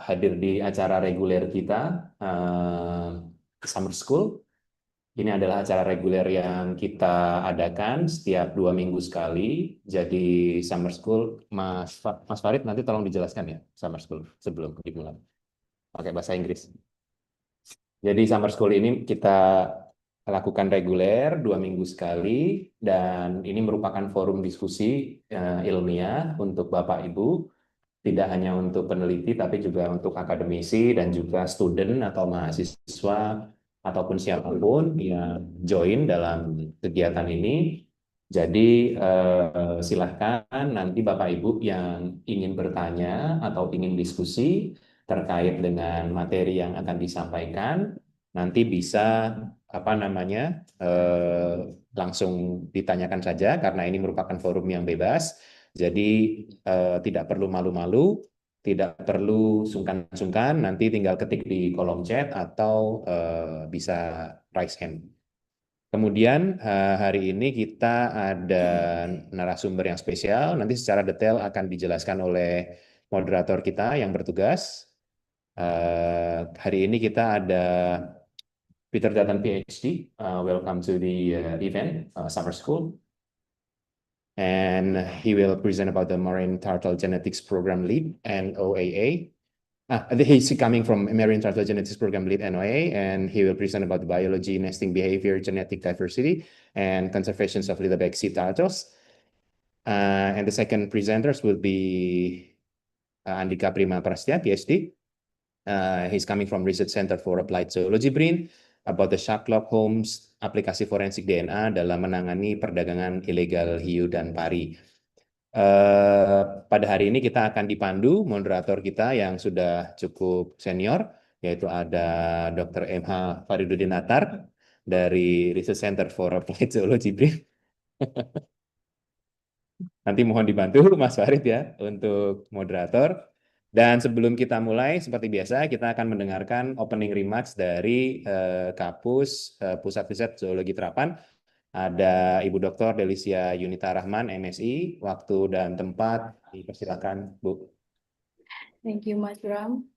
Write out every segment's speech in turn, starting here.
hadir di acara reguler kita, Summer School. Ini adalah acara reguler yang kita adakan setiap 2 minggu sekali. Jadi Summer School, Mas Farid nanti tolong dijelaskan ya Summer School sebelum dimulai. Pakai bahasa Inggris. Jadi Summer School ini kita lakukan reguler 2 minggu sekali dan ini merupakan forum diskusi ilmiah untuk Bapak Ibu, tidak hanya untuk peneliti tapi juga untuk akademisi dan juga student atau mahasiswa ataupun siapapun yang join dalam kegiatan ini. Jadi silahkan nanti Bapak Ibu yang ingin bertanya atau ingin diskusi terkait dengan materi yang akan disampaikan, nanti bisa apa namanya langsung ditanyakan saja karena ini merupakan forum yang bebas. Jadi tidak perlu malu-malu, tidak perlu sungkan-sungkan, nanti tinggal ketik di kolom chat atau bisa raise hand. Kemudian hari ini kita ada narasumber yang spesial, nanti secara detail akan dijelaskan oleh moderator kita yang bertugas. Hari ini kita ada Peter Dutton PhD. Welcome to the event, Summer School. And he will present about the Marine Turtle Genetics Program Lead, NOAA. He's coming from Marine Turtle Genetics Program Lead, NOAA, and he will present about the biology, nesting behavior, genetic diversity, and conservations of leatherback sea turtles. And the second presenters will be Andika Prima Prastya, PhD. He's coming from Research Center for Applied Zoology, BRIN, about the shark lock homes, aplikasi forensik DNA dalam menangani perdagangan ilegal hiu dan pari. Pada hari ini kita akan dipandu moderator kita yang sudah cukup senior, yaitu ada Dr. MH Fariduddin Attar dari Research Center for Applied Zoology, BRIN. Nanti mohon dibantu Mas Farid ya untuk moderator. Dan sebelum kita mulai, seperti biasa, kita akan mendengarkan opening remarks dari Kapus Pusat Riset Zoologi Terapan. Ada Ibu Dr. Delicia Yunita Rahman, MSI. Waktu dan tempat, dipersilakan, Bu. Thank you, Mas Bram.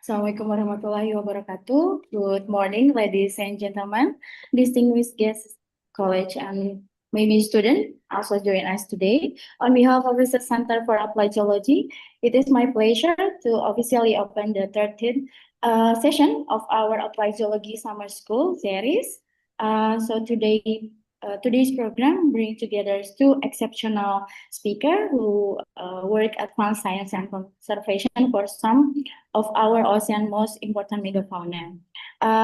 Assalamualaikum warahmatullahi wabarakatuh. Good morning, ladies and gentlemen, distinguished guests, college and maybe student also join us today. On behalf of Research Center for Applied Zoology, it is my pleasure to officially open the 13th session of our Applied Zoology Summer School series. Today's program brings together two exceptional speakers who work advanced science and conservation for some of our ocean most important megafauna.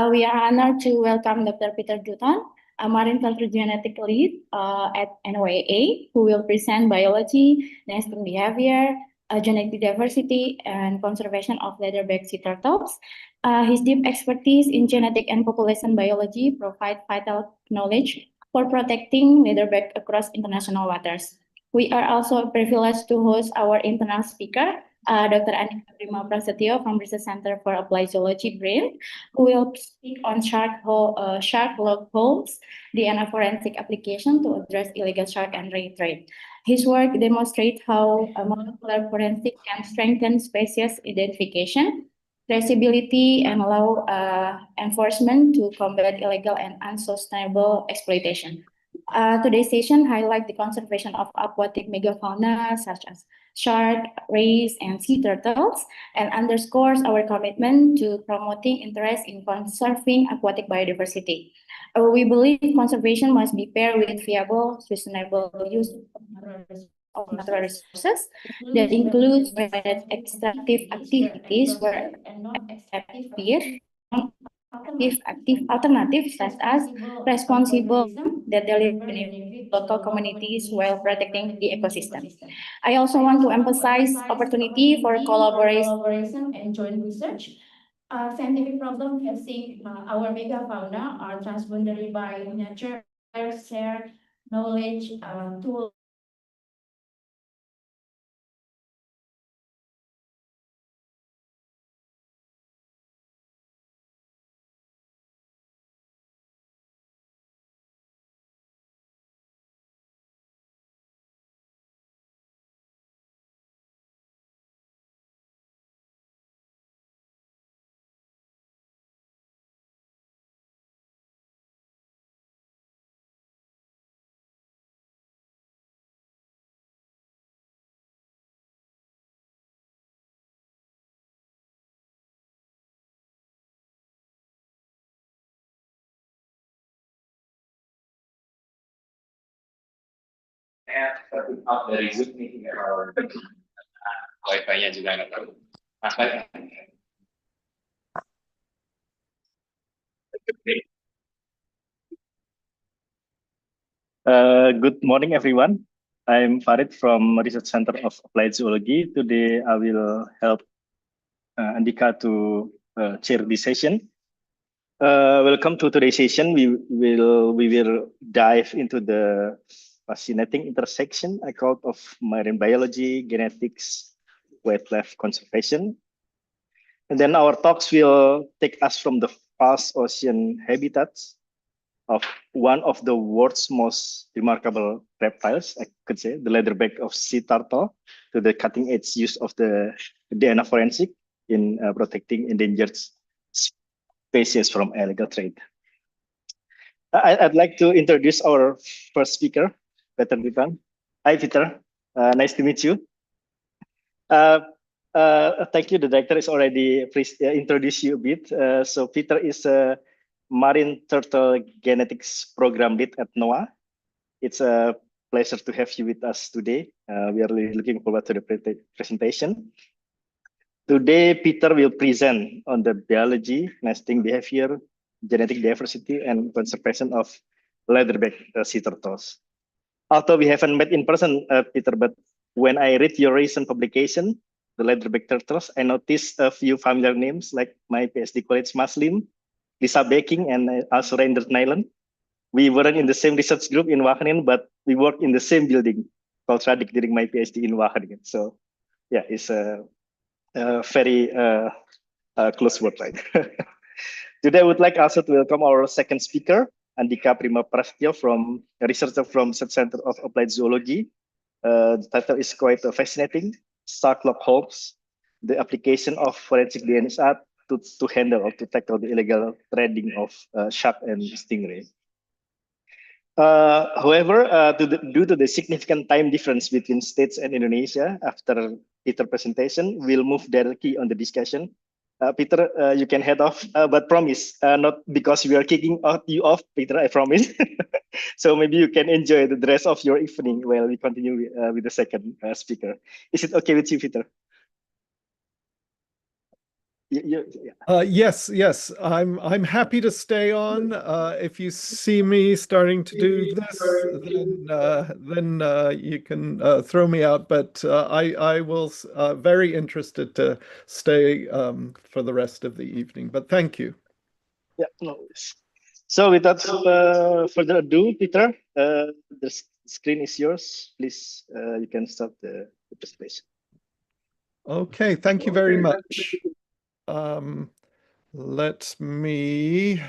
We are honored to welcome Dr. Peter Dutton, a marine culture genetic lead at NOAA, who will present biology, nesting behavior, genetic diversity, and conservation of leatherback sea turtles. His deep expertise in genetic and population biology provide vital knowledge for protecting leatherback across international waters. We are also privileged to host our internal speaker, Dr. Andika Prima Prasetyo from Research Center for Applied Zoology, BRIN, who will speak on shark log holes, DNA forensic application to address illegal shark and ray trade. His work demonstrates how molecular forensic can strengthen species identification, traceability, and allow enforcement to combat illegal and unsustainable exploitation. Today's session highlights the conservation of aquatic megafauna such as shark, rays, and sea turtles, and underscores our commitment to promoting interest in conserving aquatic biodiversity. We believe conservation must be paired with viable, sustainable use of natural resources that includes extractive activities where appear active alternatives such as responsible that deliver benefit local communities while protecting the ecosystem. I also want to emphasize opportunity for collaboration and joint research. Scientific problems facing our megafauna are transboundary by nature, share knowledge, tools, out dari Zoom nih kalau wifi-nya juga nggak tahu. Good morning, everyone. I'm Farid from Research Center of Applied Zoology. Today, I will help Andika to chair this session. Welcome to today's session. We will dive into the fascinating intersection I call of marine biology, genetics, wildlife conservation. And then our talks will take us from the vast ocean habitats of one of the world's most remarkable reptiles, I could say, the leatherback of sea turtle, to the cutting edge use of the DNA forensic in protecting endangered species from illegal trade. I'd like to introduce our first speaker, Peter Dipan. Hi, Peter. Nice to meet you. Thank you. The director is already introduced you a bit. So Peter is a marine turtle genetics program lead at NOAA. It's a pleasure to have you with us today. We are really looking forward to the presentation. Today, Peter will present on the biology, nesting behavior, genetic diversity, and conservation of leatherback sea turtles. Although we haven't met in person, Peter, but when I read your recent publication, the leatherback turtles, I noticed a few familiar names like my PhD colleague Maslim, Lisa Baking, and also Reinder Nyland. We weren't in the same research group in Wageningen, but we worked in the same building called Tradik during my PhD in Wageningen. So yeah, it's a very close word, right? Today, I would like also to welcome our second speaker, Andika Prima Prastyo, from a researcher from Research Center of Applied Zoology. The title is quite fascinating. Shark Holmes, the application of forensic DNA to handle or to tackle the illegal trading of shark and stingray. However, due to the significant time difference between States and Indonesia, after Peter's presentation, we'll move directly on the discussion. Peter, you can head off, but promise, not because we are kicking you off, Peter, I promise. So maybe you can enjoy the rest of your evening while we continue with the second speaker. Is it okay with you, Peter? Yes, yes. I'm happy to stay on. If you see me starting to do this, then you can throw me out. But I will very interested to stay for the rest of the evening. But thank you. Yeah, no worries. So without further ado, Peter, the screen is yours. Please, you can start the presentation. Okay, thank you very much. Let me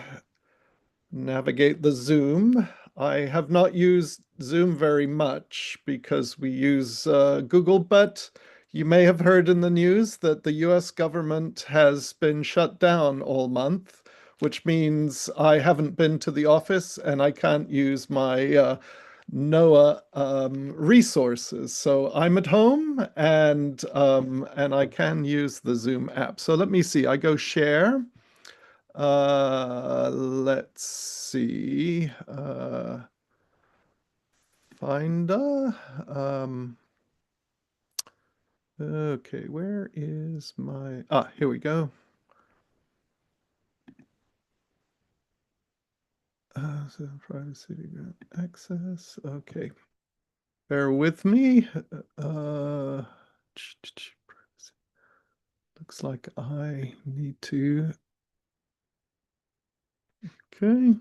navigate the Zoom. I have not used Zoom very much because we use Google, but you may have heard in the news that the US government has been shut down all month, which means I haven't been to the office and I can't use my NOAA resources. So I'm at home and I can use the Zoom app. So let me see. I go share. Let's see. Finder. Okay, where is my... here we go. So privacy access. Okay. Bear with me. Looks like I need to... Okay.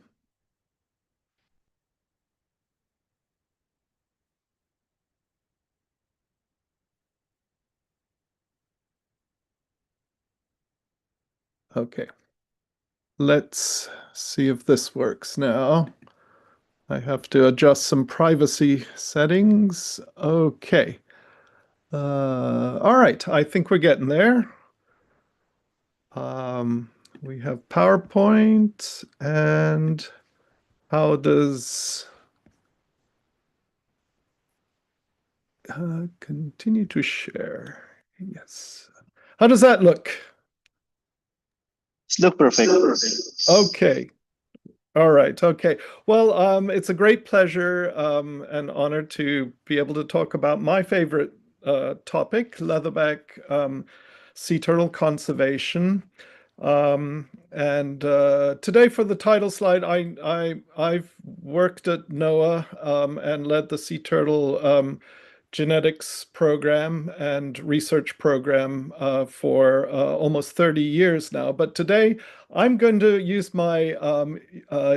Okay. Let's see if this works now. I have to adjust some privacy settings. Okay. All right, I think we're getting there. We have PowerPoint, and how does continue to share? Yes. How does that look? It's look perfect. Okay. All right. Okay. Well, it's a great pleasure and honor to be able to talk about my favorite topic, leatherback sea turtle conservation. And today, for the title slide, I've worked at NOAA and led the sea turtle genetics program and research program for almost 30 years now. But today, I'm going to use my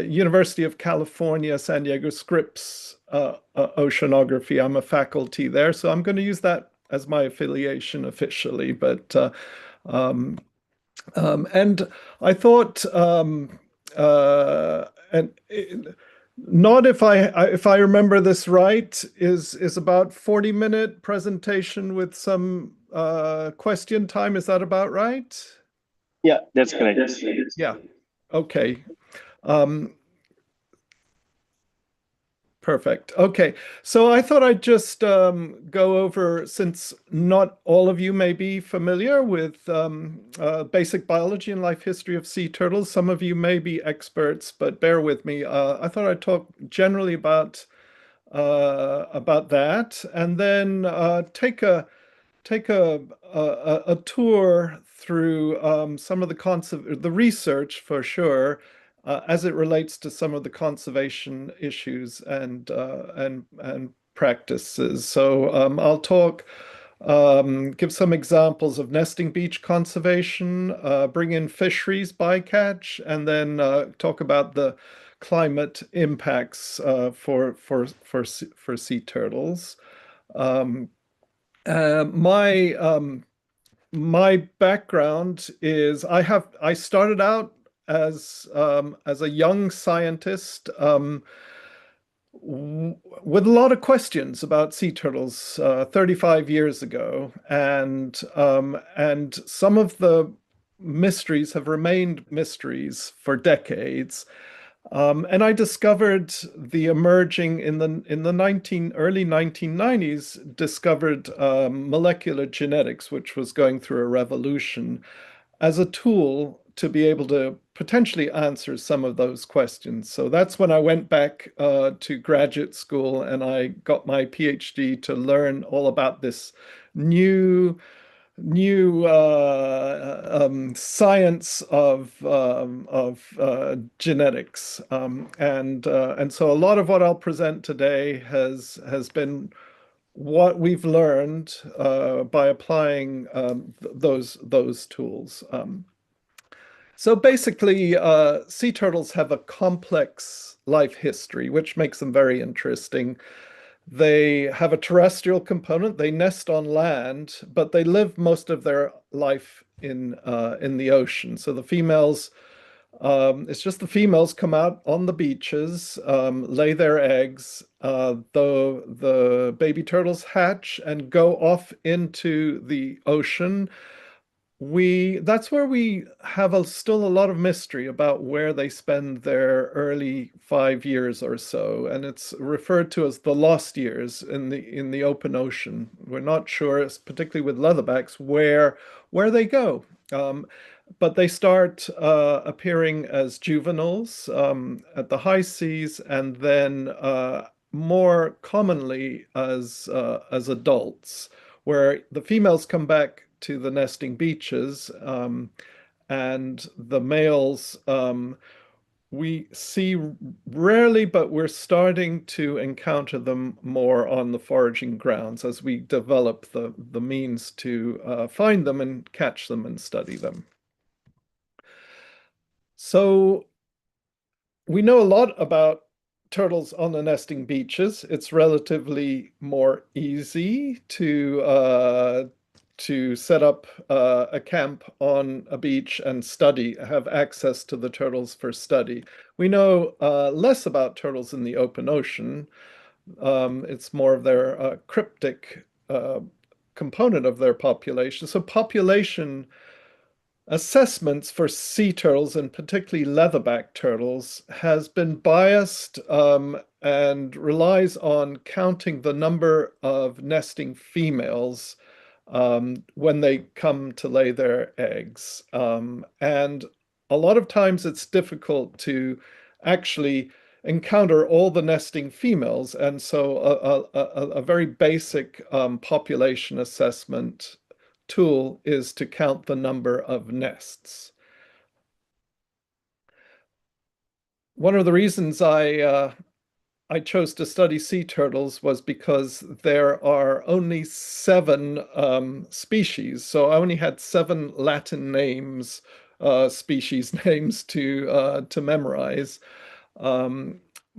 University of California, San Diego Scripps oceanography. I'm a faculty there, so I'm going to use that as my affiliation officially. But and I thought, and not if I remember this right, is about 40-minute presentation with some question time. Is that about right? Yeah, that's correct. Yeah. Okay. Um, Perfect. Okay. So I thought I'd just go over, since not all of you may be familiar with basic biology and life history of sea turtles. Some of you may be experts, but bear with me. I thought I'd talk generally about that, and then take a tour through some of the research for sure, as it relates to some of the conservation issues and practices. So I'll give some examples of nesting beach conservation, bring in fisheries bycatch, and then talk about the climate impacts for sea turtles. Um, my background is I started out as a young scientist with a lot of questions about sea turtles 35 years ago, and some of the mysteries have remained mysteries for decades. And I discovered the emerging in the early 1990s, discovered molecular genetics, which was going through a revolution, as a tool to be able to potentially answer some of those questions. So that's when I went back to graduate school and I got my PhD to learn all about this new science of genetics, and so a lot of what I'll present today has been what we've learned by applying those tools. So basically, sea turtles have a complex life history, which makes them very interesting. They have a terrestrial component. They nest on land, but they live most of their life in the ocean. So the females, it's just the females come out on the beaches, lay their eggs. The baby turtles hatch and go off into the ocean. That's where we have still a lot of mystery about where they spend their early 5 years or so, and it's referred to as the lost years in the open ocean. We're not sure, particularly with leatherbacks, where they go. But they start appearing as juveniles at the high seas, and then more commonly as adults, where the females come back to the nesting beaches, and the males we see rarely, but we're starting to encounter them more on the foraging grounds as we develop the means to find them and catch them and study them. So we know a lot about turtles on the nesting beaches. It's relatively more easy to set up a camp on a beach and have access to the turtles for study. We know less about turtles in the open ocean. It's more of their cryptic component of their population. So population assessments for sea turtles, and particularly leatherback turtles, has been biased and relies on counting the number of nesting females when they come to lay their eggs. And a lot of times it's difficult to actually encounter all the nesting females. And so a very basic population assessment tool is to count the number of nests. One of the reasons I chose to study sea turtles was because there are only 7 species. So I only had 7 Latin names, species names to memorize.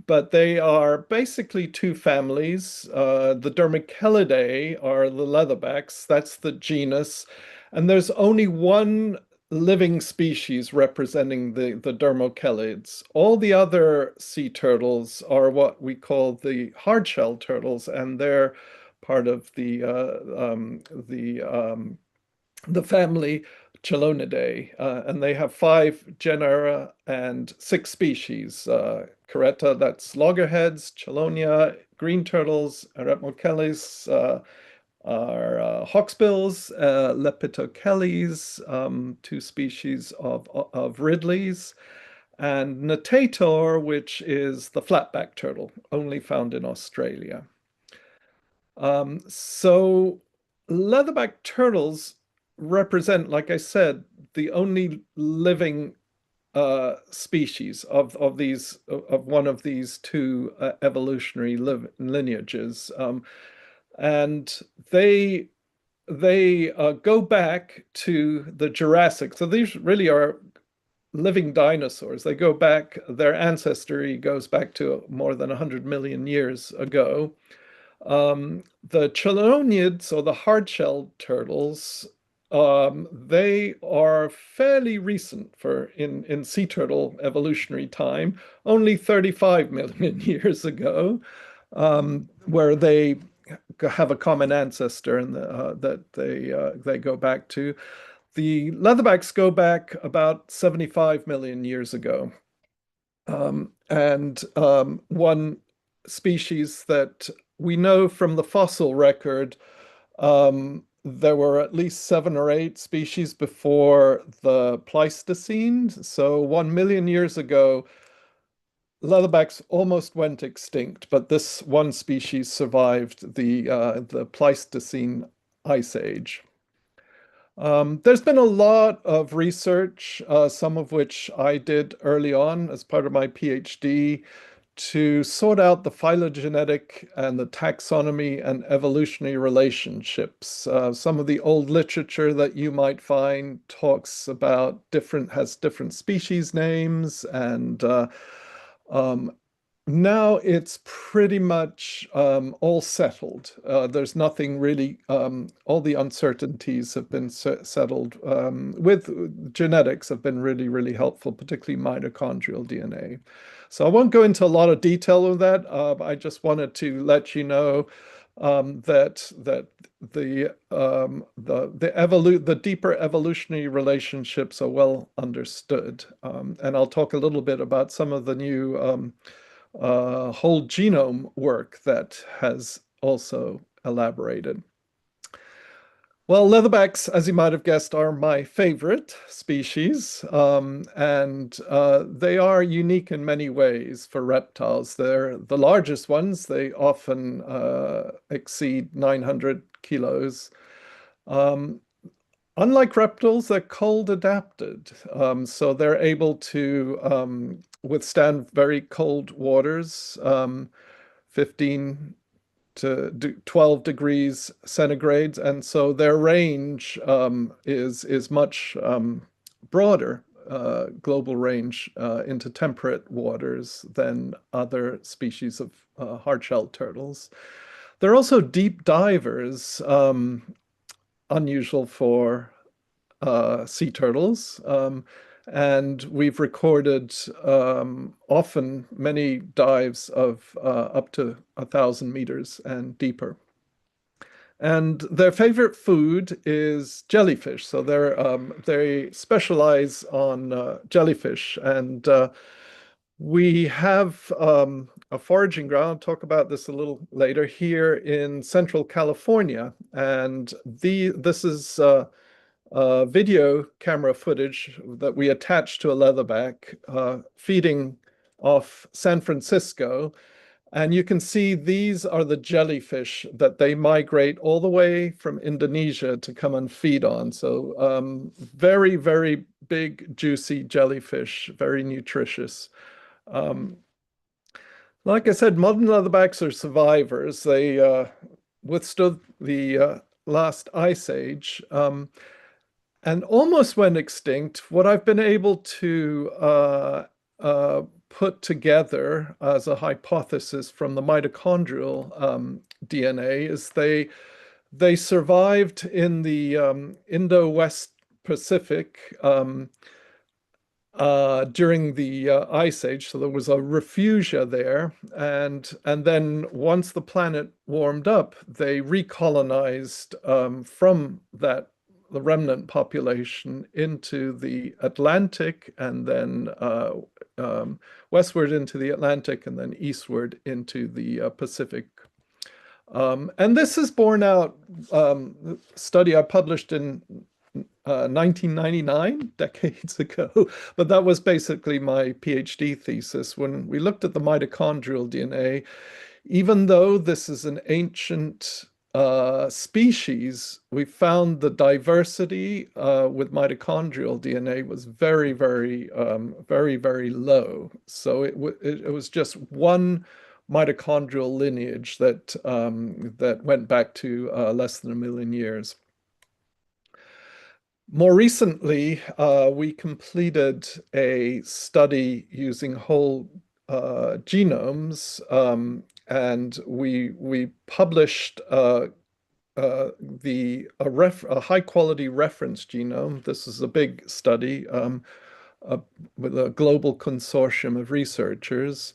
But they are basically 2 families. The Dermacelidae are the leatherbacks, that's the genus. And there's only one living species representing the dermochelides. All the other sea turtles are what we call the hard-shell turtles, and they're part of the family Chelonidae, and they have 5 genera and 6 species. Caretta, that's loggerheads; Chelonia, green turtles; Eretmocheles are hawksbills; Lepitocheles, 2 species of Ridleys; and Natator, which is the flatback turtle, only found in Australia. So leatherback turtles represent, like I said, the only living species of one of these 2 evolutionary lineages, and they go back to the Jurassic. So these really are living dinosaurs. They go back, their ancestry goes back to more than 100 million years ago. The cheloniids, or the hard-shelled turtles, they are fairly recent in sea turtle evolutionary time, only 35 million years ago, where they have a common ancestor and that they go back to. The leatherbacks go back about 75 million years ago. And one species that we know from the fossil record, there were at least 7 or 8 species before the Pleistocene. So 1 million years ago, leatherbacks almost went extinct, but this one species survived the Pleistocene ice age. There's been a lot of research, some of which I did early on as part of my PhD, to sort out the phylogenetic and the taxonomy and evolutionary relationships. Some of the old literature that you might find talks about has different species names, and now it's pretty much all settled. There's nothing really, all the uncertainties have been settled. With genetics have been really, really helpful, particularly mitochondrial DNA. So I won't go into a lot of detail of that. I just wanted to let you know that the deeper evolutionary relationships are well understood. And I'll talk a little bit about some of the new whole genome work that has also elaborated. Well, leatherbacks, as you might have guessed, are my favorite species, and they are unique in many ways for reptiles. They're the largest ones. They often exceed 900 kilos. Unlike reptiles, they're cold adapted, so they're able to withstand very cold waters, 15 to 12 degrees centigrade, and so their range is much broader, global range into temperate waters than other species of hard-shelled turtles. They're also deep divers, unusual for sea turtles. And we've recorded often many dives of up to 1,000 meters and deeper. And their favorite food is jellyfish. So they specialize on jellyfish. And we have a foraging ground. I'll talk about this a little later here in Central California. And this is video camera footage that we attach to a leatherback feeding off San Francisco. And you can see these are the jellyfish that they migrate all the way from Indonesia to come and feed on. So very, very big, juicy jellyfish, very nutritious. Like I said, modern leatherbacks are survivors. They withstood the last ice age and almost went extinct. What I've been able to put together as a hypothesis from the mitochondrial DNA is they survived in the Indo-West Pacific during the ice age, so there was a refugia there, and then once the planet warmed up, they recolonized from the remnant population into the Atlantic, and then westward into the Atlantic, and then eastward into the Pacific. And this is borne out, study I published in 1999, decades ago, but that was basically my PhD thesis. When we looked at the mitochondrial DNA, even though this is an ancient species, we found the diversity with mitochondrial DNA was very, very, very low. So it was just one mitochondrial lineage that that went back to less than 1 million years. More recently, we completed a study using whole genomes, and we published a high-quality reference genome. This is a big study with a global consortium of researchers.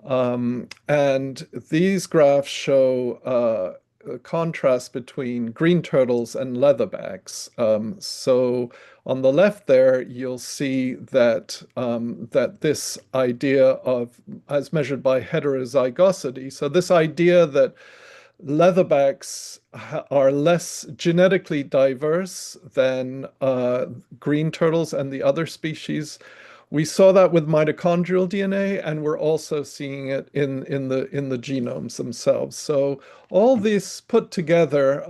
And these graphs show a contrast between green turtles and leatherbacks. So on the left there, you'll see that that this idea of, as measured by heterozygosity, so this idea that leatherbacks are less genetically diverse than green turtles and the other species. We saw that with mitochondrial DNA, and we're also seeing it in the genomes themselves. So all this put together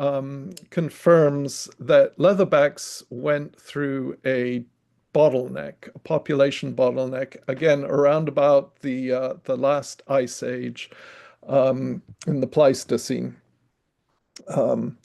confirms that leatherbacks went through a bottleneck, a population bottleneck, again around about the last ice age in the Pleistocene. And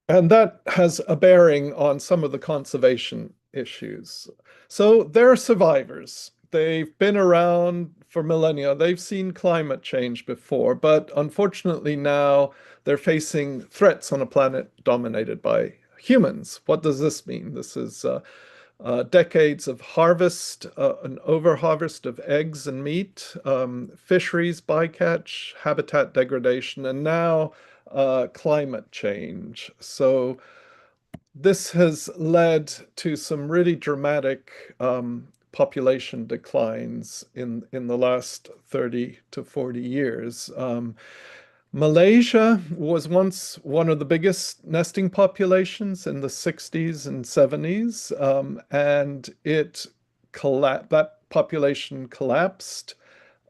that has a bearing on some of the conservation issues. So they're survivors. They've been around for millennia. They've seen climate change before, but unfortunately now they're facing threats on a planet dominated by humans. What does this mean? This is decades of harvest, an overharvest of eggs and meat, fisheries bycatch, habitat degradation, and now climate change. So this has led to some really dramatic population declines in the last 30 to 40 years. Malaysia was once one of the biggest nesting populations in the 60s and 70s, and that population collapsed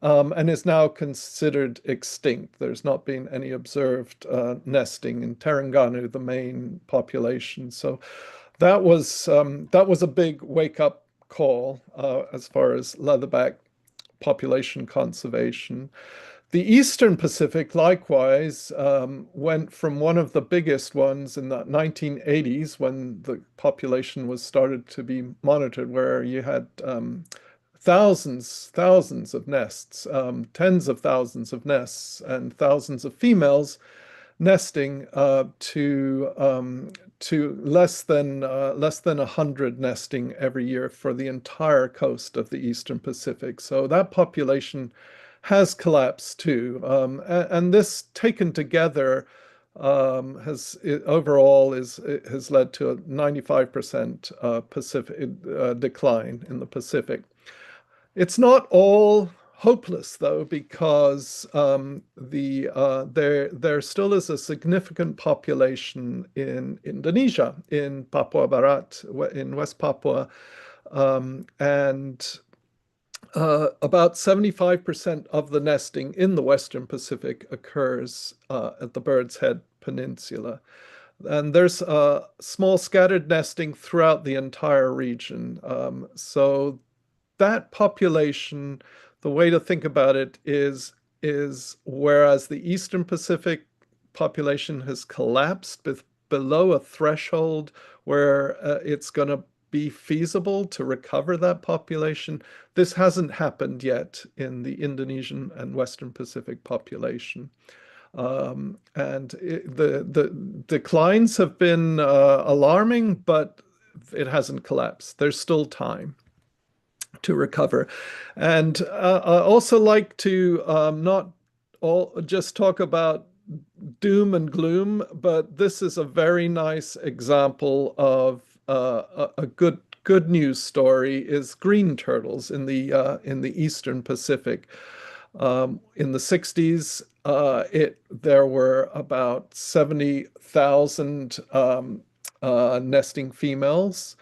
and is now considered extinct. There's not been any observed nesting in Terengganu, the main population. So that was a big wake-up call as far as leatherback population conservation. The Eastern Pacific, likewise, went from one of the biggest ones in the 1980s when the population was started to be monitored, where you had thousands of nests, tens of thousands of nests, and thousands of females nesting to less than 100 nesting every year for the entire coast of the Eastern Pacific. So that population has collapsed too, and this taken together has led to a 95% Pacific decline in the Pacific. It's not all hopeless though, because there still is a significant population in Indonesia, in Papua Barat, in West Papua, and about 75% of the nesting in the Western Pacific occurs at the Bird's Head Peninsula. And there's small scattered nesting throughout the entire region. So that population, the way to think about it is whereas the Eastern Pacific population has collapsed below a threshold where it's going to be feasible to recover that population, this hasn't happened yet in the Indonesian and Western Pacific population. And the declines have been alarming, but it hasn't collapsed. There's still time to recover. And I also like to not all just talk about doom and gloom, but this is a very nice example of a good news story is green turtles in the Eastern Pacific. In the 60s, there were about 70,000 nesting females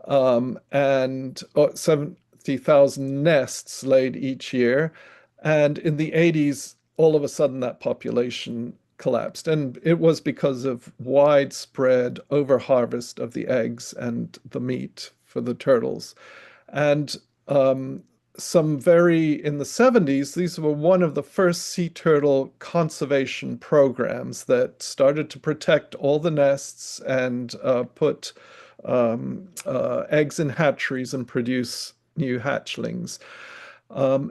and 70,000 nests laid each year. And in the 80s, all of a sudden that population collapsed. And it was because of widespread overharvest of the eggs and the meat for the turtles. And in the 70s, these were one of the first sea turtle conservation programs that started to protect all the nests and put eggs in hatcheries and produce new hatchlings.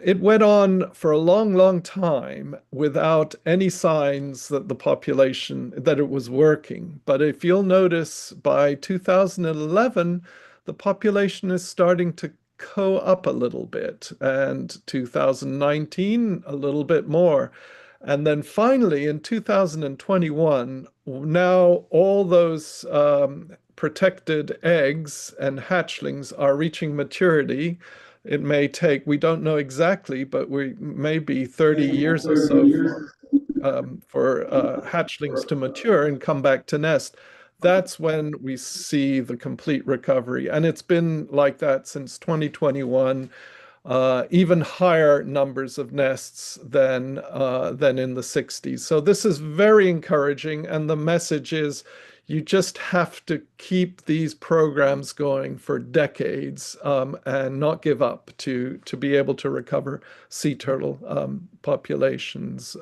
It went on for a long, long time without any signs that that it was working. But if you'll notice, by 2011, the population is starting to go up a little bit, and 2019, a little bit more. And then finally, in 2021, now all those protected eggs and hatchlings are reaching maturity. It may take, we don't know exactly, but we may be 30 years or so for hatchlings to mature and come back to nest. That's when we see the complete recovery. And it's been like that since 2021. Even higher numbers of nests than in the 60s. So this is very encouraging, and the message is you just have to keep these programs going for decades and not give up to be able to recover sea turtle populations.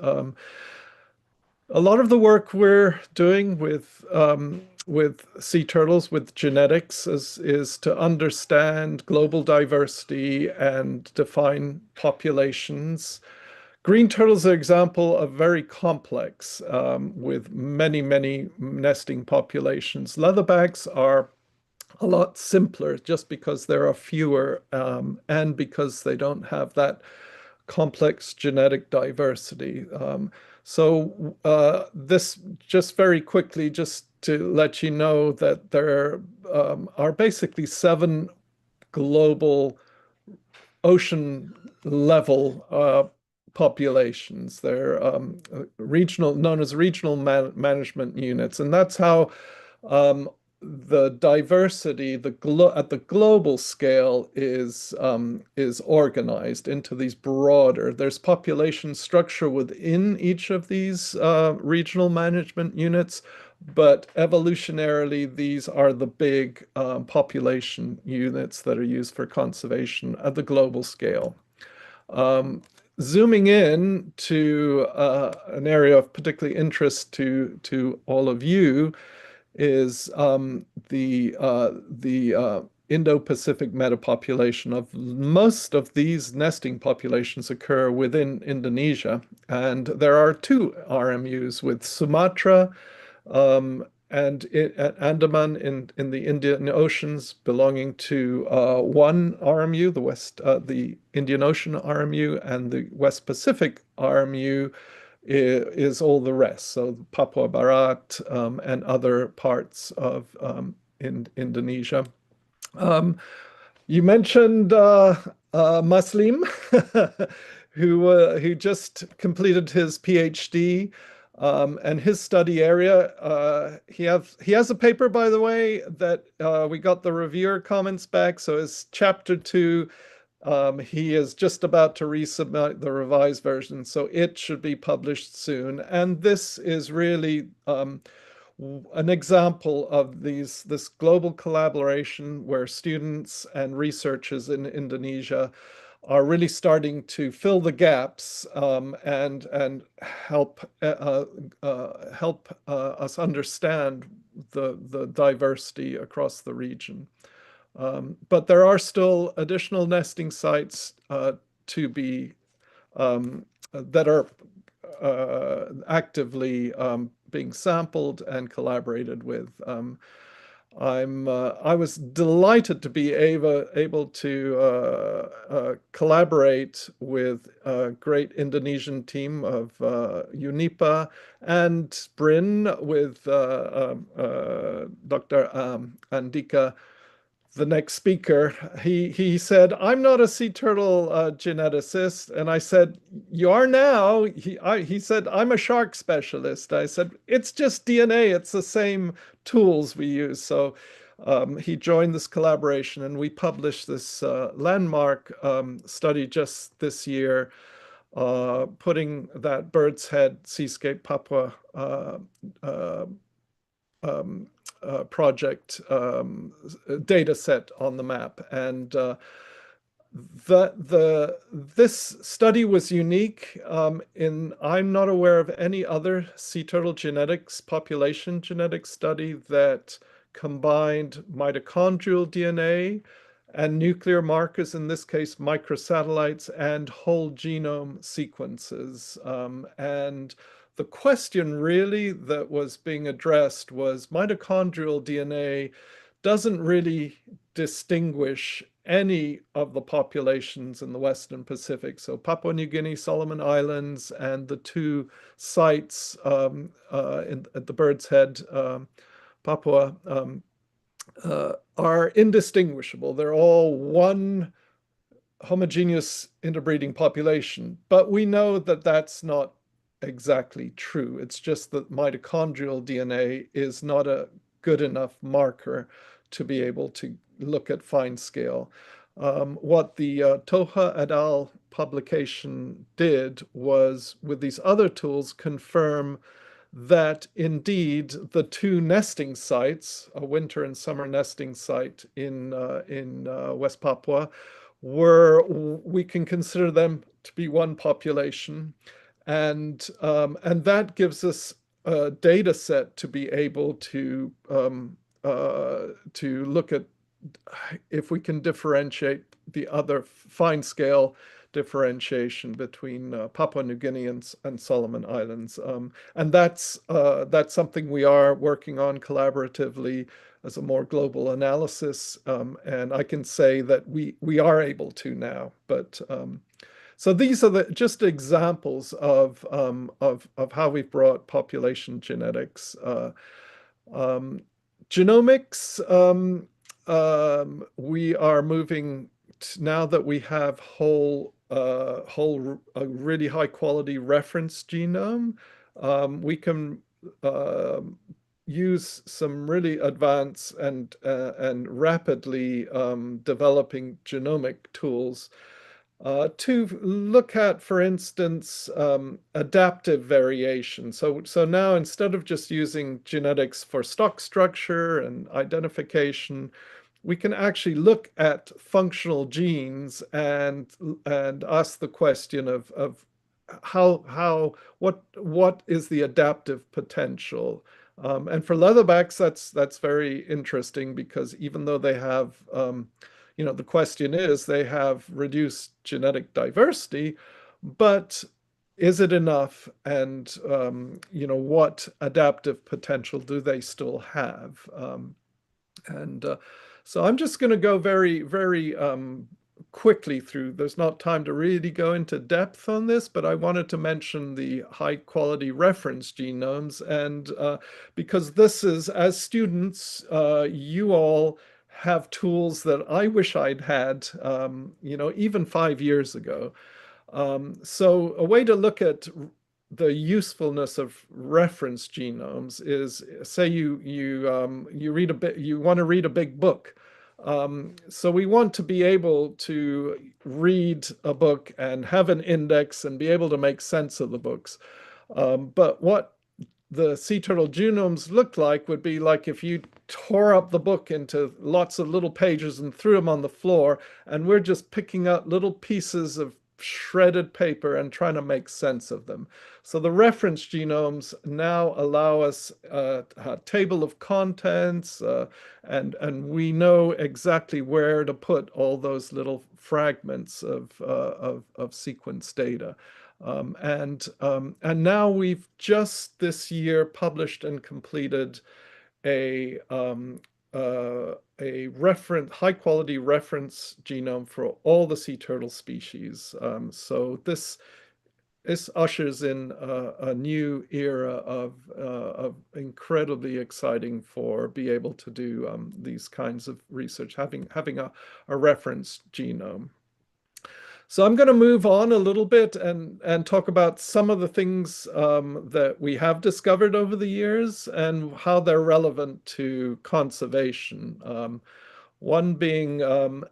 A lot of the work we're doing with sea turtles, with genetics, is to understand global diversity and define populations. Green turtles are an example of very complex, with many, many nesting populations. Leatherbacks are a lot simpler just because there are fewer and because they don't have that complex genetic diversity. This just very quickly, just to let you know that there are basically 7 global ocean level populations. They're regional, known as regional management units, and that's how the diversity at the global scale is organized into these broader. There's population structure within each of these regional management units, but evolutionarily, these are the big population units that are used for conservation at the global scale. Zooming in to an area of particular interest to all of you is the Indo-Pacific metapopulation. Of most of these nesting populations occur within Indonesia, and there are 2 RMUs with Sumatra and Andaman in the Indian Oceans belonging to one RMU, the Indian Ocean RMU, and the West Pacific RMU is all the rest. So Papua Barat and other parts of Indonesia. You mentioned Muslim, who just completed his PhD. And his study area, he has a paper, by the way, that we got the reviewer comments back. So his chapter 2 He is just about to resubmit the revised version, so it should be published soon. And this is really an example of this global collaboration where students and researchers in Indonesia are really starting to fill the gaps and help us understand the diversity across the region. But there are still additional nesting sites to be that are actively being sampled and collaborated with. I was delighted to be able to collaborate with a great Indonesian team of UNIPA and BRIN with Dr. Andika, the next speaker. He said, "I'm not a sea turtle geneticist," and I said, "You are now." He said, "I'm a shark specialist." I said, "It's just DNA. It's the same tools we use." So he joined this collaboration, and we published this landmark study just this year, putting that bird's head seascape Papua project data set on the map. And this study was unique in I'm not aware of any other sea turtle genetics, population genetics study that combined mitochondrial DNA and nuclear markers, in this case microsatellites, and whole genome sequences. And the question really that was being addressed was mitochondrial DNA doesn't really distinguish any of the populations in the Western Pacific. So Papua New Guinea, Solomon Islands, and the two sites at the Bird's Head, Papua, are indistinguishable. They're all one homogeneous interbreeding population, but we know that that's not exactly true. It's just that mitochondrial DNA is not a good enough marker to be able to look at fine scale. What the Toha et al. Publication did was, with these other tools, confirm that indeed the two nesting sites, a winter and summer nesting site in West Papua, we can consider them to be one population, and that gives us a data set to be able to look at if we can differentiate the other fine scale differentiation between Papua New Guinea and Solomon Islands. And that's something we are working on collaboratively as a more global analysis. And I can say that we are able to now. But so these are just examples of how we've brought population genetics. Genomics, we are moving now that we have a really high quality reference genome. We can use some really advanced and rapidly developing genomic tools to look at, for instance, adaptive variation. So now, instead of just using genetics for stock structure and identification, we can actually look at functional genes and ask the question of what is the adaptive potential. And for leatherbacks, that's very interesting, because even though they have the question is, they have reduced genetic diversity, but is it enough? And what adaptive potential do they still have? So I'm just going to go very, very quickly through. There's not time to really go into depth on this, but I wanted to mention the high quality reference genomes. And because this is, as students, you all have tools that I wish I'd had, even 5 years ago. So a way to look at the usefulness of reference genomes is, say you want to read a big book. So we want to be able to read a book and have an index and be able to make sense of the books. But what the sea turtle genomes looked like would be like if you tore up the book into lots of little pages and threw them on the floor, and we're just picking up little pieces of shredded paper and trying to make sense of them. So the reference genomes now allow us a table of contents, and we know exactly where to put all those little fragments of sequence data. And now we've just this year published and completed a high quality reference genome for all the sea turtle species. So this ushers in a new era of incredibly exciting for be able to do these kinds of research, having a reference genome. So I'm going to move on a little bit and talk about some of the things that we have discovered over the years and how they're relevant to conservation. One being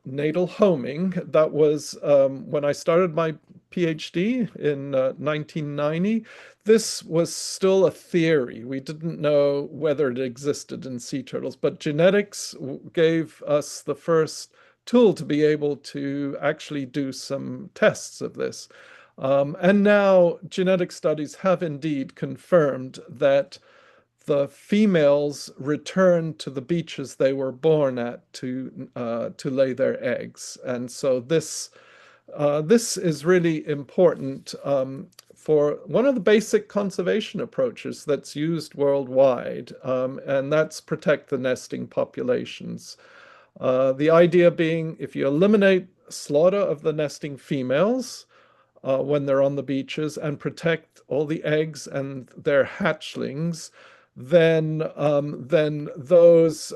natal homing. That was when I started my PhD in 1990. This was still a theory. We didn't know whether it existed in sea turtles, but genetics gave us the first tool to be able to actually do some tests of this. And now genetic studies have indeed confirmed that the females return to the beaches they were born at to lay their eggs. And so this is really important for one of the basic conservation approaches that's used worldwide, and that's protect the nesting populations. The idea being if you eliminate slaughter of the nesting females when they're on the beaches and protect all the eggs and their hatchlings, then those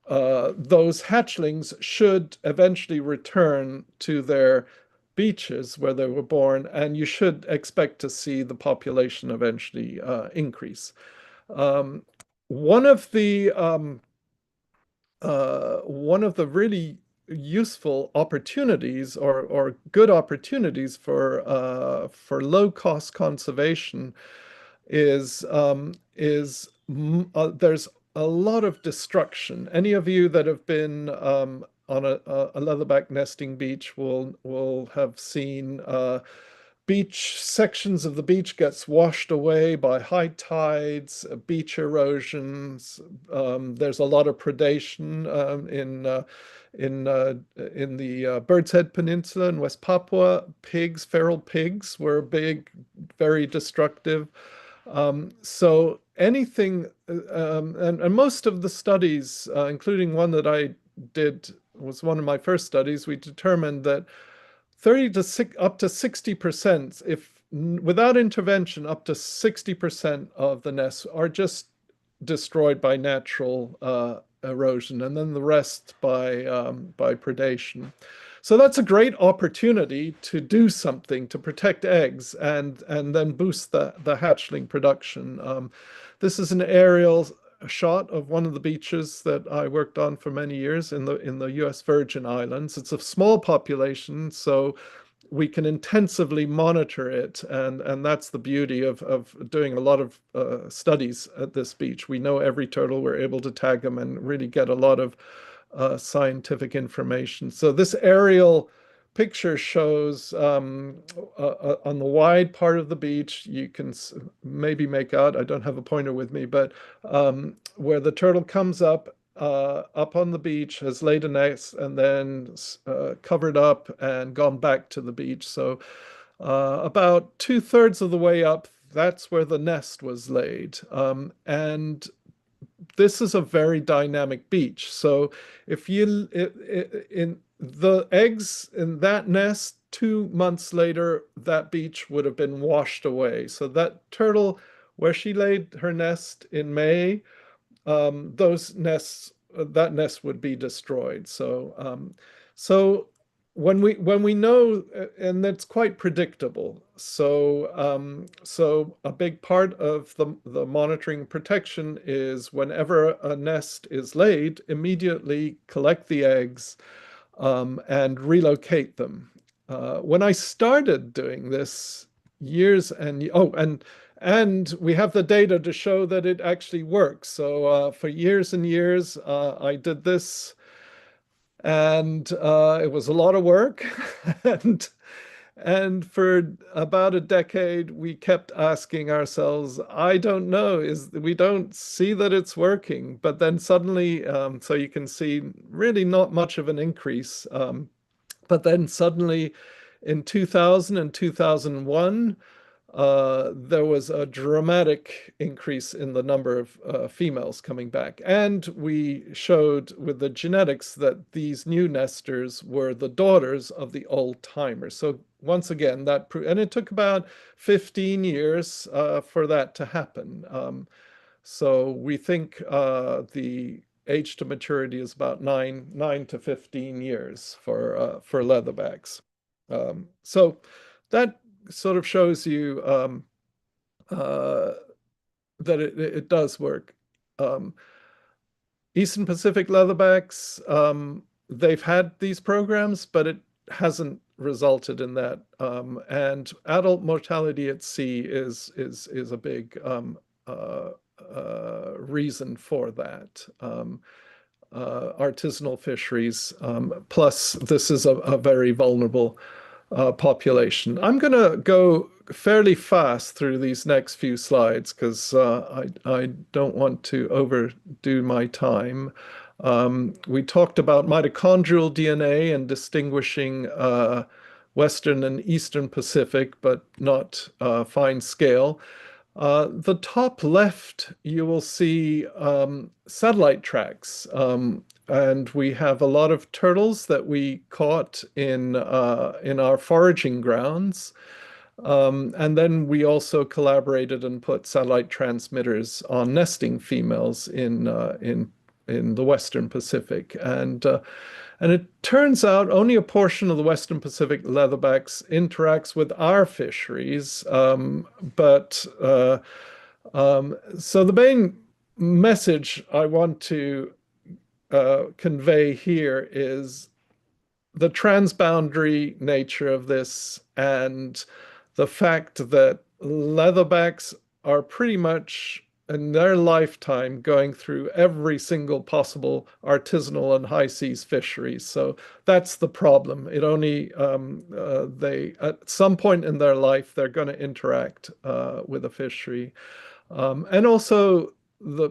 hatchlings should eventually return to their beaches where they were born, and you should expect to see the population eventually increase. One of the really useful opportunities or good opportunities for low-cost conservation is there's a lot of destruction. Any of you that have been on a leatherback nesting beach will have seen beach sections of the beach gets washed away by high tides, beach erosions. There's a lot of predation in the Bird's Head Peninsula in West Papua. Feral pigs were big, very destructive. So anything, and most of the studies, including one that I did, was one of my first studies, we determined that 30 to up to 60%, if without intervention, up to 60% of the nests are just destroyed by natural erosion, and then the rest by predation. So that's a great opportunity to do something to protect eggs and then boost the hatchling production. This is an aerial shot of one of the beaches that I worked on for many years in the U.S. Virgin Islands. It's a small population, so we can intensively monitor it, and that's the beauty of doing a lot of studies at this beach. We know every turtle, we're able to tag them and really get a lot of scientific information. So this aerial picture shows on the wide part of the beach, you can maybe make out, I don't have a pointer with me, but where the turtle comes up on the beach, has laid a nest, and then covered up and gone back to the beach. So about 2/3 of the way up, that's where the nest was laid. And this is a very dynamic beach. So if you in the eggs in that nest, 2 months later, that beach would have been washed away. So that turtle, where she laid her nest in May, that nest would be destroyed. So when we know, and that's quite predictable. So a big part of the monitoring protection is whenever a nest is laid, immediately collect the eggs and relocate them. When I started doing this years and we have the data to show that it actually works. So for years and years, I did this, and it was a lot of work. and and for about a decade, we kept asking ourselves, I don't know, we don't see that it's working. But then suddenly, so you can see really not much of an increase. But then suddenly in 2000 and 2001, there was a dramatic increase in the number of females coming back. And we showed with the genetics that these new nesters were the daughters of the old timers. So once again, and it took about 15 years for that to happen. So we think the age to maturity is about 9 to 15 years for leatherbacks. So that sort of shows you that it does work. Eastern Pacific leatherbacks, they've had these programs, but it hasn't resulted in that. And adult mortality at sea is a big reason for that. Artisanal fisheries, plus this is a very vulnerable population. I'm going to go fairly fast through these next few slides because I don't want to overdo my time. We talked about mitochondrial DNA and distinguishing Western and Eastern Pacific, but not fine scale. The top left, you will see satellite tracks. And we have a lot of turtles that we caught in our foraging grounds. And then we also collaborated and put satellite transmitters on nesting females in the Western Pacific. And it turns out only a portion of the Western Pacific leatherbacks interacts with our fisheries. So the main message I want to convey here is the transboundary nature of this and the fact that leatherbacks are pretty much in their lifetime going through every single possible artisanal and high seas fisheries. So that's the problem. It only they at some point in their life they're going to interact with a fishery, and also the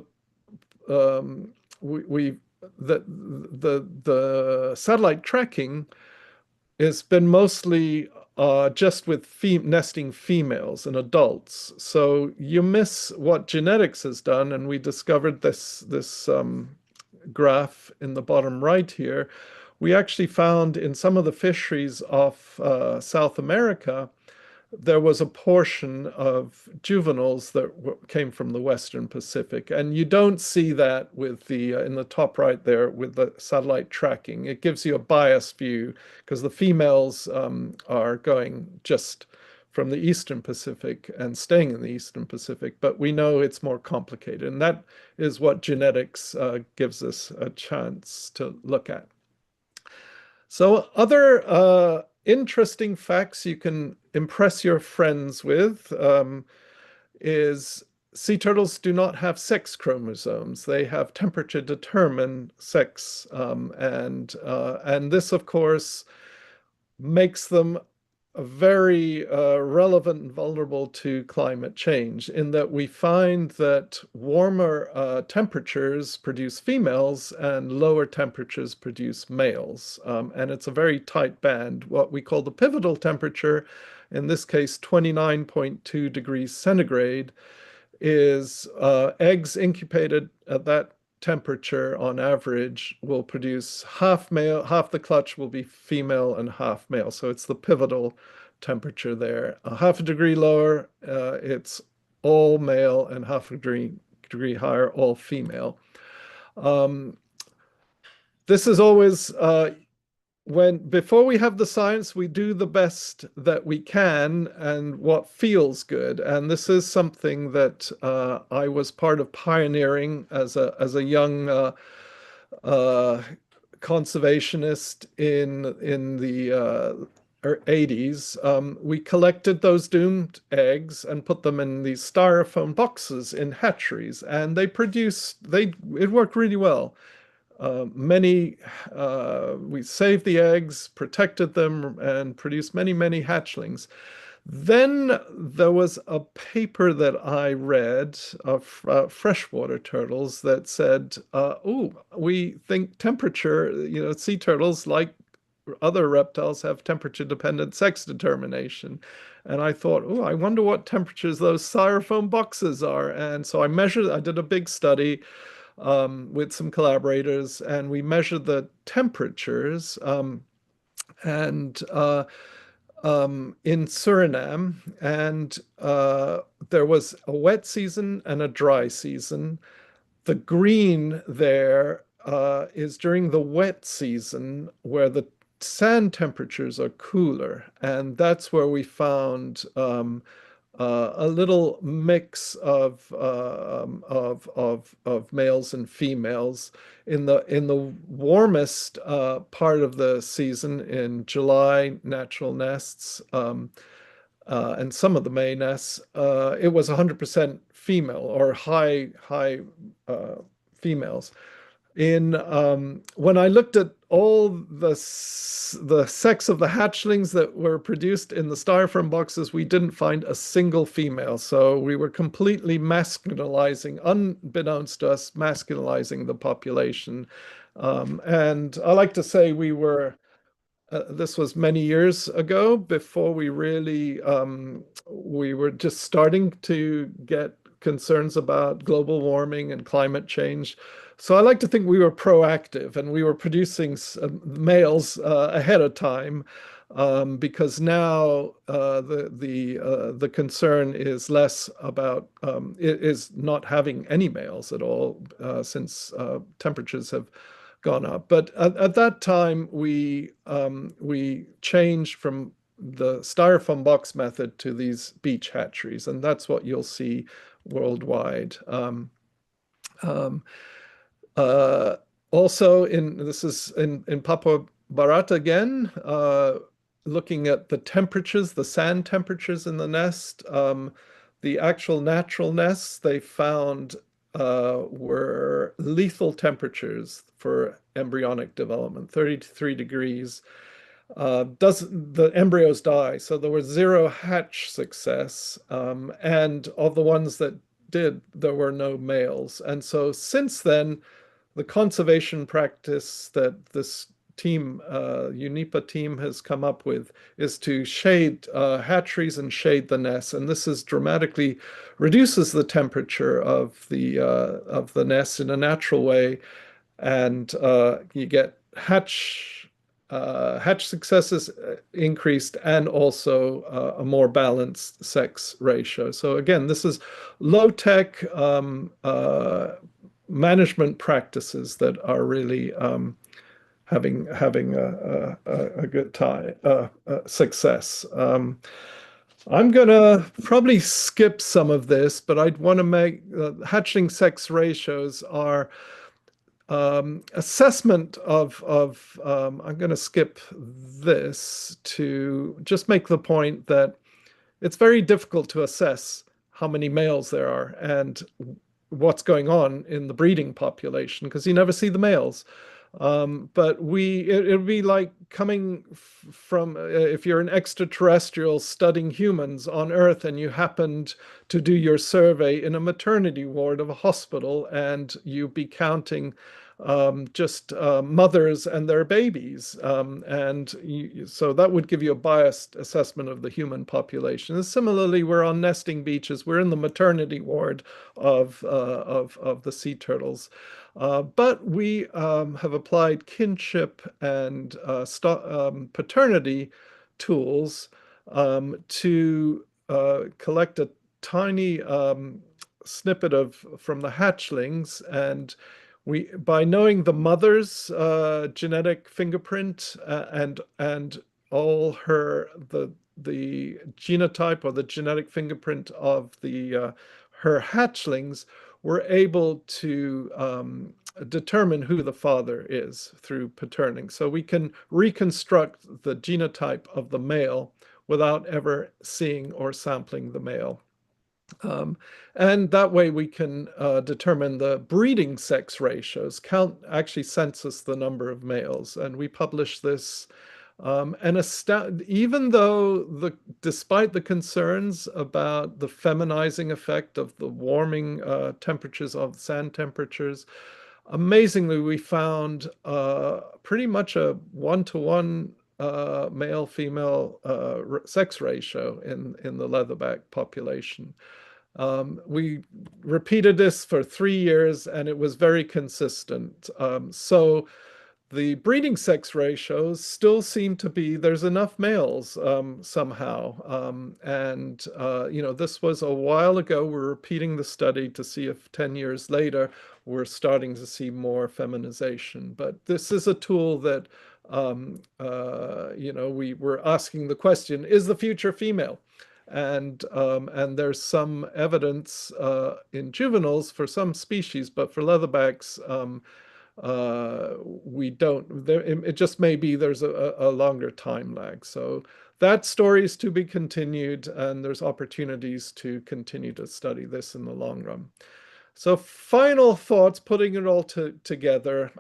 we the satellite tracking has been mostly just with nesting females and adults. So you miss what genetics has done, and we discovered this graph in the bottom right here. We actually found in some of the fisheries off South America, there was a portion of juveniles that came from the Western Pacific. And you don't see that with the in the top right there with the satellite tracking. It gives you a biased view because the females are going just from the Eastern Pacific and staying in the Eastern Pacific. But we know it's more complicated. And that is what genetics gives us a chance to look at. So other interesting facts you can impress your friends with is sea turtles do not have sex chromosomes. They have temperature determined sex. And this, of course, makes them very relevant and vulnerable to climate change in that we find that warmer temperatures produce females and lower temperatures produce males. And it's a very tight band, what we call the pivotal temperature, in this case 29.2 degrees centigrade, is eggs incubated at that temperature on average will produce half male, half the clutch will be female and half male. So it's the pivotal temperature there. Half a degree lower, it's all male, and half a degree higher, all female. This is always before we have the science, we do the best that we can and what feels good. And this is something that I was part of pioneering as a young uh, conservationist in the 80s. We collected those doomed eggs and put them in these styrofoam boxes in hatcheries, and it worked really well. We saved the eggs, protected them, and produced many, many hatchlings. Then there was a paper that I read of freshwater turtles that said, oh, we think temperature, sea turtles, like other reptiles, have temperature-dependent sex determination. And I thought, oh, I wonder what temperatures those styrofoam boxes are. And so I did a big study with some collaborators, and we measured the temperatures. And In Suriname, and there was a wet season and a dry season. The green there is during the wet season where the sand temperatures are cooler, and that's where we found a little mix of males and females in the warmest part of the season in July, natural nests, and some of the May nests. It was 100% female or high females. When I looked at all the sex of the hatchlings that were produced in the styrofoam boxes, we didn't find a single female. So we were completely masculinizing, unbeknownst to us, masculinizing the population. And I like to say this was many years ago, before we were just starting to get concerns about global warming and climate change. So I like to think we were proactive, and we were producing males ahead of time, because now the concern is less about it is not having any males at all, since temperatures have gone up. But at that time, we changed from the styrofoam box method to these beach hatcheries, and that's what you'll see worldwide. Uh, Also, this is in Papua Barat again, looking at the temperatures, the sand temperatures in the nest. The actual natural nests they found were lethal temperatures for embryonic development, 33 degrees. The embryos die, so there was zero hatch success, and of the ones that did, there were no males. And so since then, the conservation practice that this team, UNIPA team, has come up with is to shade hatcheries and shade the nests, and this is dramatically reduces the temperature of the nest in a natural way, and you get hatch successes increased, and also a more balanced sex ratio. So again, this is low-tech management practices that are really having a good time success. I'm gonna probably skip some of this, but I'd want to make hatchling sex ratios are assessment of I'm going to skip this to just make the point that it's very difficult to assess how many males there are and what's going on in the breeding population, because you never see the males. But it would be like coming from, if you're an extraterrestrial studying humans on Earth and you happened to do your survey in a maternity ward of a hospital, and you'd be counting just mothers and their babies. So that would give you a biased assessment of the human population. And similarly, we're on nesting beaches. We're in the maternity ward of the sea turtles. But we have applied kinship and paternity tools to collect a tiny snippet from the hatchlings, and by knowing the mother's genetic fingerprint and all the genotype or the genetic fingerprint of her hatchlings, we're able to determine who the father is through paterning. So we can reconstruct the genotype of the male without ever seeing or sampling the male. And that way we can determine the breeding sex ratios, actually census the number of males. And we publish this. Even though despite the concerns about the feminizing effect of the warming temperatures of sand temperatures, amazingly we found pretty much a 1-to-1 male-female sex ratio in the leatherback population. We repeated this for 3 years and it was very consistent. So the breeding sex ratios still seem to be, there's enough males somehow. This was a while ago. We're repeating the study to see if 10 years later we're starting to see more feminization. But this is a tool that, we were asking the question, is the future female? And there's some evidence in juveniles for some species, but for leatherbacks, we don't. It just may be there's a longer time lag. So that story is to be continued, and there's opportunities to continue to study this in the long run. So final thoughts, putting it all together.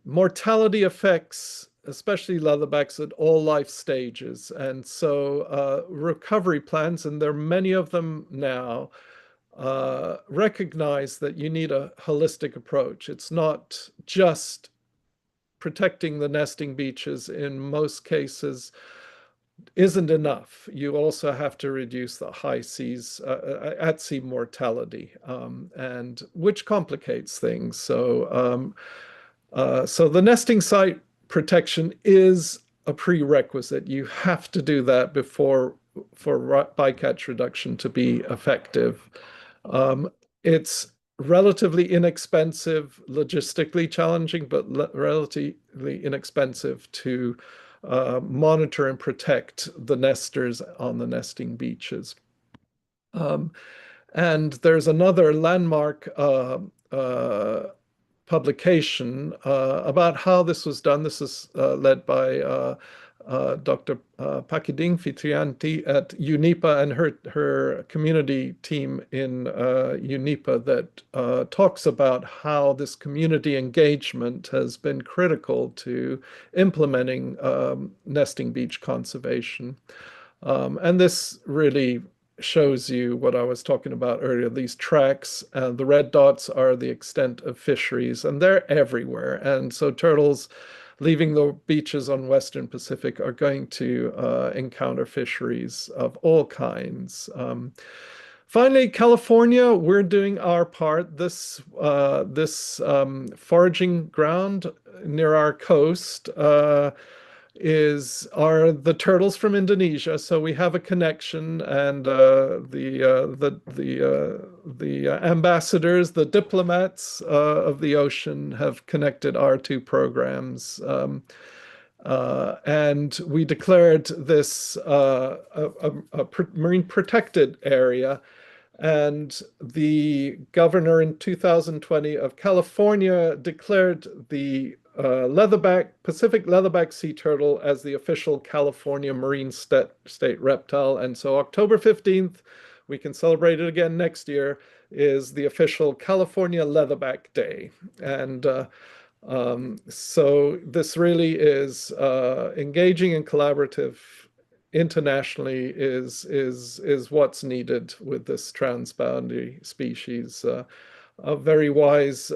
Mortality affects especially leatherbacks at all life stages. And so recovery plans, and there are many of them now, recognize that you need a holistic approach. It's not just protecting the nesting beaches. In most cases isn't enough. You also have to reduce the high seas at sea mortality, and which complicates things. So the nesting site protection is a prerequisite. You have to do that for bycatch reduction to be effective. It's relatively inexpensive, logistically challenging, but relatively inexpensive to monitor and protect the nesters on the nesting beaches. And there's another landmark publication about how this was done. This is led by Dr. Pakiding Fitrianti at UNIPA and her community team in UNIPA that talks about how this community engagement has been critical to implementing nesting beach conservation. And this really shows you what I was talking about earlier, these tracks. The red dots are the extent of fisheries, and they're everywhere. And so turtles leaving the beaches on Western Pacific are going to encounter fisheries of all kinds. Finally, California, we're doing our part. This foraging ground near our coast are the turtles from Indonesia. So we have a connection, and the ambassadors, the diplomats of the ocean have connected our two programs. And we declared this a marine protected area. And the governor in 2020 of California declared the Pacific leatherback sea turtle as the official California marine state reptile. And so October 15th, we can celebrate it again next year, is the official California Leatherback Day. And so this really is engaging and collaborative internationally is what's needed with this transboundary species. A very wise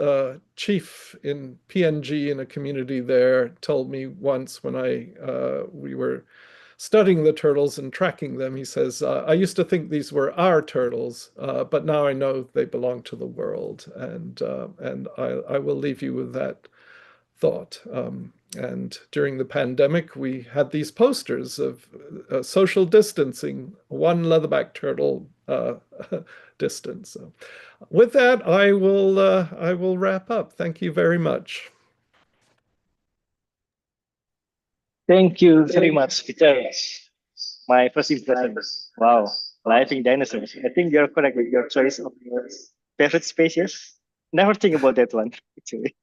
chief in PNG in a community there told me once when we were studying the turtles and tracking them, he says, I used to think these were our turtles, but now I know they belong to the world. And I will leave you with that thought. And during the pandemic, we had these posters of social distancing, one leatherback turtle uh, distance. So with that, I will wrap up. Thank you very much. Thank you very much, Peter. My first impression. Wow, living dinosaurs. I think you're correct with your choice of your favorite species. Never think about that one, actually.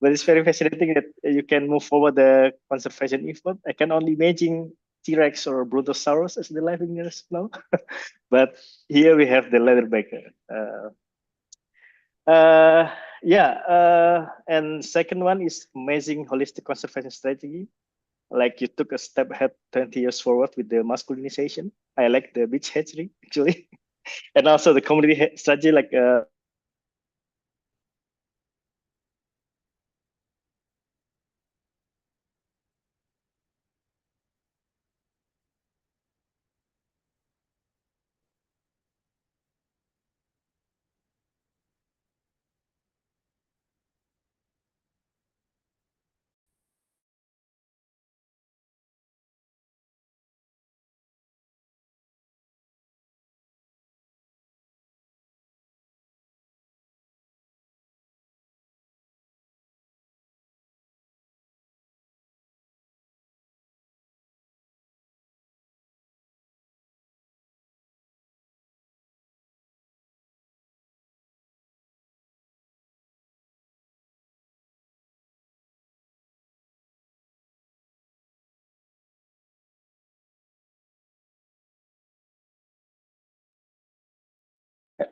But it's very fascinating that you can move forward the conservation effort. I can only imagine T-Rex or Brontosaurus as the living dinosaurs now. But here we have the leatherback. Uh, yeah, and second one is amazing holistic conservation strategy. Like you took a step ahead 20 years forward with the masculinization. I like the beach hatchery actually, and also the community strategy. Like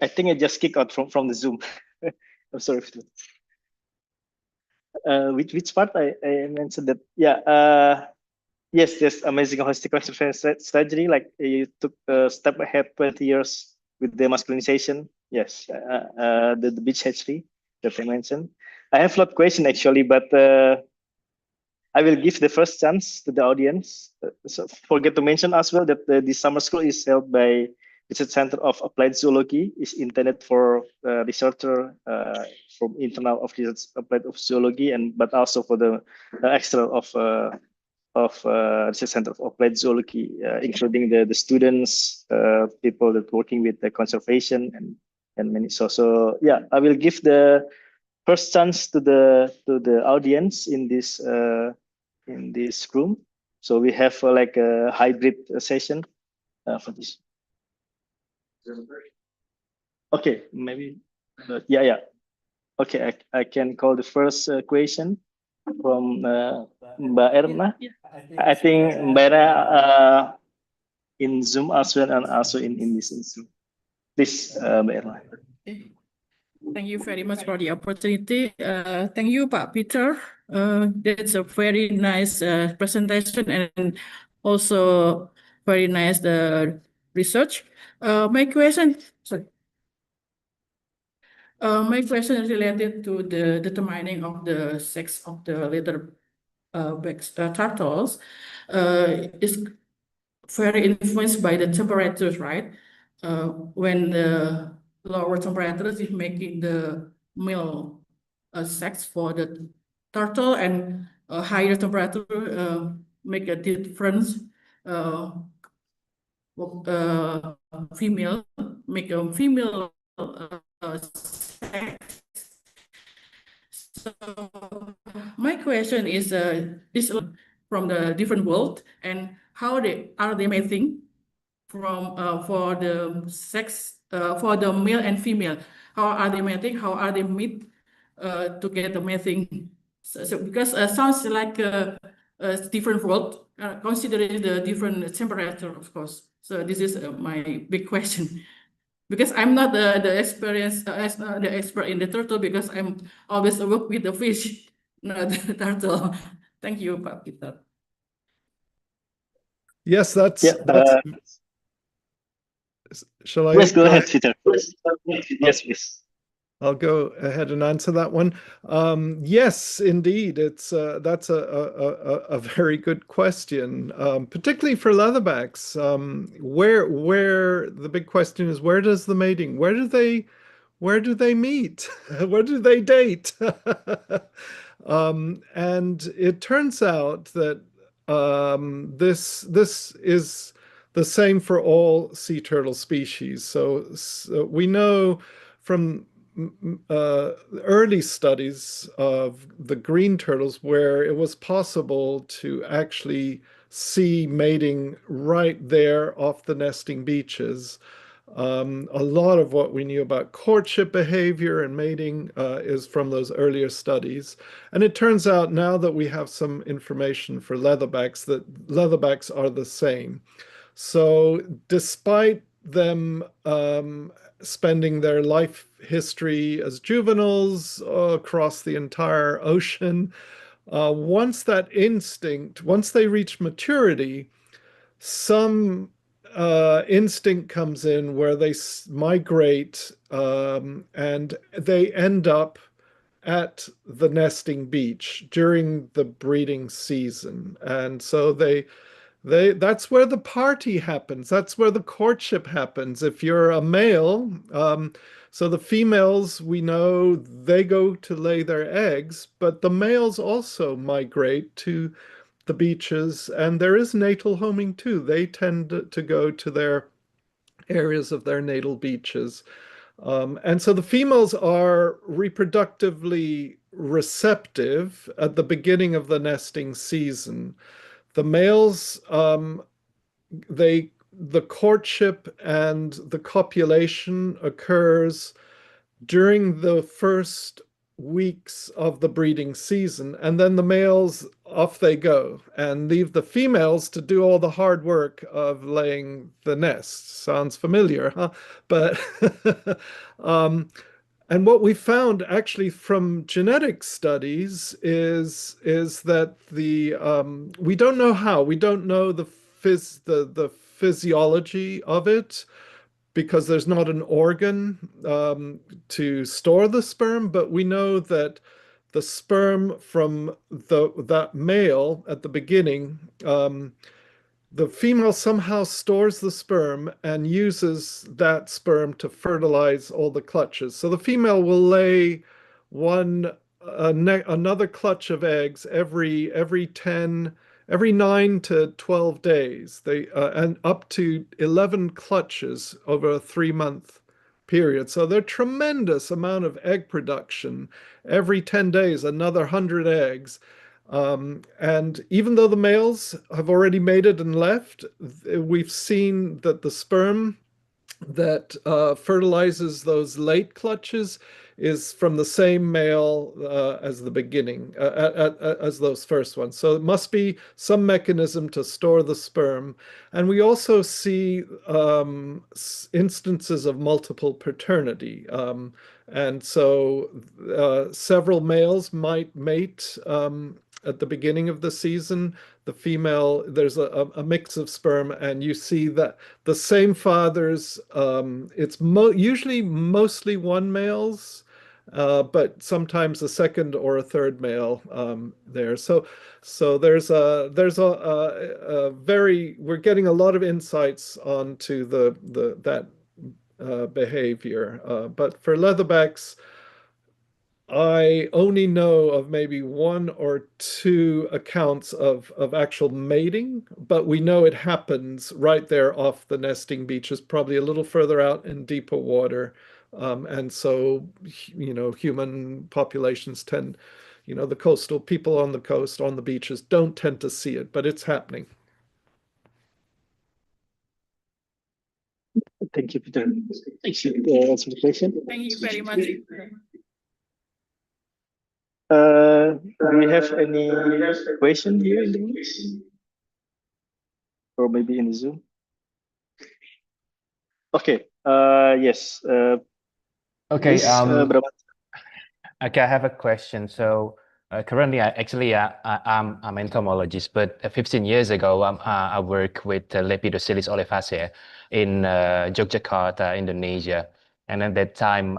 I think I just kicked out from the Zoom. I'm sorry. Which part I mentioned that? Yeah. Yes, yes, amazing holistic conservation strategy. Like you took a step ahead 20 years with the masculinization. Yes, the beach hatchery that I mentioned. I have a lot of question actually, but I will give the first chance to the audience. So forget to mention as well that the summer school is held by Research Center of Applied Zoology, is intended for researcher from internal of Research Applied of Zoology, and but also for the external of Research Center of Applied Zoology, including the students, people that working with the conservation and many. So yeah, I will give the first chance to the audience in this room. So we have like a hybrid session for this. Okay, maybe. Yeah. Okay, I can call the first question from Mbak Erna. I think Mbak Erna in Zoom as well and also in this Zoom. Please, Mbak Erna. Thank you very much for the opportunity. Thank you, Pak Peter. That's a very nice presentation and also very nice research. My question, sorry. My question is related to the determining of the sex of the turtles. Is very influenced by the temperatures, right? When the lower temperatures is making the male sex for the turtle, and higher temperature make a difference. Female make a female sex. So my question is from the different world, and how they mating from for the sex for the male and female. How are they mating? How are they meet to get the mating? So because sounds like a different world, considering the different temperature, of course. So this is my big question. Because I'm not the expert in the turtle, because I'm always work with the fish, not the turtle. Thank you, Pak Peter. Yes, that's shall I? Yes, go ahead, Peter. Yes, please. I'll go ahead and answer that one. Yes, indeed, it's that's a very good question, particularly for leatherbacks. Where the big question is, where does the mating? Where do they meet? Where do they date? And it turns out that this is the same for all sea turtle species. So we know from early studies of the green turtles where it was possible to actually see mating right there off the nesting beaches. A lot of what we knew about courtship behavior and mating is from those earlier studies. And it turns out now that we have some information for leatherbacks, that leatherbacks are the same. So despite them spending their life history as juveniles across the entire ocean, once they reach maturity, some instinct comes in where they migrate and they end up at the nesting beach during the breeding season. And so that's where the party happens. That's where the courtship happens. If you're a male, so the females, we know they go to lay their eggs, but the males also migrate to the beaches, and there is natal homing too. They tend to go to their areas of their natal beaches. And so the females are reproductively receptive at the beginning of the nesting season. The males, the courtship and the copulation occurs during the first weeks of the breeding season, and then the males off they go and leave the females to do all the hard work of laying the nest. Sounds familiar, huh? But and what we found actually from genetic studies is that we don't know how, we don't know the physiology of it because there's not an organ to store the sperm, but we know that the sperm from that male at the beginning, the female somehow stores the sperm and uses that sperm to fertilize all the clutches. So the female will lay another clutch of eggs every 9 to 12 days. And up to 11 clutches over a 3-month period. So they're tremendous amount of egg production. Every 10 days, another 100 eggs. And even though the males have already mated and left, we've seen that the sperm that fertilizes those late clutches is from the same male as the beginning, as those first ones. So it must be some mechanism to store the sperm. And we also see instances of multiple paternity. And so several males might mate at the beginning of the season. The female, there's a mix of sperm, and you see that the same fathers, it's usually mostly one males, but sometimes a second or a third male there. So there's a very, we're getting a lot of insights onto that behavior. But for leatherbacks, I only know of maybe 1 or 2 accounts of actual mating, but we know it happens right there off the nesting beaches, probably a little further out in deeper water. And so, human populations tend, the coastal people on the coast, on the beaches, don't tend to see it, but it's happening. Thank you, Peter. Excellent answer the question. Thank you very much. Do we have any question here in the room? Or maybe in the Zoom? Okay. Yes. Okay. Please, Brabat. Okay, I have a question. So currently, I'm an entomologist, but 15 years ago, I worked with Lepidopsilis olivacea in Yogyakarta, Indonesia. And at that time,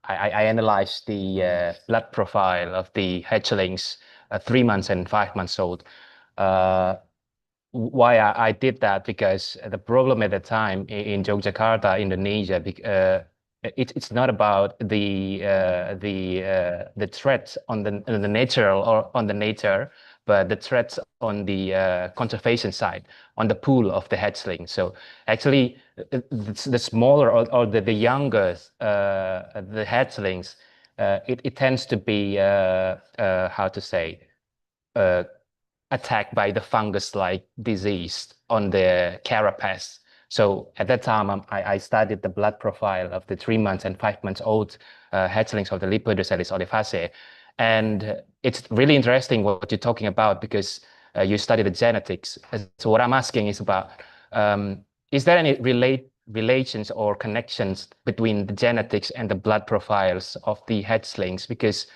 I analyzed the blood profile of the hatchlings, 3 months and 5 months old. Why I did that, because the problem at the time in Yogyakarta, Indonesia, it's not about the threat on the natural or on the nature, but the threats on the conservation side, on the pool of the hatchlings. So actually, the smaller or the younger the hatchlings, it tends to be how to say attacked by the fungus-like disease on the carapace. So at that time, I studied the blood profile of the 3 months and 5 months old hatchlings of the Lepidoscelis olivaceae. And it's really interesting what you're talking about because you study the genetics. So what I'm asking is about, is there any relations or connections between the genetics and the blood profiles of the hatchlings? Because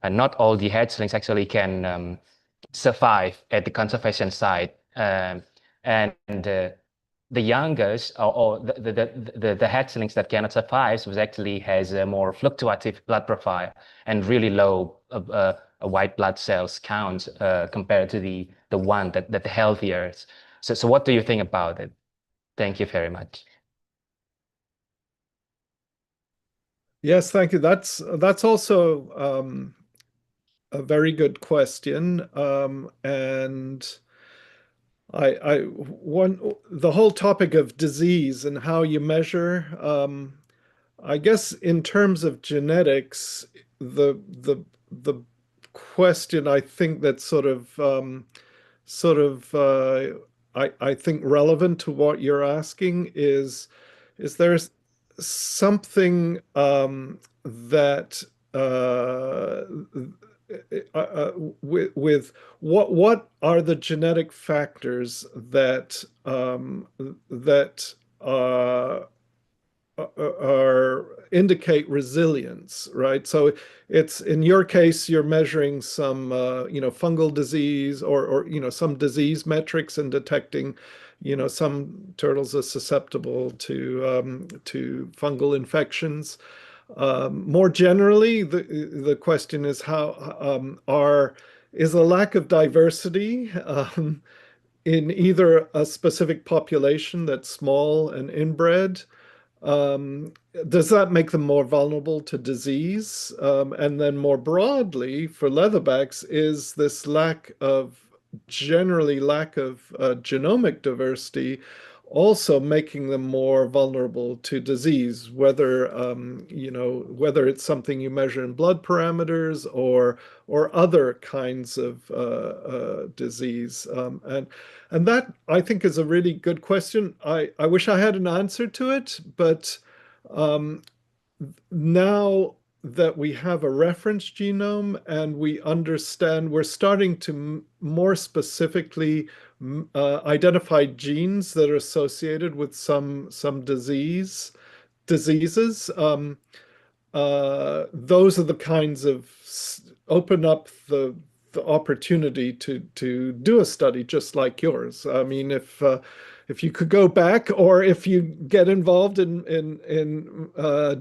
not all the hatchlings actually can survive at the conservation site, and the youngest or the hatchlings that cannot survive was actually has a more fluctuative blood profile and really low white blood cells count compared to the one that the healthier. So what do you think about it? Thank you very much. Yes, thank you. That's also a very good question. And the whole topic of disease and how you measure, I guess in terms of genetics, the question I think that's I think relevant to what you're asking is there something that with what are the genetic factors that are indicate resilience, right? So it's in your case, you're measuring some fungal disease or some disease metrics and detecting some turtles are susceptible to fungal infections. More generally, the question is is a lack of diversity in either a specific population that's small and inbred, does that make them more vulnerable to disease? And then more broadly, for leatherbacks, is this generally lack of genomic diversity also making them more vulnerable to disease, whether whether it's something you measure in blood parameters or other kinds of disease. And that, I think, is a really good question. I wish I had an answer to it, but now that we have a reference genome and we understand, we're starting to more specifically identify genes that are associated with some diseases. Those are the kinds of open up the opportunity to do a study just like yours. I mean, if you could go back, or if you get involved in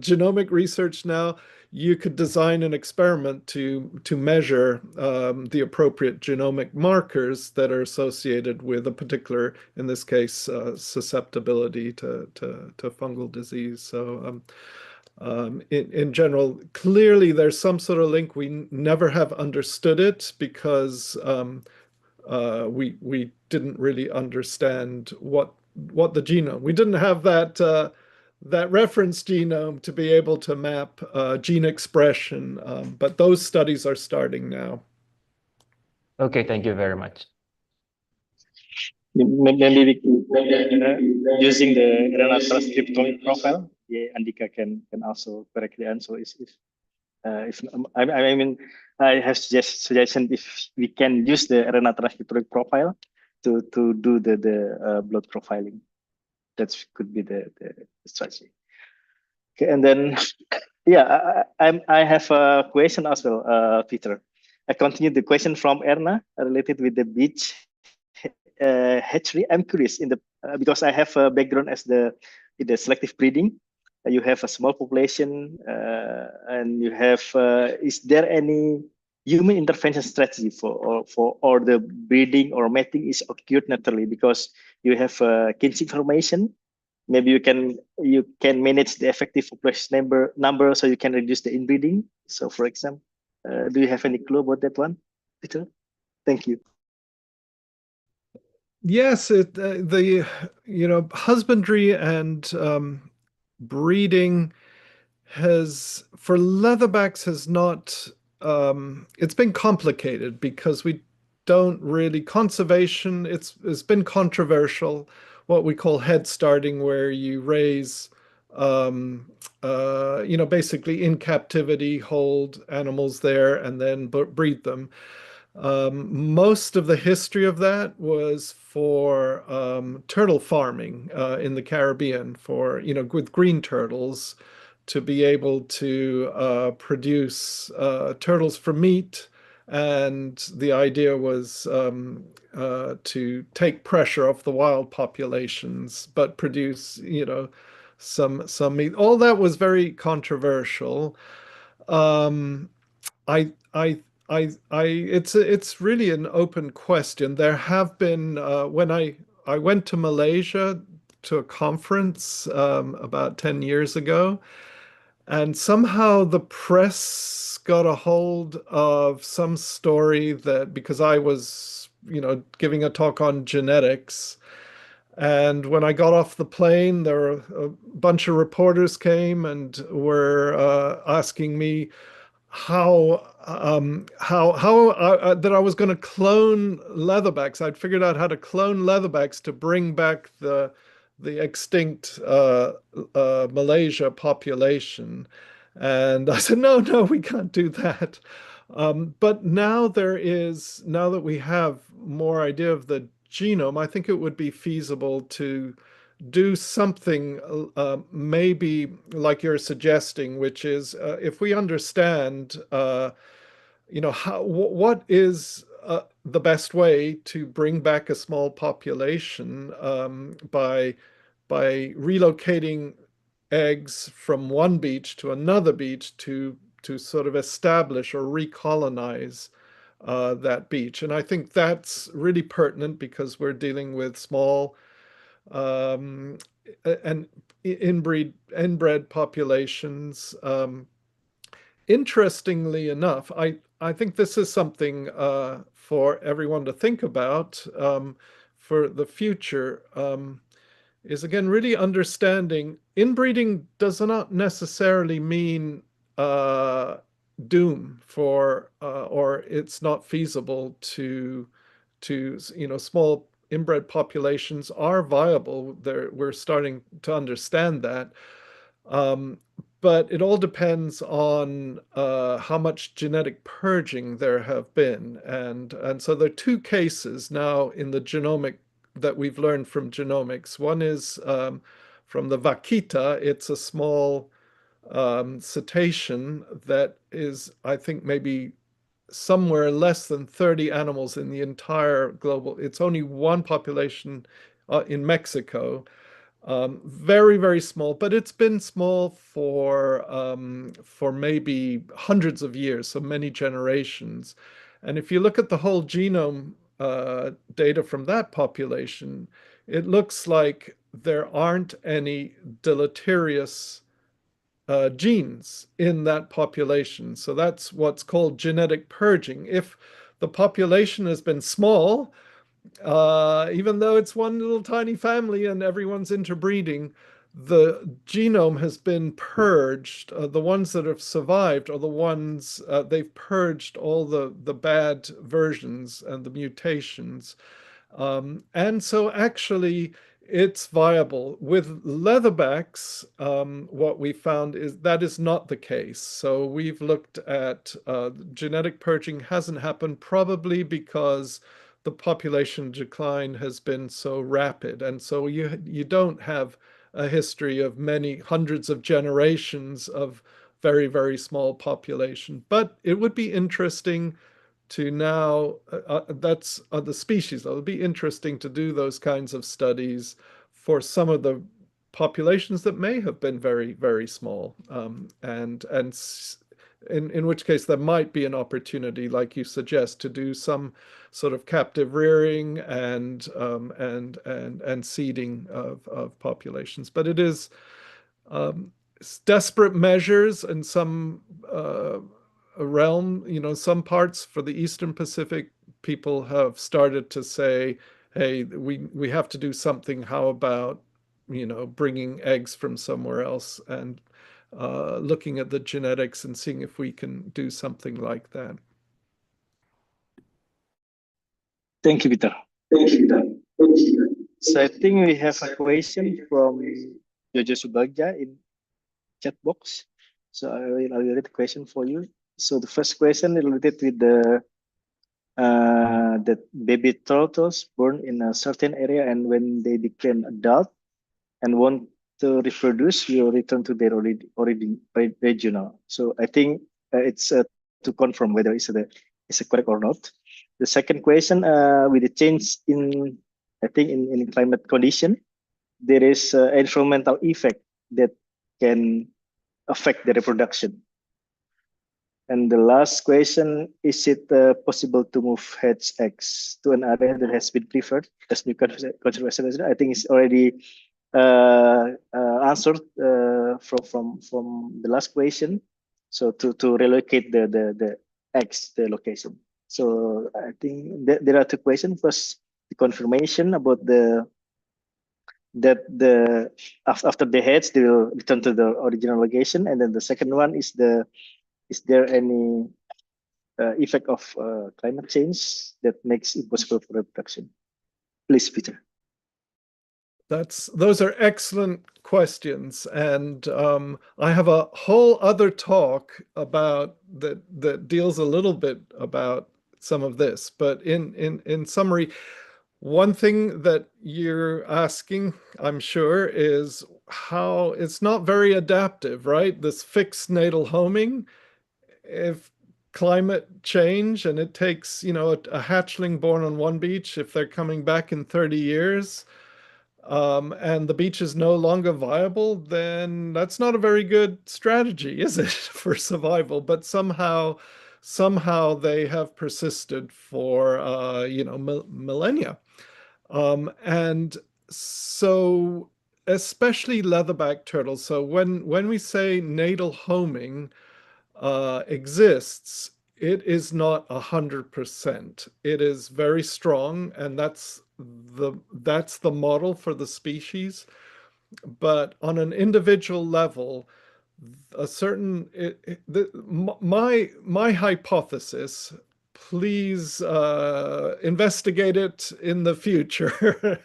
genomic research now, you could design an experiment to measure the appropriate genomic markers that are associated with a particular, in this case, susceptibility to fungal disease. So in general, clearly there's some sort of link. We never have understood it because we didn't really understand what the genome. We didn't have that reference genome to be able to map gene expression, but those studies are starting now. Okay, thank you very much. Maybe using the RNA transcriptomic profile, yeah, Andika can also correctly answer if I mean, I have suggestion if we can use the RNA transcriptomic profile to do the blood profiling. That could be the strategy. Okay, and then yeah, I have a question as well, Peter. I continue the question from Erna related with the beach hatchery. I'm curious because I have a background in the selective breeding. You have a small population, and you have. Is there any human intervention strategy for the breeding or mating is occurred naturally because you have kinship information? Maybe you can manage the effective population number so you can reduce the inbreeding. So, for example, do you have any clue about that one, Peter? Thank you. Yes, husbandry and breeding for leatherbacks has not, it's been complicated because we don't really, conservation, it's been controversial, what we call head starting, where you raise, basically in captivity, hold animals there and then breed them. Most of the history of that was for turtle farming in the Caribbean, with green turtles, to be able to produce turtles for meat. And the idea was to take pressure off the wild populations, but produce, some meat. All that was very controversial. Um, it's really an open question. There have been when I went to Malaysia to a conference about 10 years ago, and somehow the press got a hold of some story that, because I was, giving a talk on genetics, and when I got off the plane, there were a bunch of reporters came and were asking me how that I was going to clone leatherbacks. I'd figured out how to clone leatherbacks to bring back the extinct Malaysia population, and I said, no, we can't do that. But now now that we have more idea of the genome, I think it would be feasible to do something maybe like you're suggesting, which is if we understand, what is the best way to bring back a small population by relocating eggs from one beach to another beach to sort of establish or recolonize that beach. And I think that's really pertinent because we're dealing with small um, and inbred populations. Interestingly enough, I think this is something for everyone to think about for the future. Is again really understanding inbreeding does not necessarily mean doom or it's not feasible to small inbred populations are viable. We're starting to understand that. Um, but it all depends on how much genetic purging there have been. And so there are two cases now in the genomic that we've learned from genomics. One is from the vaquita. It's a small cetacean that is, I think, maybe somewhere less than 30 animals in the entire global. It's only one population in Mexico. Very, very small, but it's been small for maybe hundreds of years, so many generations. And if you look at the whole genome data from that population, it looks like there aren't any deleterious genes in that population. So that's what's called genetic purging. If the population has been small, even though it's one little tiny family and everyone's interbreeding, the genome has been purged. The ones that have survived are the ones they've purged all the bad versions and the mutations. And so actually it's viable. With leatherbacks, what we found is that is not the case. So we've looked at genetic purging hasn't happened, probably because the population decline has been so rapid. And so you don't have a history of many hundreds of generations of very, very small population. But it would be interesting to now, that's the species, though. It'll be interesting to do those kinds of studies for some of the populations that may have been very, very small. And in which case there might be an opportunity, like you suggest, to do some sort of captive rearing and seeding of populations. But it is desperate measures in some realm, some parts for the Eastern Pacific people have started to say, hey, we have to do something. How about, bringing eggs from somewhere else and looking at the genetics and seeing if we can do something like that. Thank you, Peter. So I think we have a question from Jojo Subagja in chat box. So I will read the question for you. So the first question related with the baby turtles born in a certain area, and when they became adult and want to reproduce, will return to their origin regional. So I think it's to confirm whether it's correct or not. The second question, with the change in, I think in climate condition, there is environmental effect that can affect the reproduction. And the last question, is it possible to move hatched eggs to an area that has been preferred as new conservation? I think it's already answered from the last question. So to relocate the eggs, the location. So I think there are two questions. First, the confirmation about after the heads they will return to the original location, and then the second one is is there any effect of climate change that makes it possible for reproduction? Please, Peter. Those are excellent questions, and I have a whole other talk about that deals a little bit about some of this. But in summary, one thing that you're asking, I'm sure, is how it's not very adaptive, right? This fixed natal homing. If climate change and it takes, a hatchling born on one beach, if they're coming back in 30 years, and the beach is no longer viable, then that's not a very good strategy, is it, for survival? But somehow they have persisted for, millennia. And so especially leatherback turtles. So when we say natal homing exists, it is not 100%. It is very strong, and that's the model for the species. But on an individual level, a certain my hypothesis, please investigate it in the future.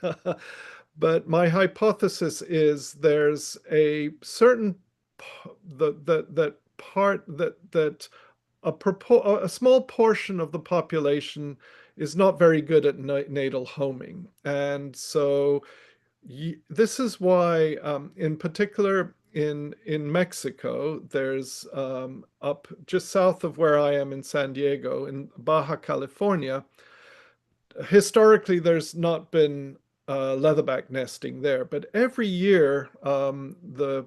But my hypothesis is there's a certain a small portion of the population is not very good at natal homing. And so this is why, in particular in Mexico, there's up just south of where I am in San Diego, in Baja California, historically there's not been leatherback nesting there, but every year the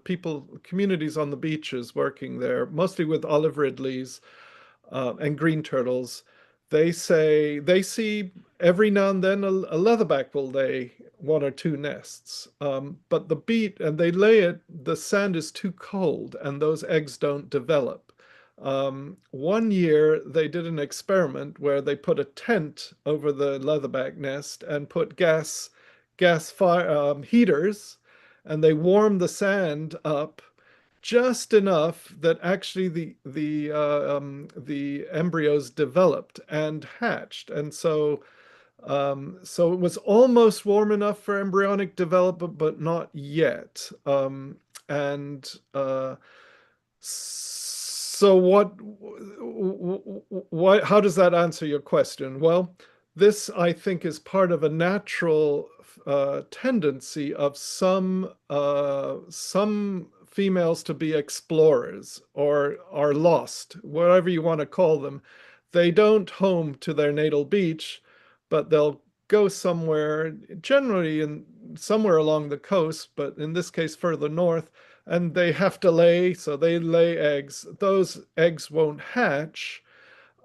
communities on the beaches working there, mostly with olive ridleys and green turtles, they see every now and then a leatherback will lay one or two nests, but the sand is too cold and those eggs don't develop. One year they did an experiment where they put a tent over the leatherback nest and put gas fire heaters, and they warmed the sand up just enough that actually the embryos developed and hatched. And so it was almost warm enough for embryonic development, but not yet. And so how does that answer your question? Well, this, I think, is part of a natural tendency of some females to be explorers or are lost, whatever you want to call them. They don't home to their natal beach, but they'll go somewhere, generally somewhere along the coast, but in this case further north, and they have to so they lay eggs. Those eggs won't hatch,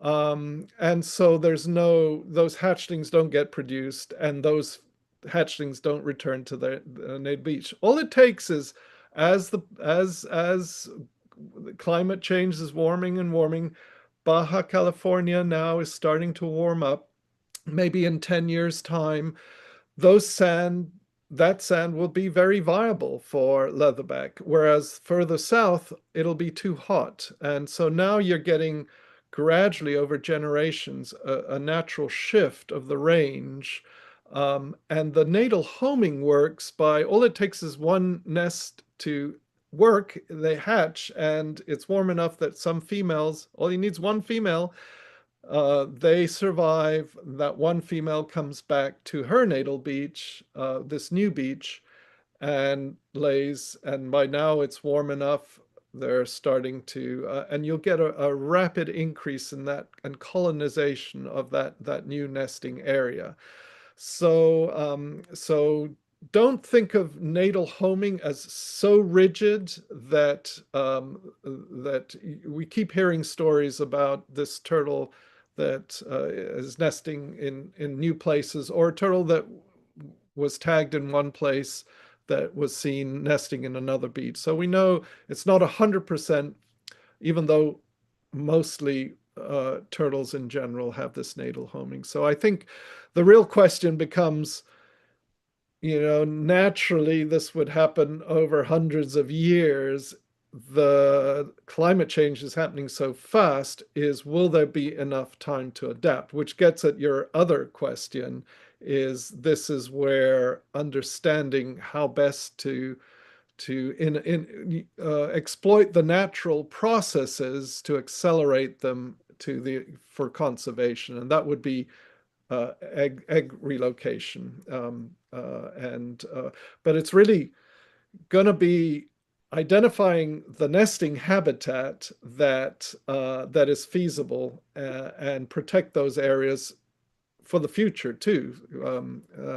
and so those hatchlings don't get produced, and those hatchlings don't return to their native beach. All it takes is, as the climate change is warming and warming, Baja California now is starting to warm up. maybe in 10 years' time, that sand will be very viable for leatherback, whereas further south, it'll be too hot. And so now you're getting gradually over generations a natural shift of the range. And the natal homing works by all it takes is one nest to work, they hatch, and it's warm enough that some females, all you need is one female, they survive. That one female comes back to her natal beach, this new beach, and lays. And by now it's warm enough. They're starting to, and you'll get a rapid increase in that and colonization of that new nesting area. So don't think of natal homing as so rigid that that we keep hearing stories about this turtle that is nesting in new places, or a turtle that was tagged in one place that was seen nesting in another beach. So we know it's not 100%, even though mostly turtles in general have this natal homing. So I think the real question becomes, naturally this would happen over hundreds of years. The climate change is happening so fast, will there be enough time to adapt? Which gets at your other question, this is where understanding how best to exploit the natural processes to accelerate them for conservation, and that would be egg relocation. But it's really going to be identifying the nesting habitat that is feasible, and protect those areas for the future too,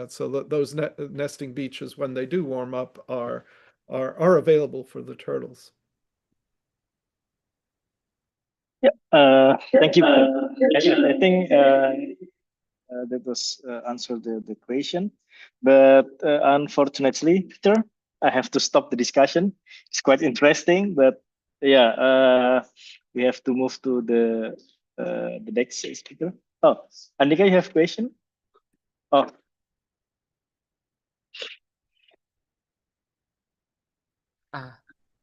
so that those nesting beaches, when they do warm up, are available for the turtles. Yeah, thank you. I think that was answered the question, but unfortunately, Peter, I have to stop the discussion. It's quite interesting, but yeah, we have to move to the next speaker. Oh, Andika, you have a question? Oh,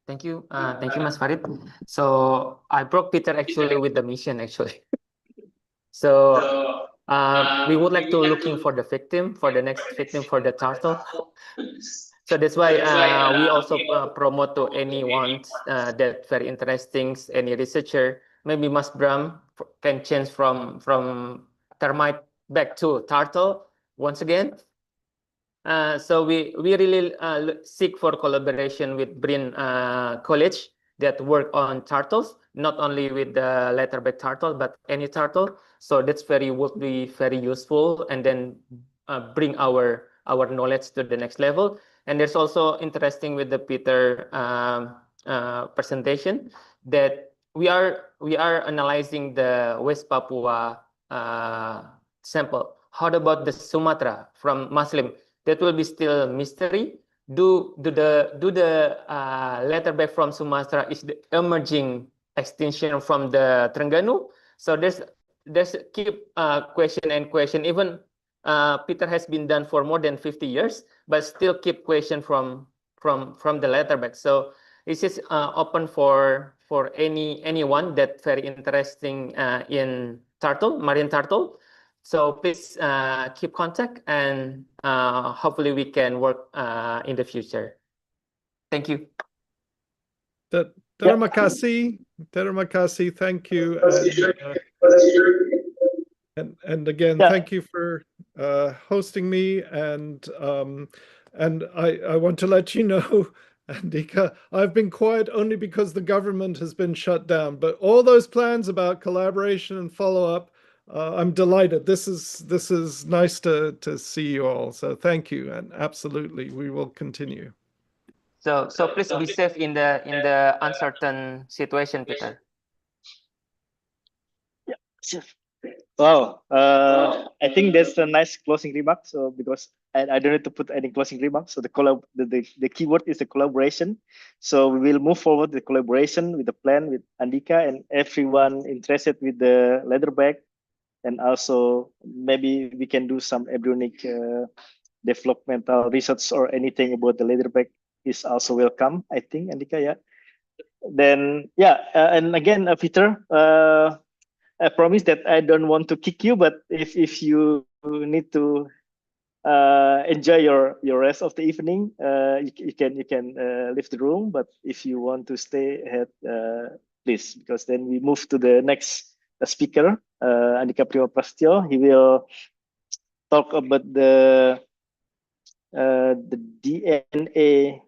thank you, Mas Farid. So I brought Peter actually with the mission actually. So we would like to looking for the victim, for the next victim for the turtle. So that's why we also promote to anyone that very interesting, any researcher, maybe Mas Bram can change from termite back to turtle once again. So we really seek for collaboration with Brin College that work on turtles, not only with the leatherback turtle, but any turtle. So that's would be very useful, and then bring our knowledge to the next level. And there's also interesting with the Peter presentation that we are analyzing the West Papua sample. How about the Sumatra from Muslim? That will be still mystery. Do the leatherback from Sumatra is the emerging extinction from the Terengganu? So there's keep question and question. Even Peter has been done for more than 50 years, but still keep question from the leatherback. So this is open for anyone that very interesting in turtle, marine turtle. So please keep contact, and hopefully we can work in the future. Thank you. Terima kasih. Thank you. And again, thank you for hosting me. And I want to let you know, Andika, I've been quiet only because the government has been shut down. But all those plans about collaboration and follow-up, I'm delighted. This is nice to see you all. So thank you, and absolutely we will continue. So please be safe in the uncertain situation, Peter. Yeah, sure. Wow, I think that's a nice closing remark. So because I don't need to put any closing remarks. So the keyword is the collaboration. So we will move forward the collaboration with the plan with Andika and everyone interested with the leatherback and also maybe we can do some embryonic developmental research or anything about the leatherback is also welcome, I think, Andika. Yeah. Then and again, Peter, I promise that I don't want to kick you, but if you need to enjoy your rest of the evening, you can leave the room. But if you want to stay ahead, please, because then we move to the next speaker, Andika Prima Prastyo. He will talk about the DNA,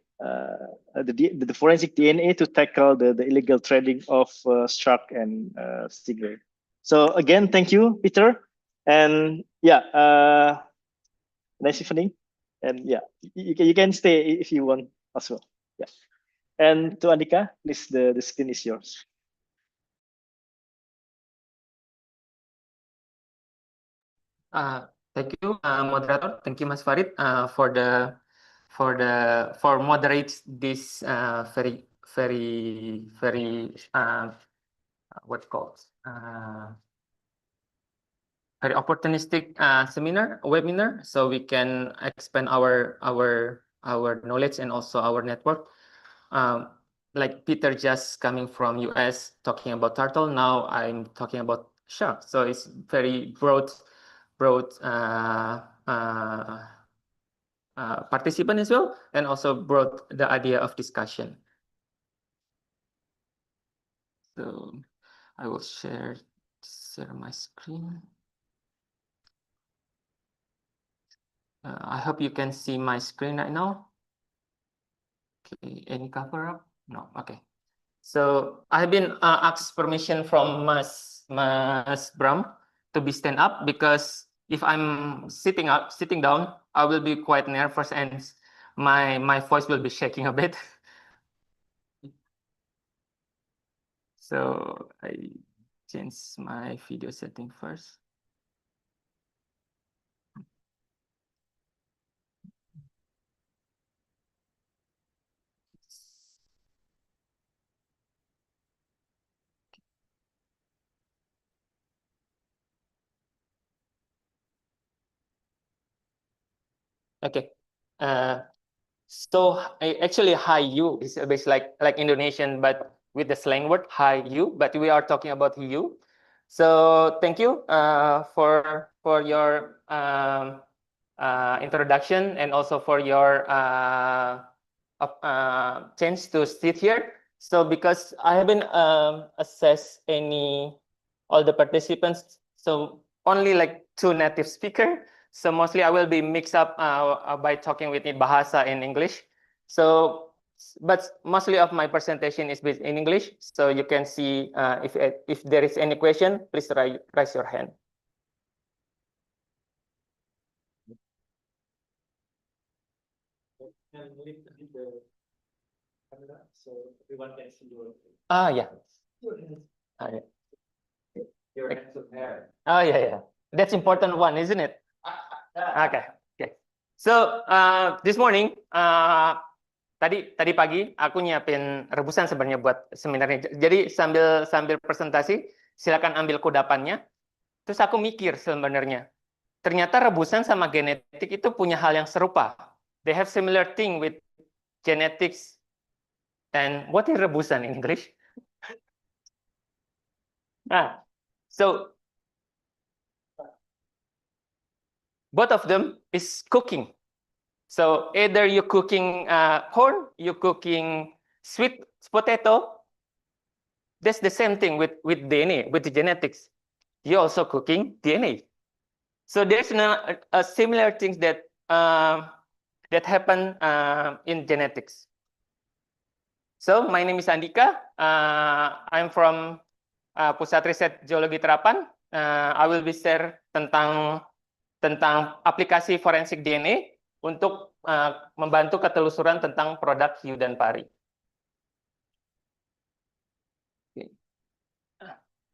the forensic DNA to tackle the illegal trading of shark and stingray. So again, thank you, Peter, and nice evening. And you can stay if you want as well. Yeah. And to Andika, please, the screen is yours. Thank you, moderator. Thank you, Mas Farid, for moderate this very what called very opportunistic webinar, so we can expand our knowledge and also our network. Like Peter just coming from US talking about turtle, now I'm talking about shark. So it's very broad participant as well, and also brought the idea of discussion. So I will share my screen. I hope you can see my screen right now. Okay, any cover up? No, okay. So I've been asked permission from Mas Bram to be stand up, because if I'm sitting down, I will be quite nervous and my voice will be shaking a bit. So I change my video setting first. Okay. So actually, hi you is basically like Indonesian, but with the slang word hi you. But we are talking about you. So thank you for your introduction, and also for your chance to sit here. So because I haven't assessed all the participants, so only like 2 native speaker. So mostly I will be mixed up by talking with Bahasa in English. So, but mostly of my presentation is based in English. So you can see if there is any question, please raise your hand. So everyone can see your. Yeah. Your hands up there. Oh yeah. That's important one, isn't it? Okay. So this morning, tadi pagi aku nyiapin rebusan sebenarnya buat seminarnya. Jadi sambil presentasi, silakan ambil kudapannya. Terus aku mikir sebenarnya, ternyata rebusan sama genetik itu punya hal yang serupa. They have similar thing with genetics. And what is rebusan in English? So both of them is cooking. So either you're cooking corn, you're cooking sweet potato. That's the same thing with DNA, with the genetics. You're also cooking DNA. So there's a similar things that happen in genetics. So my name is Andika. I'm from Pusat Riset Zoologi Terapan. I will be share tentang aplikasi forensik DNA untuk membantu ketelusuran tentang produk hiu dan pari.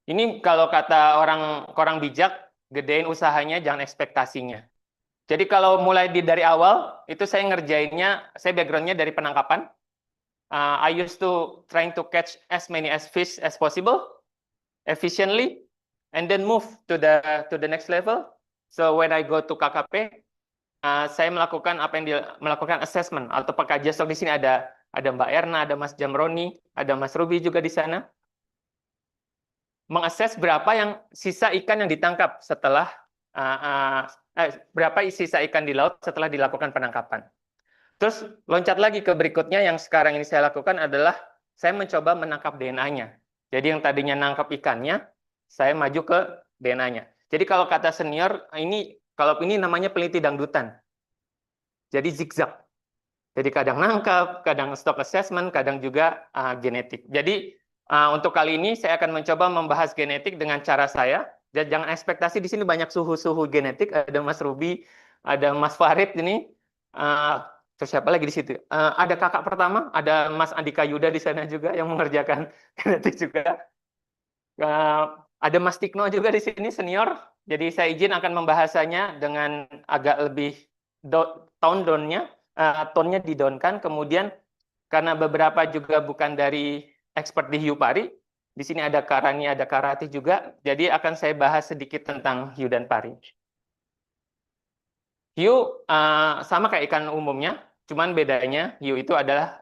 Ini kalau kata orang bijak, gedein usahanya, jangan ekspektasinya. Jadi kalau mulai dari awal, itu saya ngerjainnya, saya backgroundnya dari penangkapan. I used to trying to catch as many as fish as possible, efficiently, and then move to the next level. So when I go to KKP, saya melakukan melakukan assessment atau pekajian stok. Di sini ada Mbak Erna, ada Mas Jamroni, ada Mas Ruby juga di sana. Mengakses berapa yang sisa ikan yang ditangkap setelah berapa sisa ikan di laut setelah dilakukan penangkapan. Terus loncat lagi ke berikutnya yang sekarang ini saya lakukan adalah saya mencoba menangkap DNA-nya. Jadi yang tadinya nangkap ikannya, saya maju ke DNA-nya. Jadi kalau kata senior, kalau ini namanya peneliti dangdutan. Jadi zigzag. Jadi kadang nangkap, kadang stock assessment, kadang juga genetik. Jadi untuk kali ini saya akan mencoba membahas genetik dengan cara saya. Dan jangan ekspektasi di sini banyak suhu-suhu genetik. Ada Mas Ruby, ada Mas Farid ini. Terus siapa lagi di situ? Ada kakak pertama, ada Mas Andika Yuda di sana juga yang mengerjakan genetik juga. Ada Mas Tikno juga di sini senior. Jadi saya izin akan membahasanya dengan agak lebih tone-nya di-down-kan. Kemudian karena beberapa juga bukan dari expert di hiu pari, di sini ada Karani, ada Karati juga. Jadi akan saya bahas sedikit tentang hiu dan pari. Hiu sama kayak ikan umumnya, cuman bedanya hiu itu adalah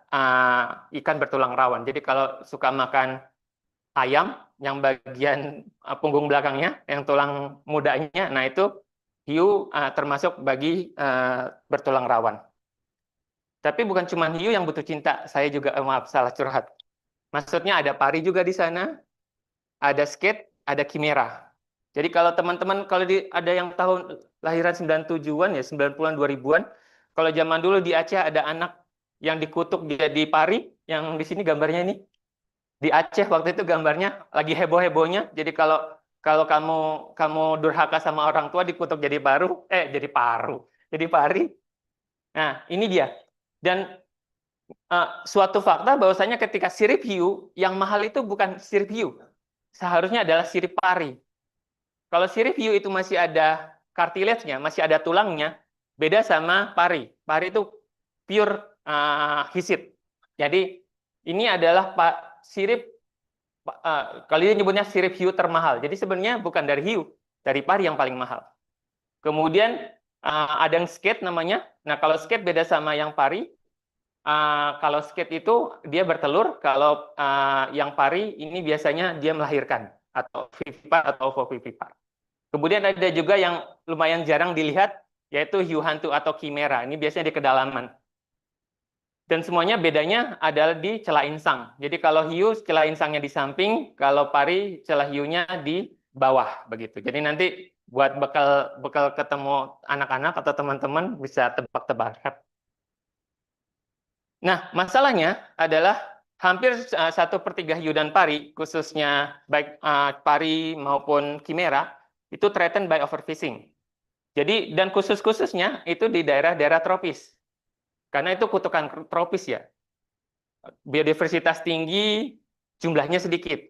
ikan bertulang rawan. Jadi kalau suka makan ayam yang bagian punggung belakangnya, yang tulang mudanya, nah itu hiu termasuk bagi bertulang rawan. Tapi bukan cuma hiu yang butuh cinta, saya juga maaf salah curhat. Maksudnya ada pari juga di sana, ada skate, ada kimera. Jadi kalau teman-teman, kalau ada yang tahun lahiran 97-an ya, 90-an, 2000-an, kalau zaman dulu di Aceh ada anak yang dikutuk dia di pari, yang di sini gambarnya ini. Di Aceh waktu itu gambarnya lagi heboh-hebohnya. Jadi kalau kamu durhaka sama orang tua dikutuk jadi jadi pari. Nah, ini dia. Dan suatu fakta bahwasanya ketika sirip hiu, yang mahal itu bukan sirip hiu. Seharusnya adalah sirip pari. Kalau sirip hiu itu masih ada cartilage-nya, masih ada tulangnya, beda sama pari. Pari itu pure hisit. Jadi ini adalah sirip, kalau dia nyebutnya sirip hiu termahal. Jadi sebenarnya bukan dari hiu, dari pari yang paling mahal. Kemudian ada yang skate namanya. Nah kalau skate beda sama yang pari. Kalau skate itu dia bertelur, kalau yang pari ini biasanya dia melahirkan atau vivipar atau ovovivipar. Kemudian ada juga yang lumayan jarang dilihat, yaitu hiu hantu atau kimera. Ini biasanya di kedalaman. Dan semuanya bedanya adalah di celah insang. Jadi kalau hiu celah insangnya di samping, kalau pari celah hiunya di bawah begitu. Jadi nanti buat bekal ketemu anak-anak atau teman-teman bisa tebak-tebakan. Nah, masalahnya adalah hampir 1/3 hiu dan pari, khususnya baik pari maupun kimera, itu threatened by overfishing. Jadi, dan khususnya itu di daerah-daerah tropis. Karena itu kutukan tropis ya. Biodiversitas tinggi, jumlahnya sedikit.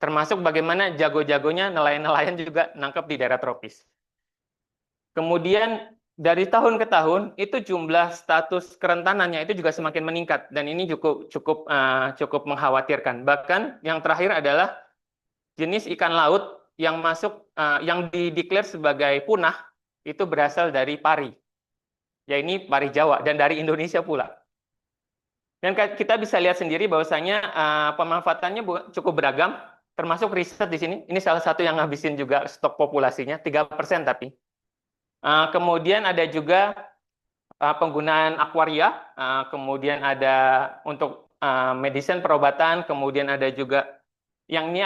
Termasuk bagaimana jago-jagonya nelayan-nelayan juga nangkep di daerah tropis. Kemudian dari tahun ke tahun itu jumlah status kerentanannya itu juga semakin meningkat dan ini cukup mengkhawatirkan. Bahkan yang terakhir adalah jenis ikan laut yang masuk yang dideklar sebagai punah itu berasal dari pari. Ya ini pari Jawa dan dari Indonesia pula. Dan kita bisa lihat sendiri bahwasanya pemanfaatannya cukup beragam, termasuk riset di sini. Ini salah satu yang ngabisin juga stok populasinya 3% tapi. Kemudian ada juga penggunaan akuaria, kemudian ada untuk medicine perobatan, kemudian ada juga yang ini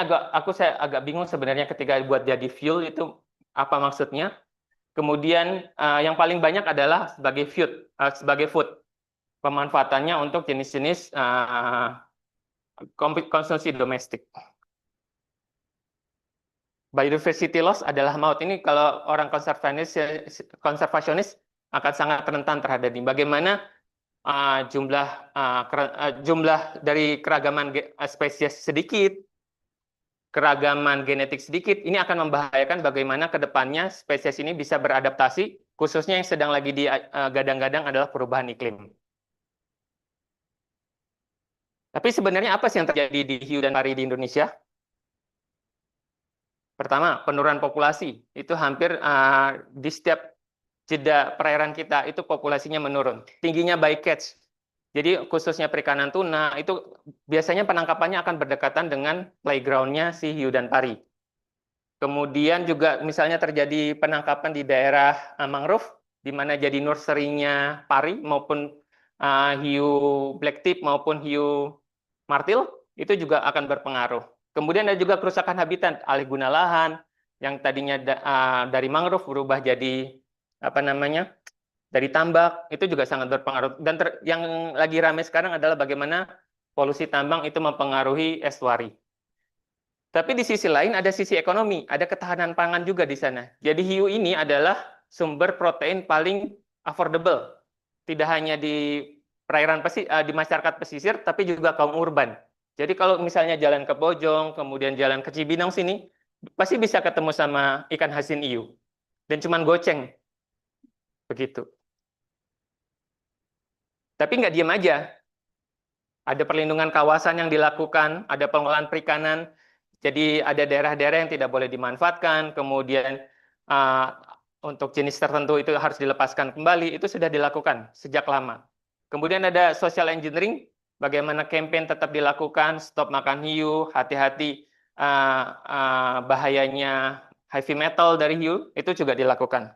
saya agak bingung sebenarnya ketika buat jadi fuel itu apa maksudnya. Kemudian yang paling banyak adalah sebagai food. Pemanfaatannya untuk jenis-jenis konsumsi domestik. Biodiversity loss adalah maut. Ini kalau orang konservasionis akan sangat rentan terhadap ini. Bagaimana jumlah dari keragaman spesies sedikit, keragaman genetik sedikit, ini akan membahayakan bagaimana ke depannya spesies ini bisa beradaptasi, khususnya yang sedang lagi digadang-gadang adalah perubahan iklim. Tapi sebenarnya apa sih yang terjadi di hiu dan pari di Indonesia? Pertama, penurunan populasi. Itu hampir di setiap jeda perairan kita itu populasinya menurun. Tingginya bycatch. Jadi khususnya perikanan tuna itu biasanya penangkapannya akan berdekatan dengan playground-nya si hiu dan pari. Kemudian juga misalnya terjadi penangkapan di daerah mangrove, di mana jadi nursery-nya pari maupun hiu blacktip maupun hiu martil, itu juga akan berpengaruh. Kemudian ada juga kerusakan habitat, alih guna lahan, yang tadinya dari mangrove berubah jadi apa namanya, dari tambak, itu juga sangat berpengaruh. Dan yang lagi ramai sekarang adalah bagaimana polusi tambang itu mempengaruhi estuari. Tapi di sisi lain ada sisi ekonomi, ada ketahanan pangan juga di sana. Jadi hiu ini adalah sumber protein paling affordable. Tidak hanya di perairan di masyarakat pesisir, tapi juga kaum urban. Jadi kalau misalnya jalan ke Bojong, kemudian jalan ke Cibinong sini, pasti bisa ketemu sama ikan asin hiu. Dan cuman goceng. Begitu. Tapi nggak diam aja. Ada perlindungan kawasan yang dilakukan, ada pengolahan perikanan. Jadi ada daerah-daerah yang tidak boleh dimanfaatkan, kemudian untuk jenis tertentu itu harus dilepaskan kembali, itu sudah dilakukan sejak lama. Kemudian ada social engineering, bagaimana campaign tetap dilakukan, stop makan hiu, hati-hati bahayanya heavy metal dari hiu, itu juga dilakukan.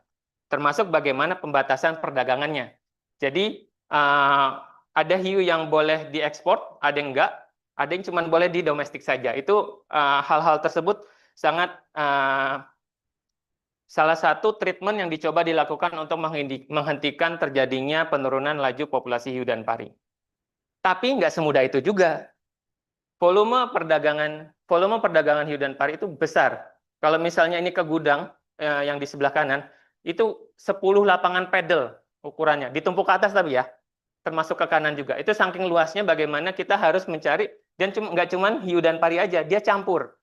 Termasuk bagaimana pembatasan perdagangannya. Jadi ada hiu yang boleh diekspor, ada yang enggak. Ada yang cuma boleh di domestik saja. Itu hal-hal tersebut sangat salah satu treatment yang dicoba dilakukan untuk menghentikan terjadinya penurunan laju populasi hiu dan pari. Tapi nggak semudah itu juga. Volume perdagangan hiu dan pari itu besar. Kalau misalnya ini ke gudang yang di sebelah kanan, itu 10 lapangan pedal ukurannya. Ditumpuk ke atas tapi ya. Termasuk ke kanan juga. Itu saking luasnya bagaimana kita harus mencari, dan nggak cuma hiu dan pari aja, dia campur.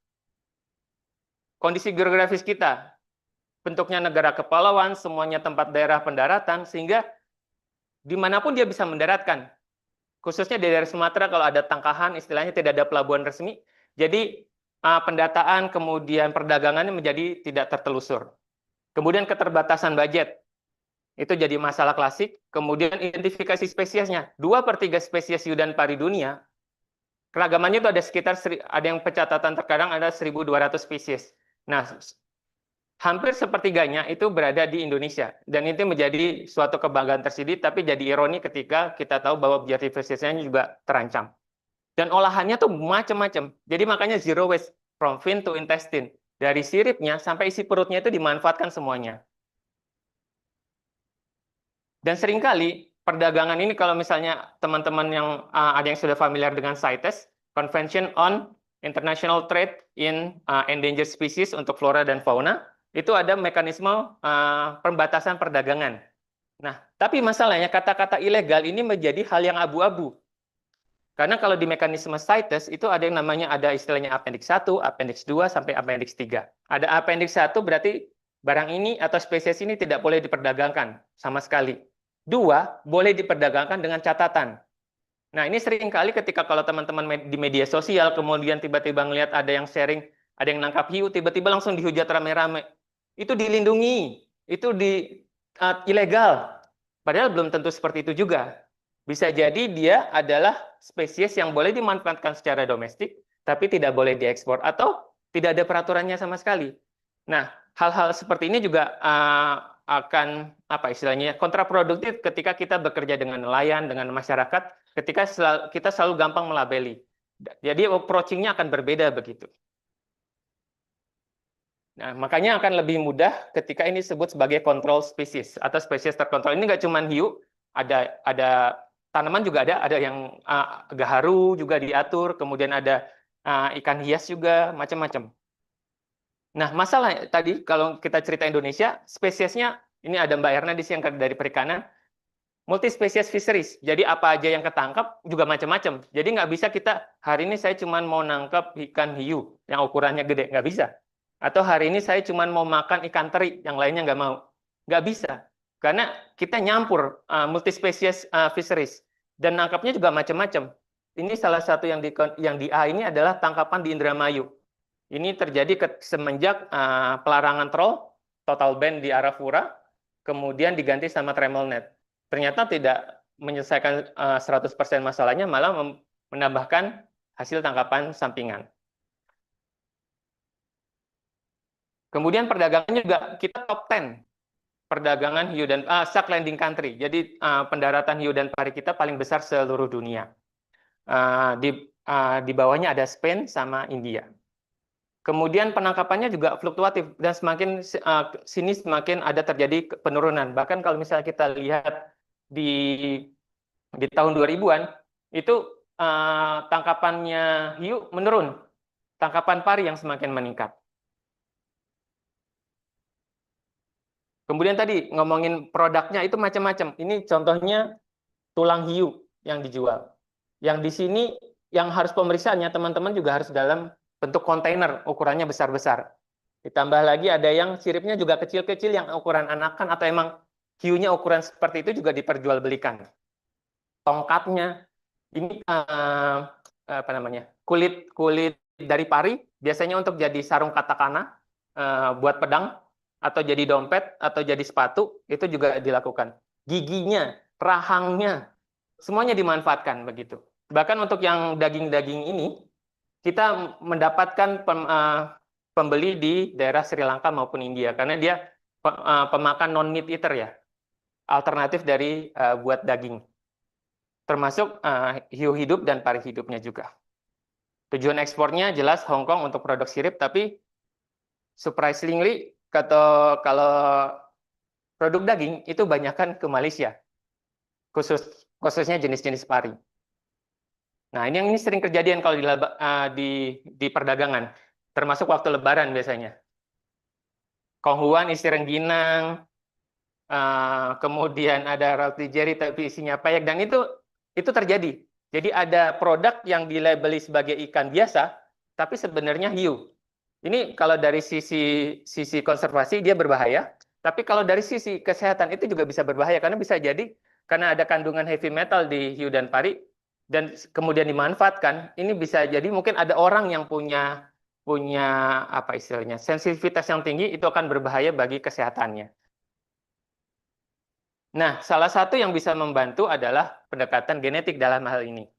Kondisi geografis kita, bentuknya negara kepulauan, semuanya tempat daerah pendaratan, sehingga dimanapun dia bisa mendaratkan. Khususnya di daerah Sumatera, kalau ada tangkahan, istilahnya tidak ada pelabuhan resmi, jadi pendataan, kemudian perdagangannya menjadi tidak tertelusur. Kemudian keterbatasan budget. Itu jadi masalah klasik. Kemudian identifikasi spesiesnya. 2/3 spesies hiu dan pari dunia, keragamannya itu ada sekitar, ada yang pencatatan terkadang ada 1.200 spesies. Nah, hampir sepertiganya itu berada di Indonesia. Dan itu menjadi suatu kebanggaan tersendiri, tapi jadi ironi ketika kita tahu bahwa biodiversitasnya juga terancam. Dan olahannya tuh macam-macam. Jadi makanya zero waste, from fin to intestine. Dari siripnya sampai isi perutnya itu dimanfaatkan semuanya. Dan seringkali perdagangan ini, kalau misalnya teman-teman yang ada yang sudah familiar dengan CITES, Convention on International Trade in Endangered Species untuk flora dan fauna, itu ada mekanisme pembatasan perdagangan. Nah, tapi masalahnya kata-kata ilegal ini menjadi hal yang abu-abu. Karena kalau di mekanisme CITES itu ada yang namanya, ada istilahnya Appendix 1, Appendix 2, sampai Appendix 3. Ada Appendix 1 berarti barang ini atau spesies ini tidak boleh diperdagangkan sama sekali. 2, boleh diperdagangkan dengan catatan. Nah, ini seringkali ketika kalau teman-teman di media sosial, kemudian tiba-tiba ngelihat ada yang sharing, ada yang nangkap hiu, tiba-tiba langsung dihujat rame-rame. Itu dilindungi, itu ilegal. Padahal belum tentu seperti itu juga. Bisa jadi dia adalah spesies yang boleh dimanfaatkan secara domestik, tapi tidak boleh diekspor, atau tidak ada peraturannya sama sekali. Nah, hal-hal seperti ini juga akan istilahnya kontraproduktif ketika kita bekerja dengan nelayan, dengan masyarakat, ketika kita selalu gampang melabeli. Jadi approaching-nya akan berbeda begitu. Nah, makanya akan lebih mudah ketika ini disebut sebagai control species atau spesies terkontrol. Ini nggak cuma hiu, ada tanaman juga ada yang gaharu juga diatur, kemudian ada ikan hias juga, macam-macam. Nah, masalah tadi kalau kita cerita Indonesia, spesiesnya ini ada Mbak Erna di sini yang dari perikanan, multi-species fisheries. Jadi apa aja yang ketangkap juga macam-macam. Jadi nggak bisa kita, hari ini saya cuma mau nangkap ikan hiu yang ukurannya gede, nggak bisa. Atau hari ini saya cuma mau makan ikan teri, yang lainnya nggak mau. Nggak bisa. Karena kita nyampur multi-species fisheries. Dan nangkapnya juga macam-macam. Ini salah satu yang di A ini adalah tangkapan di Indramayu. Ini terjadi semenjak pelarangan troll, total ban di Arafura, kemudian diganti sama TramelNet. Ternyata tidak menyelesaikan 100% masalahnya, malah menambahkan hasil tangkapan sampingan. Kemudian perdagangannya juga kita top 10 perdagangan hiu dan shark landing country. Jadi pendaratan hiu dan pari kita paling besar seluruh dunia. Di bawahnya ada Spain sama India. Kemudian penangkapannya juga fluktuatif dan semakin sini semakin ada terjadi penurunan. Bahkan kalau misalnya kita lihat di tahun 2000-an itu tangkapannya hiu menurun, tangkapan pari yang semakin meningkat. Kemudian tadi ngomongin produknya itu macam-macam. Ini contohnya tulang hiu yang dijual. Yang di sini yang harus pemeriksaannya teman-teman juga harus dalam bentuk kontainer, ukurannya besar-besar. Ditambah lagi ada yang siripnya juga kecil-kecil yang ukuran anakan atau emang hiunya ukuran seperti itu juga diperjualbelikan. Tongkatnya ini apa namanya? Kulit dari pari biasanya untuk jadi sarung katakana, buat pedang atau jadi dompet atau jadi sepatu itu juga dilakukan. Giginya, rahangnya semuanya dimanfaatkan begitu. Bahkan untuk yang daging-daging ini kita mendapatkan pembeli di daerah Sri Lanka maupun India karena dia pemakan non-meat eater ya, alternatif dari buat daging, termasuk hiu hidup dan pari hidupnya juga. Tujuan ekspornya jelas Hong Kong untuk produk sirip, tapi surprisingly kalau produk daging itu banyakkan ke Malaysia, khususnya jenis-jenis pari. Nah, ini sering kejadian kalau di perdagangan, termasuk waktu Lebaran biasanya. Konghuan isi rengginang, kemudian ada roti jeri tapi isinya payak, dan itu terjadi. Jadi ada produk yang dilabeli sebagai ikan biasa, tapi sebenarnya hiu. Ini kalau dari sisi konservasi dia berbahaya, tapi kalau dari sisi kesehatan itu juga bisa berbahaya karena bisa jadi karena ada kandungan heavy metal di hiu dan pari dan kemudian dimanfaatkan, ini bisa jadi mungkin ada orang yang punya apa istilahnya sensitivitas yang tinggi, itu akan berbahaya bagi kesehatannya. Nah, salah satu yang bisa membantu adalah pendekatan genetik dalam hal ini.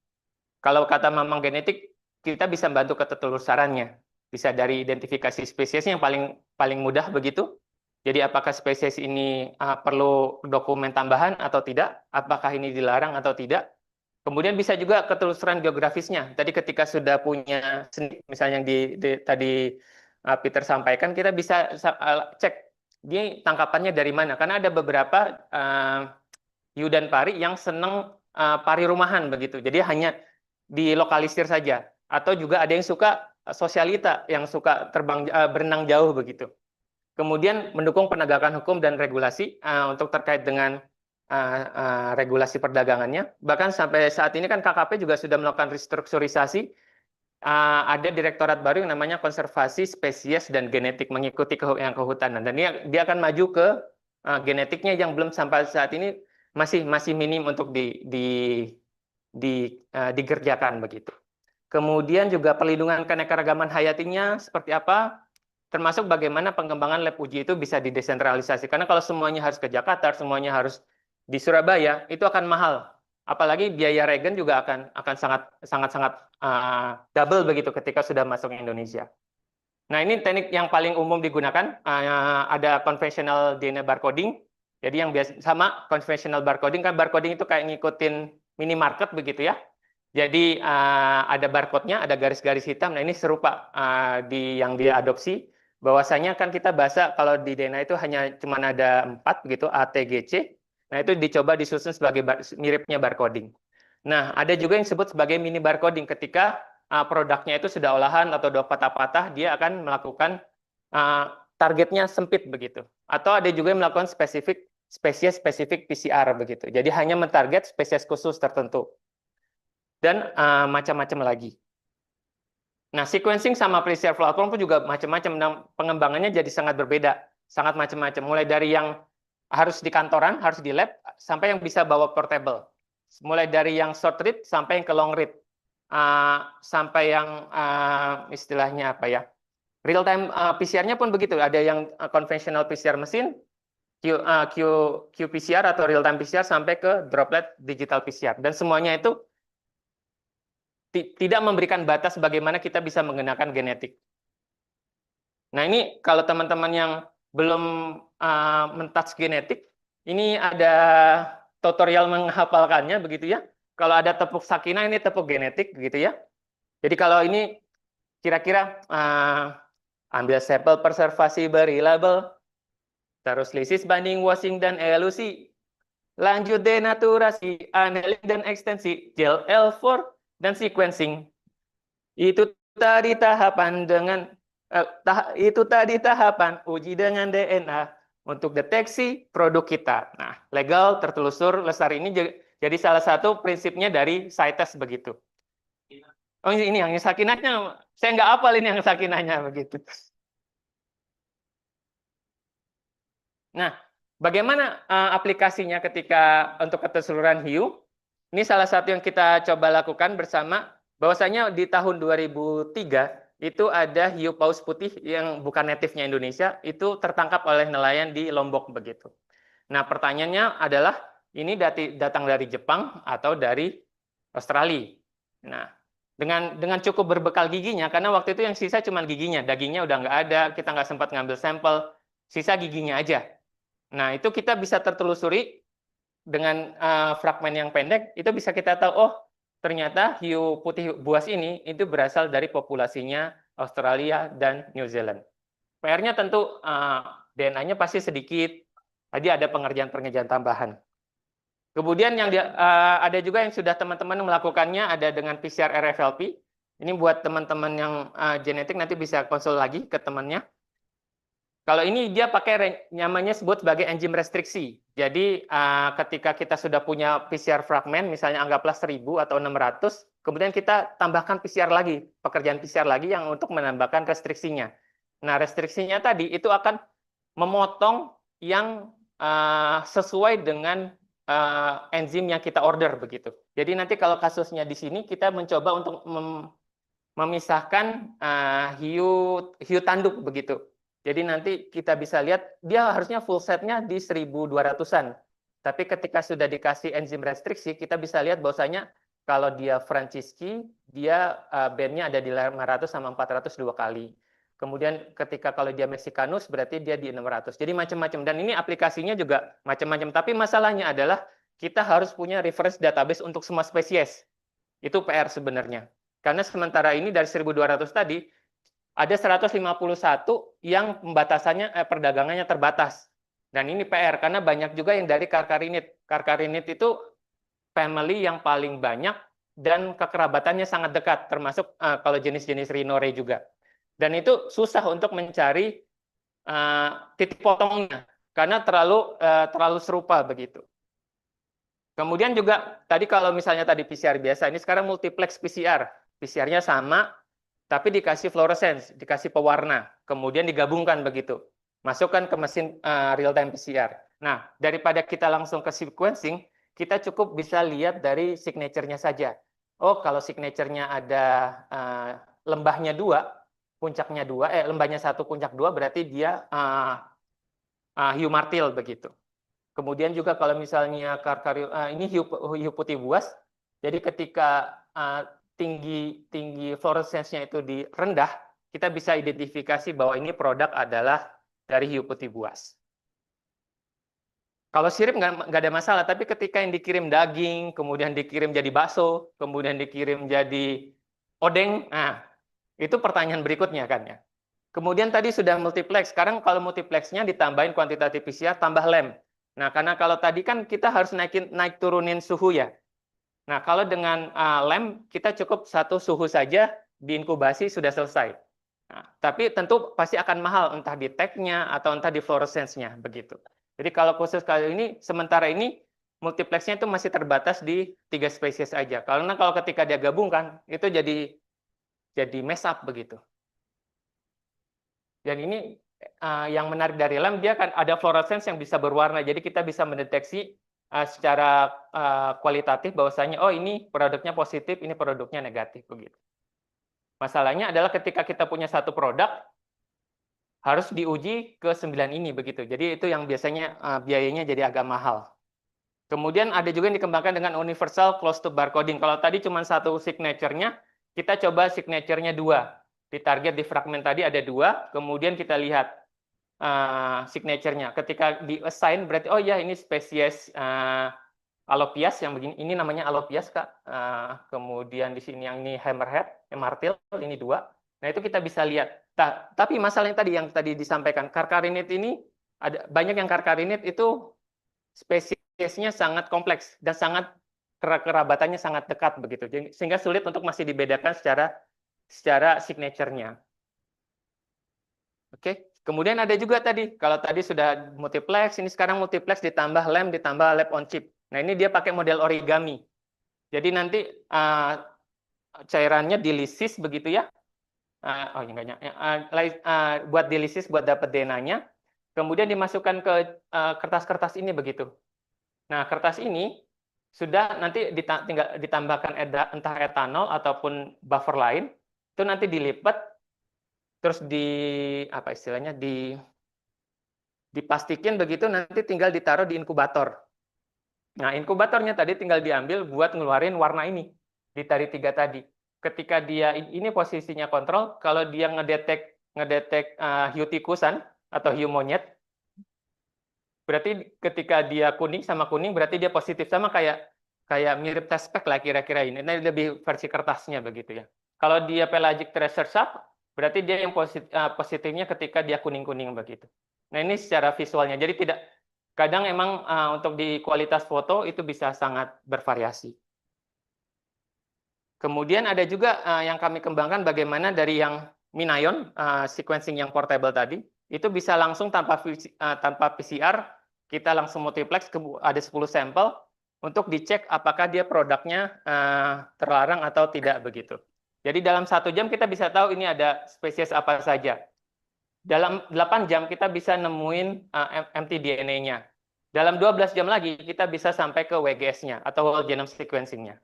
Kalau kata Mamang genetik, kita bisa membantu ketelurusarannya. Bisa dari identifikasi spesiesnya yang paling mudah begitu. Jadi apakah spesies ini perlu dokumen tambahan atau tidak? Apakah ini dilarang atau tidak? Kemudian bisa juga ketelusuran geografisnya. Tadi ketika sudah punya misalnya yang tadi Peter sampaikan, kita bisa cek dia tangkapannya dari mana. Karena ada beberapa hiu dan pari yang senang pari rumahan begitu. Jadi hanya dilokalisir saja. Atau juga ada yang suka sosialita, yang suka berenang jauh begitu. Kemudian mendukung penegakan hukum dan regulasi untuk terkait dengan regulasi perdagangannya. Bahkan sampai saat ini kan KKP juga sudah melakukan restrukturisasi. Ada direktorat baru yang namanya konservasi spesies dan genetik, mengikuti yang kehutanan. Dan dia akan maju ke genetiknya yang belum sampai saat ini masih minim untuk dikerjakan begitu. Kemudian juga perlindungan keanekaragaman hayatinya seperti apa, termasuk bagaimana pengembangan lab uji itu bisa didesentralisasi. Karena kalau semuanya harus ke Jakarta, semuanya harus di Surabaya, itu akan mahal. Apalagi biaya regen juga akan sangat double begitu ketika sudah masuk ke Indonesia. Nah, ini teknik yang paling umum digunakan. Ada conventional DNA barcoding. Jadi yang biasa sama conventional barcoding, kan barcoding itu kayak ngikutin minimarket begitu ya. Jadi ada barcode-nya, ada garis-garis hitam. Nah, ini serupa yang diadopsi. Bahwasanya kan kita bahasa kalau di DNA itu hanya cuma ada 4 begitu, A, T, G, C. Nah, itu dicoba disusun sebagai miripnya barcoding. Nah, ada juga yang disebut sebagai mini barcoding. Ketika produknya itu sudah olahan atau udah patah-patah, dia akan melakukan targetnya sempit begitu. Atau ada juga yang melakukan spesies-spesifik PCR begitu. Jadi hanya mentarget spesies khusus tertentu. Dan macam-macam lagi. Nah, sequencing sama PCR platform pun juga macam-macam. Nah, pengembangannya jadi sangat berbeda, sangat macam-macam. Mulai dari yang harus di kantoran, harus di lab, sampai yang bisa bawa portable. Mulai dari yang short read sampai yang ke long read. Sampai yang istilahnya apa ya? Real time PCR-nya pun begitu. Ada yang konvensional PCR mesin, qPCR atau real time PCR sampai ke droplet digital PCR. Dan semuanya itu tidak memberikan batas bagaimana kita bisa menggunakan genetik. Nah, ini kalau teman-teman yang belum mentouch genetik, ini ada tutorial menghafalkannya begitu ya. Kalau ada tepuk sakinah, ini tepuk genetik begitu ya. Jadi kalau ini kira-kira ambil sampel preservasi, beri label, terus lisis, banding, washing, dan elusi. Lanjut denaturasi, annealing, dan ekstensi, gel L4, dan sequencing. Itu tadi tahapan uji dengan DNA untuk deteksi produk kita. Nah, legal, tertelusur, lestari ini jadi salah satu prinsipnya dari CITES begitu. Oh, ini yang sakinahnya, saya nggak hafal ini yang sakinahnya begitu. Nah, bagaimana aplikasinya ketika untuk keseluruhan hiu? Ini salah satu yang kita coba lakukan bersama, bahwasanya di tahun 2003 itu ada hiu paus putih yang bukan native-nya Indonesia, itu tertangkap oleh nelayan di Lombok begitu. Nah, pertanyaannya adalah, ini datang dari Jepang atau dari Australia? Nah, dengan cukup berbekal giginya, karena waktu itu yang sisa cuma giginya, dagingnya udah nggak ada, kita nggak sempat ngambil sampel, sisa giginya aja. Nah, itu kita bisa tertelusuri dengan fragmen yang pendek, itu bisa kita tahu, oh ternyata hiu putih buas ini itu berasal dari populasinya Australia dan New Zealand. PR-nya tentu DNA-nya pasti sedikit, tadi ada pengerjaan-pengerjaan tambahan. Kemudian yang ada juga yang sudah teman-teman melakukannya, ada dengan PCR RFLP. Ini buat teman-teman yang genetik nanti bisa konsul lagi ke temannya. Kalau ini dia pakai namanya sebut sebagai enzim restriksi. Jadi ketika kita sudah punya PCR fragmen, misalnya anggaplah 1000 atau 600, kemudian kita tambahkan PCR lagi, pekerjaan PCR lagi yang untuk menambahkan restriksinya. Nah, restriksinya tadi itu akan memotong yang sesuai dengan enzim yang kita order begitu. Jadi nanti kalau kasusnya di sini kita mencoba untuk memisahkan hiu tanduk begitu. Jadi nanti kita bisa lihat dia harusnya full setnya di 1200-an. Tapi ketika sudah dikasih enzim restriksi, kita bisa lihat bahwasanya kalau dia Franciski, dia bandnya ada di 500 sama 400 2 kali. Kemudian ketika kalau dia Mexicanus, berarti dia di 600. Jadi macam-macam. Dan ini aplikasinya juga macam-macam. Tapi masalahnya adalah kita harus punya reference database untuk semua spesies. Itu PR sebenarnya. Karena sementara ini dari 1200 tadi, ada 151 yang pembatasannya perdagangannya terbatas. Dan ini PR karena banyak juga yang dari Carcharinid. Carcharinid itu family yang paling banyak dan kekerabatannya sangat dekat, termasuk kalau jenis-jenis Rhinore juga. Dan itu susah untuk mencari titik potongnya karena terlalu serupa begitu. Kemudian juga tadi kalau misalnya tadi PCR biasa, ini sekarang multiplex PCR. PCR-nya sama, tapi dikasih fluorescence, dikasih pewarna, kemudian digabungkan begitu. Masukkan ke mesin real-time PCR. Nah, daripada kita langsung ke sequencing, kita cukup bisa lihat dari signature-nya saja. Oh, kalau signature-nya ada lembahnya 2, puncaknya 2, lembahnya 1, puncak 2, berarti dia hiu martil begitu. Kemudian juga kalau misalnya ini hiu putih buas, jadi ketika tinggi fluorescensnya itu rendah, kita bisa identifikasi bahwa ini produk adalah dari hiu putih buas. Kalau sirip nggak ada masalah, tapi ketika yang dikirim daging, kemudian dikirim jadi bakso, kemudian dikirim jadi odeng, nah itu pertanyaan berikutnya kan ya. Kemudian tadi sudah multiplex, sekarang kalau multiplexnya ditambahin kuantitatif PCR tambah lem. Nah karena kalau tadi kan kita harus naik turunin suhu ya. Nah, kalau dengan lem, kita cukup satu suhu saja diinkubasi sudah selesai. Nah, tapi tentu pasti akan mahal, entah di tag-nya atau entah di fluorescence-nya, begitu. Jadi kalau khusus kali ini, sementara ini multiplexnya itu masih terbatas di 3 spesies aja. Karena kalau ketika dia gabungkan, itu jadi mess up, begitu. Dan ini yang menarik dari lem, dia kan ada fluorescence yang bisa berwarna, jadi kita bisa mendeteksi secara kualitatif bahwasanya oh ini produknya positif, ini produknya negatif begitu. Masalahnya adalah ketika kita punya satu produk, harus diuji ke 9 ini begitu. Jadi itu yang biasanya biayanya jadi agak mahal. Kemudian ada juga yang dikembangkan dengan universal closed loop barcoding. Kalau tadi cuma satu signature-nya, kita coba signature-nya 2. Di target di fragmen tadi ada 2, kemudian kita lihat signature-nya. Ketika di assign berarti oh ya ini spesies alopias yang begini. Ini namanya alopias Kak. Kemudian di sini yang ini hammerhead, martil, ini 2. Nah, itu kita bisa lihat. Tapi masalahnya yang tadi disampaikan, karkarinid ini ada banyak yang karkarinid itu spesiesnya sangat kompleks dan sangat kerabatannya sangat dekat begitu, sehingga sulit untuk masih dibedakan secara signature-nya. Oke, kemudian ada juga tadi, kalau tadi sudah multiplex, ini sekarang multiplex ditambah lem ditambah lab on chip. Nah ini dia pakai model origami. Jadi nanti cairannya dilisis begitu ya. Oh enggaknya, buat dilisis buat dapat DNA-nya, kemudian dimasukkan ke kertas-kertas ini begitu. Nah, kertas ini sudah nanti tinggal ditambahkan entah etanol ataupun buffer lain, itu nanti dilipat, terus apa istilahnya, dipastikan begitu, nanti tinggal ditaruh di inkubator. Nah, inkubatornya tadi tinggal diambil buat ngeluarin warna ini, di tari 3 tadi. Ketika dia, ini posisinya kontrol, kalau dia ngedetek hiu tikusan atau hiu monyet, berarti ketika dia kuning sama kuning berarti dia positif, sama kayak mirip test pack lah kira-kira ini. Ini lebih versi kertasnya begitu ya. Kalau dia pelagic treasure shark berarti dia yang positifnya ketika dia kuning-kuning begitu. Nah, ini secara visualnya. Jadi kadang emang untuk di kualitas foto itu bisa sangat bervariasi. Kemudian ada juga yang kami kembangkan bagaimana dari yang Minion sequencing yang portable tadi, itu bisa langsung tanpa PCR, kita langsung multiplex, ada 10 sampel, untuk dicek apakah dia produknya terlarang atau tidak begitu. Jadi dalam 1 jam kita bisa tahu ini ada spesies apa saja. Dalam 8 jam kita bisa nemuin mtDNA-nya. Dalam 12 jam lagi kita bisa sampai ke WGS-nya atau whole genome sequencing-nya.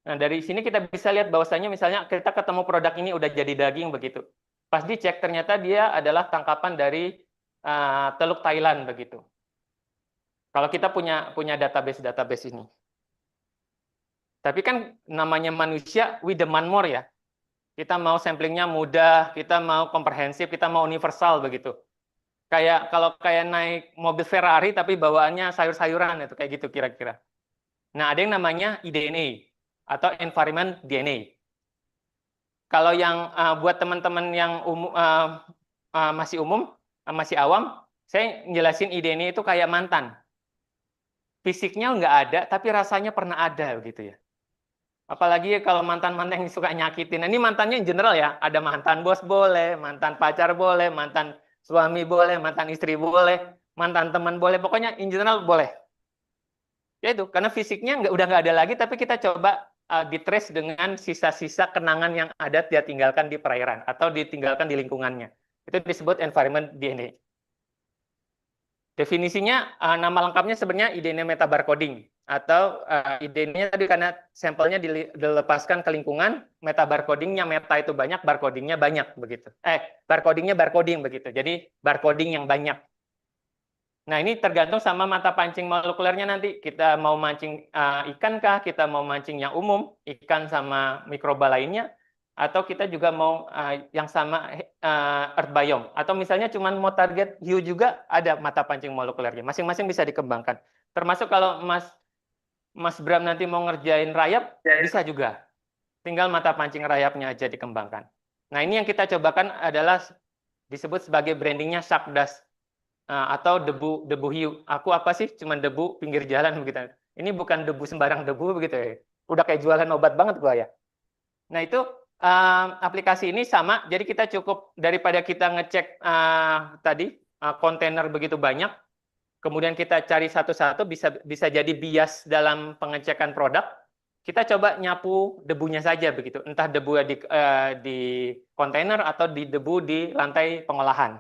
Nah, dari sini kita bisa lihat bahwasanya misalnya kita ketemu produk ini udah jadi daging begitu. Pas dicek ternyata dia adalah tangkapan dari Teluk Thailand begitu. Kalau kita punya database ini. Tapi kan namanya manusia, we demand more ya. Kita mau samplingnya mudah, kita mau komprehensif, kita mau universal begitu. Kalau naik mobil Ferrari tapi bawaannya sayur-sayuran itu kayak gitu kira-kira. Nah, ada yang namanya eDNA atau environment DNA. Kalau yang buat teman-teman yang masih umum, masih awam, saya jelasin eDNA itu kayak mantan. Fisiknya nggak ada, tapi rasanya pernah ada begitu ya. Apalagi kalau mantan-mantan yang suka nyakitin. Nah, ini mantannya in general ya. Ada mantan bos boleh, mantan pacar boleh, mantan suami boleh, mantan istri boleh, mantan teman boleh. Pokoknya in general boleh. Ya itu, karena fisiknya udah nggak ada lagi, tapi kita coba ditrace dengan sisa-sisa kenangan yang ada dia tinggalkan di perairan atau ditinggalkan di lingkungannya. Itu disebut environment DNA. Definisinya, nama lengkapnya sebenarnya eDNA metabarcoding, atau eDNA tadi karena sampelnya dilepaskan ke lingkungan, metabarcodingnya meta itu banyak, barcodingnya banyak begitu. Barcodingnya barcoding begitu. Jadi barcoding yang banyak. Nah, ini tergantung sama mata pancing molekulernya nanti. Kita mau mancing ikan kah, kita mau mancing yang umum, ikan sama mikroba lainnya, atau kita juga mau yang sama earth biome. Atau misalnya cuma mau target hiu juga ada mata pancing molekulernya. Masing-masing bisa dikembangkan. Termasuk kalau Mas Bram nanti mau ngerjain rayap, bisa juga. Tinggal mata pancing rayapnya aja dikembangkan. Nah, ini yang kita cobakan adalah disebut sebagai brandingnya shark dust. Atau debu hiu. Aku apa sih? Cuman debu pinggir jalan begitu. Ini bukan debu sembarang debu begitu ya. Udah kayak jualan obat banget gua ya. Nah, itu aplikasi ini sama. Jadi kita cukup daripada kita ngecek tadi kontainer begitu banyak, kemudian kita cari satu-satu, bisa jadi bias dalam pengecekan produk. Kita coba nyapu debunya saja begitu. Entah debu di kontainer atau debu di lantai pengolahan.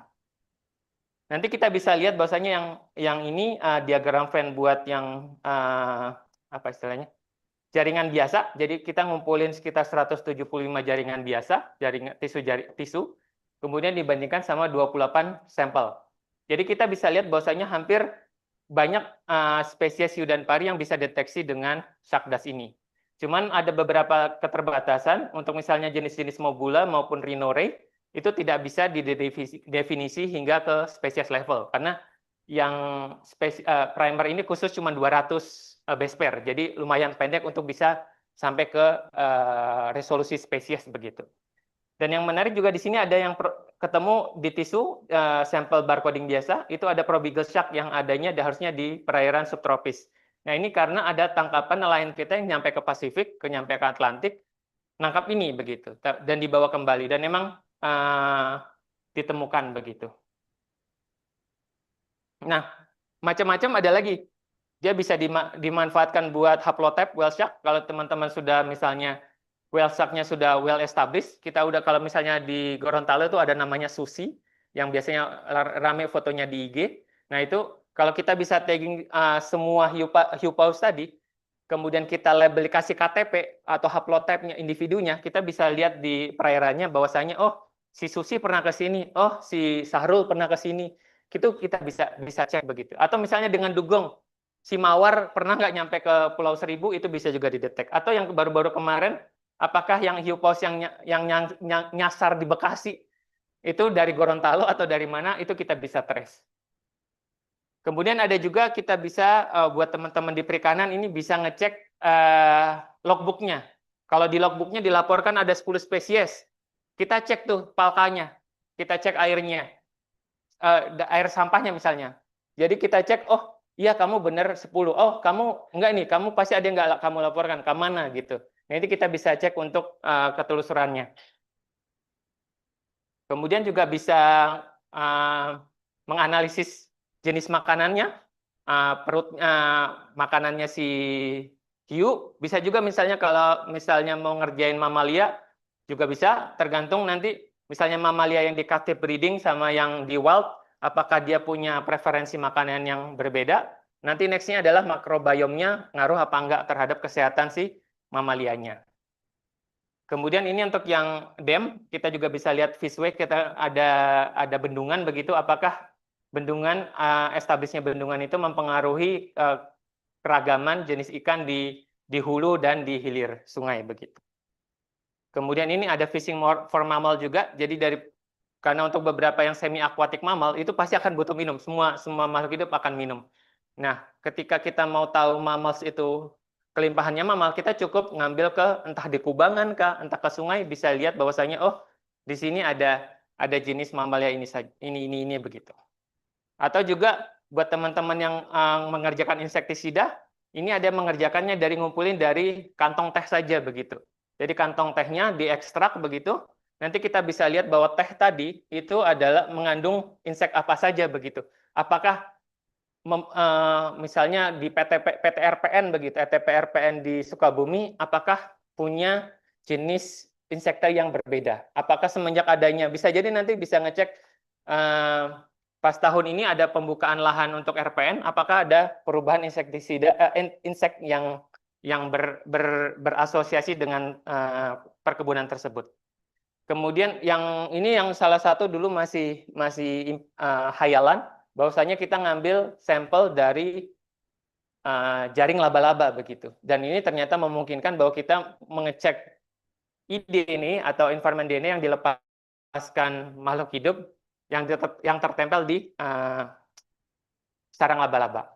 Nanti kita bisa lihat bahwasanya yang ini diagram Venn buat yang apa istilahnya? Jaringan biasa. Jadi kita ngumpulin sekitar 175 jaringan biasa, jaringan tisu. kemudian dibandingkan sama 28 sampel. Jadi kita bisa lihat bahwasanya hampir banyak spesies hiu dan pari yang bisa deteksi dengan shark dust ini. Cuman ada beberapa keterbatasan untuk misalnya jenis-jenis mobula maupun rhino ray itu tidak bisa didefinisi hingga ke spesies level karena yang primer ini khusus cuma 200 base pair, jadi lumayan pendek untuk bisa sampai ke resolusi spesies begitu. Dan yang menarik juga di sini ada yang ketemu di tisu sampel barcoding biasa, itu ada probeagle shark yang adanya harusnya di perairan subtropis. Nah ini karena ada tangkapan nelayan kita yang nyampe ke Pasifik, nyampe ke Atlantik, nangkap ini begitu, dan dibawa kembali, dan memang ditemukan begitu. Nah, macam-macam ada lagi. Dia bisa dimanfaatkan buat haplotype whale shark. Kalau teman-teman sudah misalnya whale shark-nya sudah well established, kita udah kalau misalnya di Gorontalo itu ada namanya Susi, yang biasanya rame fotonya di IG. Nah itu kalau kita bisa tagging semua hiu paus tadi, kemudian kita label kasih KTP atau haplotype-nya individunya, kita bisa lihat di perairannya bahwasanya oh si Susi pernah ke sini, oh si Sahrul pernah ke sini. Itu kita bisa cek begitu. Atau misalnya dengan dugong, si mawar pernah nggak nyampe ke Pulau Seribu, itu bisa juga didetek. Atau yang baru-baru kemarin, apakah yang hiu paus yang nyasar di Bekasi itu dari Gorontalo atau dari mana, itu kita bisa trace. Kemudian ada juga kita bisa buat teman-teman di perikanan ini bisa ngecek logbooknya. Kalau di logbooknya dilaporkan ada 10 spesies, kita cek tuh palkanya, kita cek airnya, air sampahnya misalnya. Jadi kita cek, oh iya kamu benar 10, oh kamu enggak nih, kamu pasti ada yang enggak kamu laporkan, ke mana gitu. Nah ini kita bisa cek untuk ketelusurannya. Kemudian juga bisa menganalisis jenis makanannya, makanannya si hiu. Bisa juga misalnya kalau misalnya mau ngerjain mamalia, juga bisa tergantung nanti misalnya mamalia yang di captive breeding sama yang di wild, apakah dia punya preferensi makanan yang berbeda. Nanti next-nya adalah makrobiomnya ngaruh apa enggak terhadap kesehatan si mamalianya. Kemudian ini untuk yang dam, kita juga bisa lihat fishway, kita ada bendungan begitu, apakah bendungan, establishnya bendungan itu mempengaruhi keragaman jenis ikan di hulu dan di hilir sungai begitu. Kemudian ini ada fishing for mammal juga, jadi karena untuk beberapa yang semi aquatic mammal itu pasti akan butuh minum, semua makhluk hidup akan minum. Nah, ketika kita mau tahu mammals itu kelimpahannya mammal, kita cukup ngambil ke entah di kubangan kah, entah ke sungai, bisa lihat bahwasanya oh di sini ada jenis mamalia ini begitu. Atau juga buat teman-teman yang mengerjakan insektisida, ini ada mengerjakannya dari ngumpulin dari kantong teh saja begitu. Jadi kantong tehnya diekstrak begitu, nanti kita bisa lihat bahwa teh tadi itu adalah mengandung insek apa saja begitu. Apakah misalnya di PTRPN begitu, ETPRPN di Sukabumi, apakah punya jenis insekta yang berbeda? Apakah semenjak adanya, bisa jadi nanti bisa ngecek pas tahun ini ada pembukaan lahan untuk RPN, apakah ada perubahan insektisida, insek yang berasosiasi dengan perkebunan tersebut. Kemudian yang ini yang salah satu dulu masih hayalan, bahwasanya kita ngambil sampel dari jaring laba-laba begitu. Dan ini ternyata memungkinkan bahwa kita mengecek DNA atau environment DNA yang dilepaskan makhluk hidup yang tertempel di sarang laba-laba.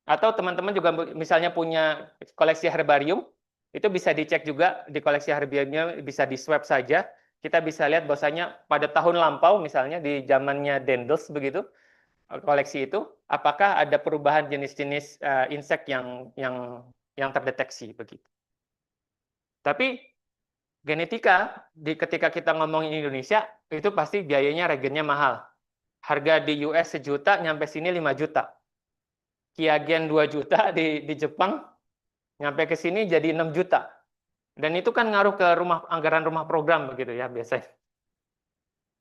Atau teman-teman juga misalnya punya koleksi herbarium, itu bisa dicek juga di koleksi herbariumnya, bisa di swab saja. Kita bisa lihat bahwasanya pada tahun lampau misalnya di zamannya Dendels begitu, koleksi itu, apakah ada perubahan jenis-jenis insek yang terdeteksi begitu. Tapi genetika ketika kita ngomongin Indonesia itu pasti biayanya regennya mahal. Harga di US 1 juta nyampe sini 5 juta. Kiagen 2 juta di Jepang nyampe ke sini jadi 6 juta. Dan itu kan ngaruh ke anggaran rumah program begitu ya biasanya.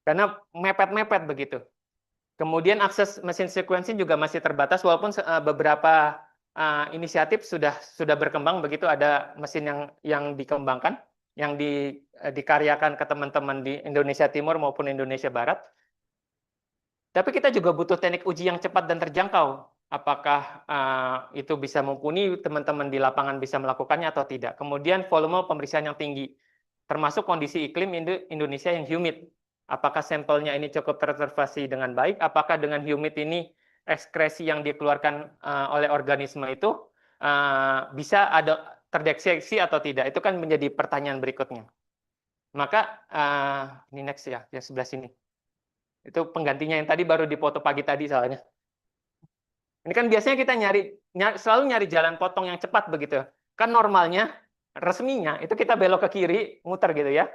Karena mepet-mepet begitu. Kemudian akses mesin sequencing juga masih terbatas walaupun beberapa inisiatif sudah berkembang begitu, ada mesin yang dikembangkan. yang dikaryakan ke teman-teman di Indonesia Timur maupun Indonesia Barat. Tapi kita juga butuh teknik uji yang cepat dan terjangkau. Apakah itu bisa mumpuni teman-teman di lapangan bisa melakukannya atau tidak. Kemudian volume pemeriksaan yang tinggi, termasuk kondisi iklim Indonesia yang humid. Apakah sampelnya ini cukup terobservasi dengan baik? Apakah dengan humid ini ekskresi yang dikeluarkan oleh organisme itu bisa ada terdeteksi atau tidak? Itu kan menjadi pertanyaan berikutnya. Maka ini next ya, yang sebelah sini. Itu penggantinya yang tadi baru dipoto pagi tadi soalnya. Ini kan biasanya kita selalu nyari jalan potong yang cepat begitu. Kan normalnya, resminya, itu kita belok ke kiri, muter gitu ya.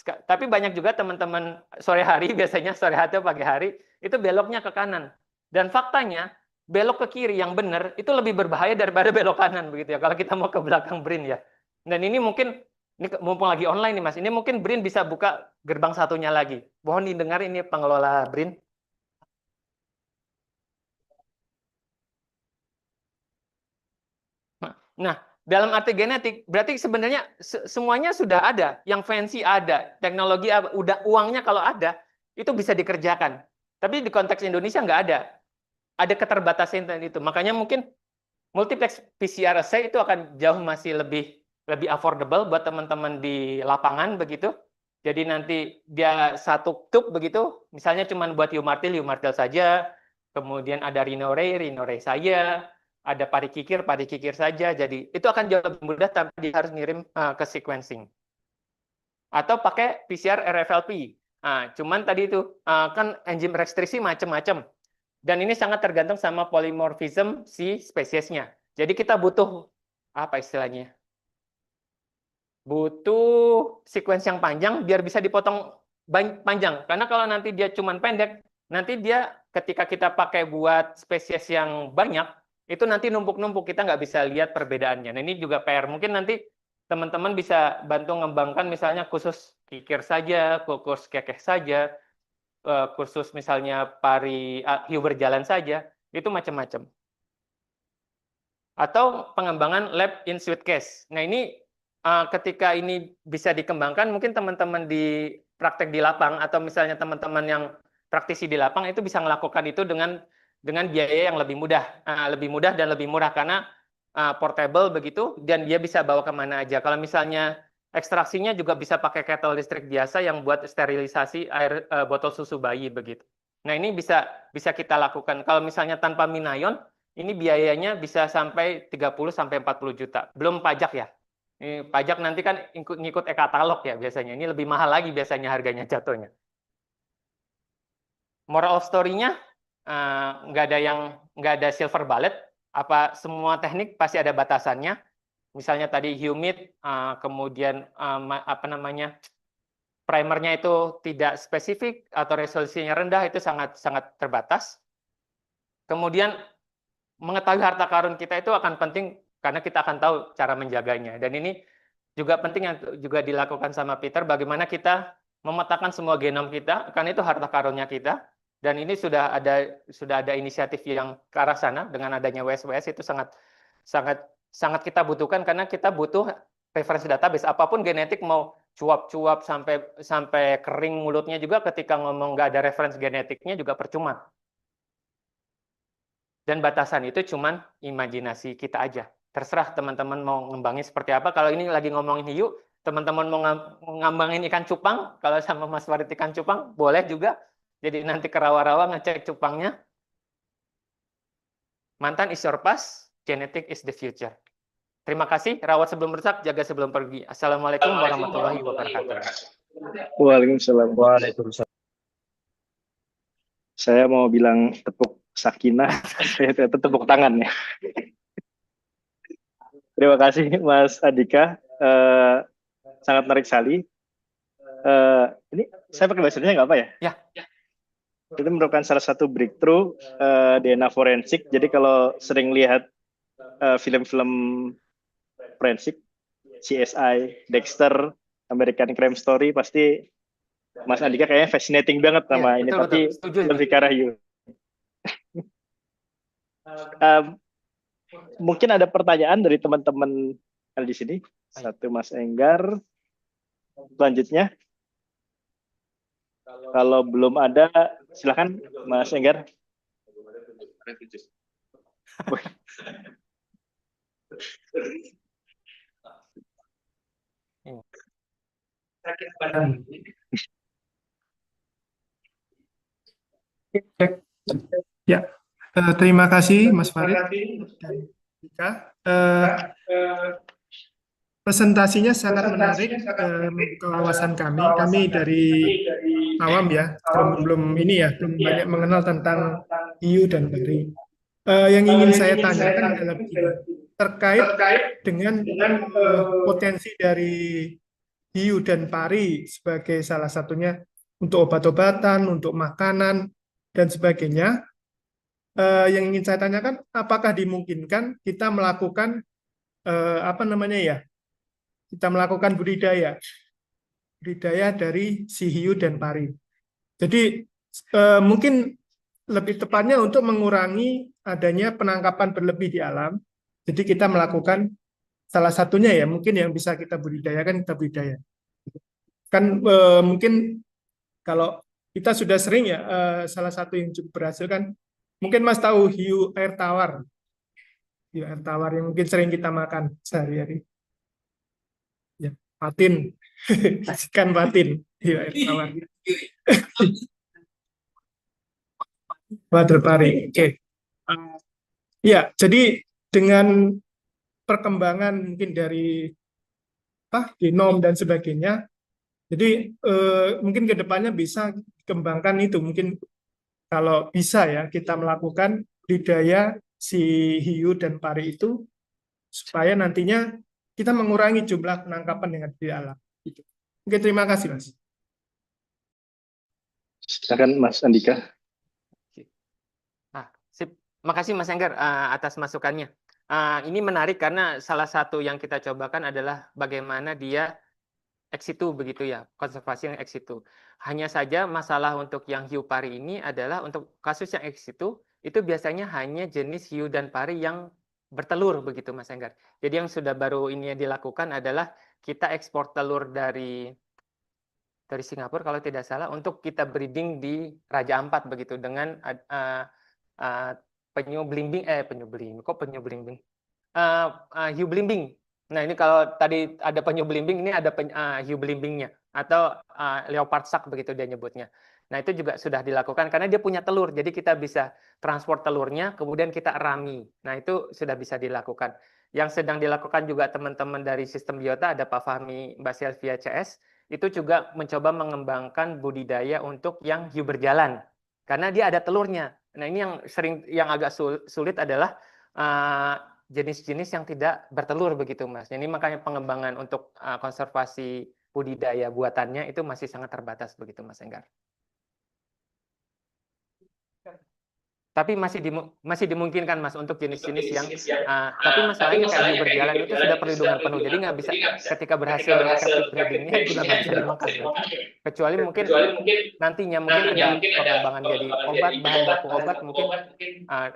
Tapi banyak juga teman-teman sore hari, biasanya sore hari atau pagi hari, itu beloknya ke kanan. Dan faktanya, belok ke kiri yang benar, itu lebih berbahaya daripada belok kanan begitu ya. Kalau kita mau ke belakang BRIN ya. Dan ini mungkin, ini mumpung lagi online nih Mas, ini mungkin BRIN bisa buka gerbang satunya lagi. Mohon didengar ini pengelola BRIN. Nah, dalam arti genetik, berarti sebenarnya semuanya sudah ada. Yang fancy ada, teknologi udah uangnya kalau ada, itu bisa dikerjakan. Tapi di konteks Indonesia nggak ada. Ada keterbatasan itu. Makanya mungkin multiplex PCR assay itu akan jauh masih lebih affordable buat teman-teman di lapangan begitu. Jadi nanti dia satu tube begitu, misalnya cuma buat eumartil saja, kemudian ada rhino ray saja, ada parikikir saja. Jadi itu akan jauh lebih mudah tanpa dia harus ngirim ke sequencing. Atau pakai PCR RFLP. Nah, cuman tadi itu kan enzim restriksi macam-macam. Dan ini sangat tergantung sama polimorfism si spesiesnya. Jadi kita butuh apa istilahnya? Butuh sequence yang panjang biar bisa dipotong panjang. Karena kalau nanti dia cuman pendek, nanti dia ketika kita pakai buat spesies yang banyak, itu nanti numpuk-numpuk, kita nggak bisa lihat perbedaannya. Nah, ini juga PR. Mungkin nanti teman-teman bisa bantu ngembangkan misalnya khusus kikir saja, khusus kekeh saja, kursus misalnya hiu berjalan saja, itu macam-macam. Atau pengembangan lab in suitcase. Nah ini ketika ini bisa dikembangkan, mungkin teman-teman di praktek di lapang atau misalnya teman-teman yang praktisi di lapang itu bisa melakukan itu dengan biaya yang lebih mudah dan lebih murah karena portable begitu dan dia bisa bawa kemana aja. Kalau misalnya ekstraksinya juga bisa pakai kettle listrik biasa yang buat sterilisasi air botol susu bayi begitu. Nah ini bisa kita lakukan. Kalau misalnya tanpa Minayon, ini biayanya bisa sampai 30 sampai 40 juta. Belum pajak ya. Ini pajak nanti kan ngikut e-katalog ya biasanya. Ini lebih mahal lagi biasanya harganya jatuhnya. Moral of story-nya nggak ada silver bullet. Apa semua teknik pasti ada batasannya. Misalnya tadi humid, kemudian apa namanya primernya itu tidak spesifik atau resolusinya rendah, itu sangat terbatas. Kemudian mengetahui harta karun kita itu akan penting karena kita akan tahu cara menjaganya. Dan ini juga penting yang juga dilakukan sama Peter, bagaimana kita memetakan semua genom kita, karena itu harta karunnya kita. Dan ini sudah ada inisiatif yang ke arah sana dengan adanya WSWS itu sangat kita butuhkan karena kita butuh referensi database. Apapun genetik mau cuap-cuap sampai kering mulutnya juga ketika ngomong nggak ada referensi genetiknya juga percuma. Dan batasan itu cuman imajinasi kita aja. Terserah teman-teman mau ngembangin seperti apa. Kalau ini lagi ngomongin hiu, teman-teman mau ngembangin ikan cupang, kalau sama Mas Farid ikan cupang, boleh juga. Jadi nanti ke rawa-rawa ngecek cupangnya. Mantan is your past, genetic is the future. Terima kasih, rawat sebelum rusak, jaga sebelum pergi. Assalamualaikum warahmatullahi wabarakatuh. Waalaikumsalam. Saya mau bilang tepuk sakinah, ternyata tepuk tangan ya. Terima kasih Mas Andika, sangat menarik sekali. Ini saya pakai bahasa Indonesia nggak apa ya? Ya. Itu merupakan salah satu breakthrough DNA forensik. Jadi kalau sering lihat film-film forensik, CSI, Dexter, American Crime Story, pasti Mas Andika kayaknya fascinating banget sama ini. Tapi lebih ke arah you. Mungkin ada pertanyaan dari teman-teman di sini. Satu Mas Enggar, selanjutnya, kalau belum ada, silakan Mas Enggar. Cek. Ya, terima kasih Mas Farid dan Dika. Presentasinya sangat menarik, membuka wawasan kami. Kami dari awam ya, belum ini ya, belum banyak mengenal tentang hiu dan pari. Yang ingin saya tanyakan adalah begini, terkait dengan potensi dari hiu dan pari sebagai salah satunya untuk obat-obatan, untuk makanan, dan sebagainya. Yang ingin saya tanyakan, apakah dimungkinkan kita melakukan kita melakukan budidaya dari si hiu dan pari. Jadi mungkin lebih tepatnya untuk mengurangi adanya penangkapan berlebih di alam. Jadi kita melakukan salah satunya ya, mungkin yang bisa kita budidayakan, kita budidaya. Kan mungkin kalau kita sudah sering ya, salah satu yang cukup berhasil kan, mungkin Mas tahu hiu air tawar. Hiu air tawar yang mungkin sering kita makan sehari-hari. Ya, patin. Ikan patin. Hiu air tawar. Water pari. Oke. Ya, jadi dengan perkembangan mungkin dari genom dan sebagainya, jadi mungkin ke depannya bisa dikembangkan itu. Mungkin kalau bisa ya kita melakukan budidaya si hiu dan pari itu supaya nantinya kita mengurangi jumlah penangkapan yang ada di alam. Gitu. Oke, terima kasih Mas. Silakan Mas Andika. Sip. Makasih Mas Enggar atas masukannya. Ini menarik karena salah satu yang kita cobakan adalah bagaimana dia ex situ begitu ya, konservasi yang ex situ. Hanya saja masalah untuk yang hiu pari ini adalah untuk kasus yang ex situ itu biasanya hanya jenis hiu dan pari yang bertelur begitu Mas Enggar. Jadi yang sudah baru ini dilakukan adalah kita ekspor telur dari Singapura kalau tidak salah untuk kita breeding di Raja Ampat begitu dengan hiu belimbing. Hiu belimbing. Nah, ini kalau tadi ada penyu belimbing, ini ada hiu belimbingnya atau leopard shark begitu dia nyebutnya. Nah, itu juga sudah dilakukan karena dia punya telur. Jadi kita bisa transport telurnya, kemudian kita erami. Nah, itu sudah bisa dilakukan. Yang sedang dilakukan juga teman-teman dari Sistem Biota, ada Pak Fahmi, Mbak Selvia CS, itu juga mencoba mengembangkan budidaya untuk yang hiu berjalan. Karena dia ada telurnya. Nah, ini yang agak sulit adalah jenis-jenis yang tidak bertelur begitu Mas. Ini makanya pengembangan untuk konservasi budidaya buatannya itu masih sangat terbatas begitu Mas Enggar. Tapi masih dimungkinkan Mas untuk jenis-jenis yang tapi masalahnya kayak hiu berjalan itu sudah perlindungan penuh. Jadi nggak bisa ketika berhasil captive breedingnya juga nggak bisa dimakan. Kecuali mungkin nantinya ada pengembangan jadi obat, bahan baku obat mungkin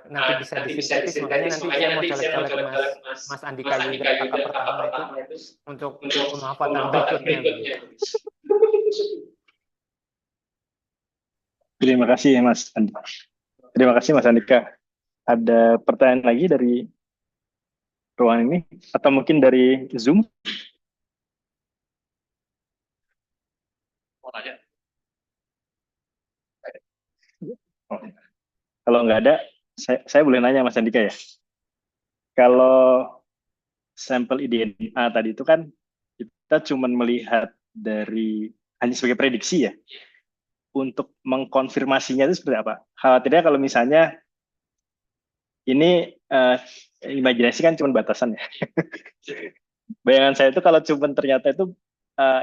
nanti bisa disintetis. Makanya nanti saya mau colek-colek Mas Andika Yuda kakak pertama itu untuk pemanfaatan berikutnya begitu. Terima kasih Mas Andika. Terima kasih Mas Andika. Ada pertanyaan lagi dari ruangan ini atau mungkin dari Zoom? Oh. Kalau nggak ada, saya boleh nanya Mas Andika ya. Kalau sampel DNA tadi itu kan kita cuma melihat dari hanya sebagai prediksi ya. Untuk mengkonfirmasinya itu seperti apa? Khawatirnya kalau misalnya ini imajinasi kan cuma batasan ya. Bayangan saya itu kalau cuma ternyata itu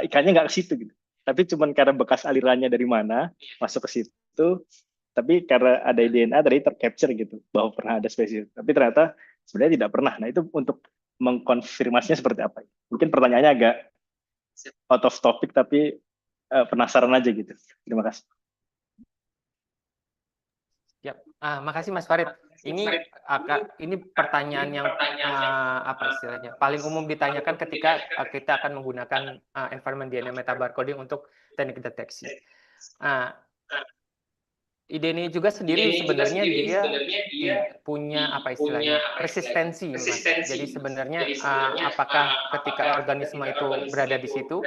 ikannya nggak ke situ gitu. Tapi cuma karena bekas alirannya dari mana masuk ke situ. Tapi karena ada DNA tadi tercapture gitu bahwa pernah ada spesies. Tapi ternyata sebenarnya tidak pernah. Nah itu untuk mengkonfirmasinya seperti apa? Mungkin pertanyaannya agak out of topic tapi penasaran aja gitu. Terima kasih. Ya, makasih Mas Farid. Ini pertanyaan yang apa istilahnya paling umum ditanyakan ketika kita akan menggunakan environment DNA metabarcoding untuk teknik deteksi. Ide ini juga sendiri sebenarnya dia punya apa istilahnya resistensi, Mas. Jadi sebenarnya apakah ketika organisme itu berada di situ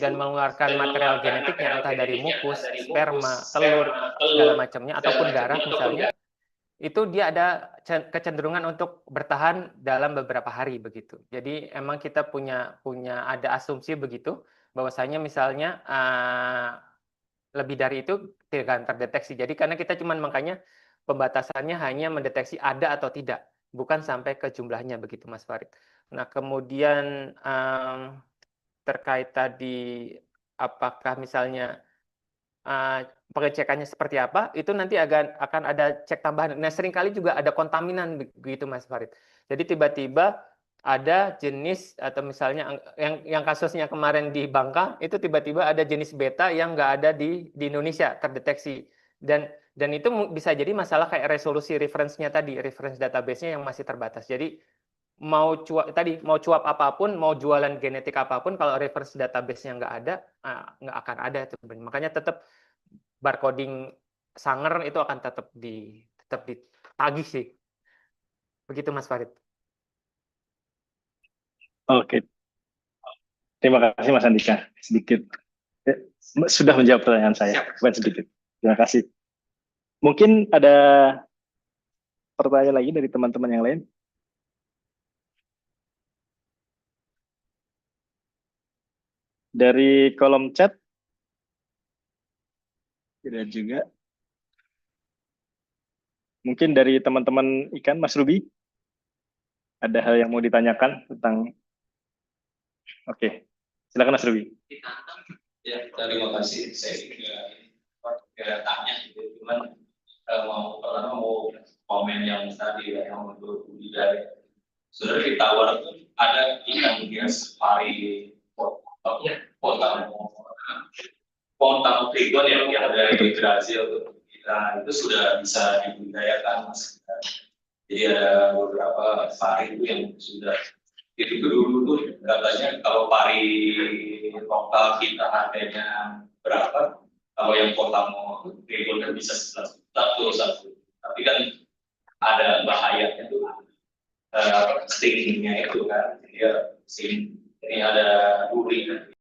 dan mengeluarkan material genetiknya entah dari mukus, sperma, telur, segala macamnya ataupun darah misalnya, itu dia ada kecenderungan untuk bertahan dalam beberapa hari begitu. Jadi emang kita punya ada asumsi begitu bahwasanya misalnya lebih dari itu tidak akan terdeteksi. Jadi karena kita cuma makanya pembatasannya hanya mendeteksi ada atau tidak, bukan sampai ke jumlahnya begitu, Mas Farid. Nah, kemudian terkait tadi apakah misalnya pengecekannya seperti apa, itu nanti akan ada cek tambahan. Nah, seringkali juga ada kontaminan begitu, Mas Farid. Jadi tiba-tiba ada jenis atau misalnya yang kasusnya kemarin di Bangka itu tiba-tiba ada jenis beta yang nggak ada di Indonesia terdeteksi dan itu bisa jadi masalah kayak resolusi reference-nya tadi, reference database-nya yang masih terbatas. Jadi mau cuap apapun, mau jualan genetik apapun, kalau reference database-nya nggak ada, nggak akan ada itu. Makanya tetap barcoding Sanger itu akan tetap ditagih sih. Begitu, Mas Farid. Oke, terima kasih Mas Andika. Sedikit sudah menjawab pertanyaan saya, bukan sedikit. Terima kasih. Mungkin ada pertanyaan lagi dari teman-teman yang lain. Dari kolom chat, tidak juga. Mungkin dari teman-teman ikan, Mas Ruby, ada hal yang mau ditanyakan tentang. Oke, silakan Mas Ruby. Ya, terima kasih. Saya juga tanya gitu, cuman pertama mau komen yang tadi ya, yang untuk budidaya. Sudah ditawar itu ada ikan hias pari Pontang Trigon yang ada di Brazil. Nah, itu sudah bisa dibudidayakan, Mas. Jadi ada beberapa pari itu yang sudah itu dulu tuh katanya kalau pari lokal kita harganya berapa, kalau yang Pontang Trigon kan bisa 11 juta tuh satu. Tapi kan ada bahayanya tuh stingnya itu kan, dia ini ada duri kan.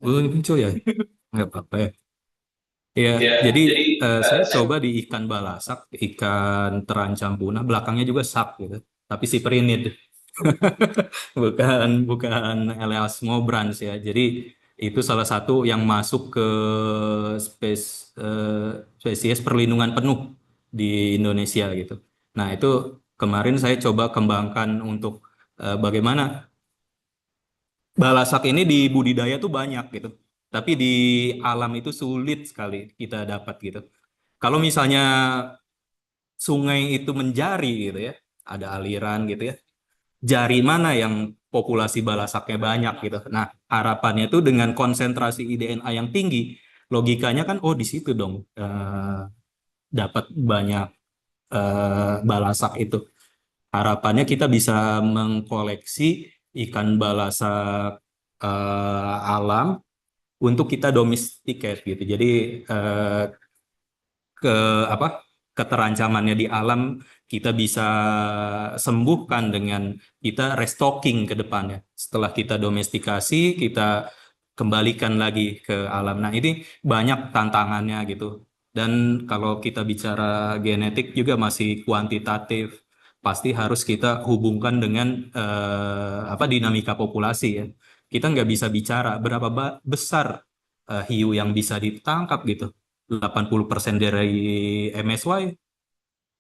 Muncul ya? Nggak apa-apa ya. Ya, Ya, jadi jadi saya saya coba di ikan balasak, ikan terancam punah, belakangnya juga sak gitu. Tapi si perinid, bukan Eleas mobrans ya. Jadi itu salah satu yang masuk ke spesies perlindungan penuh di Indonesia gitu. Nah, itu kemarin saya coba kembangkan untuk bagaimana balasak ini di budidaya tuh banyak gitu. Tapi di alam itu sulit sekali kita dapat gitu. Kalau misalnya sungai itu menjari gitu ya, ada aliran gitu ya. Jari mana yang populasi balasaknya banyak gitu. Nah, harapannya itu dengan konsentrasi IDNA yang tinggi, logikanya kan oh di situ dong dapat banyak balasak itu. Harapannya kita bisa mengkoleksi ikan balasak alam untuk kita domesticate gitu. Jadi eh, ke apa keterancamannya di alam kita bisa sembuhkan dengan kita restocking ke depannya. Setelah kita domestikasi, kita kembalikan lagi ke alam. Nah, ini banyak tantangannya gitu. Dan kalau kita bicara genetik juga masih kuantitatif, pasti harus kita hubungkan dengan apa dinamika populasi ya. Kita nggak bisa bicara berapa besar hiu yang bisa ditangkap gitu. 80% dari MSY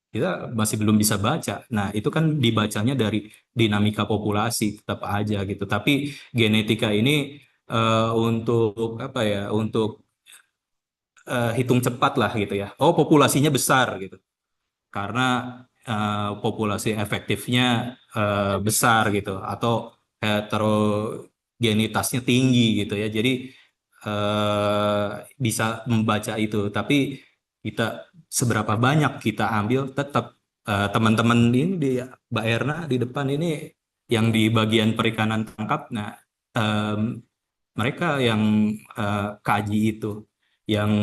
kita masih belum bisa baca. Nah, itu kan dibacanya dari dinamika populasi tetap aja gitu. Tapi genetika ini untuk apa ya? Untuk hitung cepat lah gitu ya. Oh, populasinya besar gitu. Karena populasi efektifnya besar gitu atau heterogenitasnya tinggi gitu ya. Jadi eh, bisa membaca itu. Tapi kita seberapa banyak kita ambil tetap teman-teman ini di Mbak Erna di depan ini yang di bagian perikanan tangkap. Nah, em, mereka yang kaji itu, yang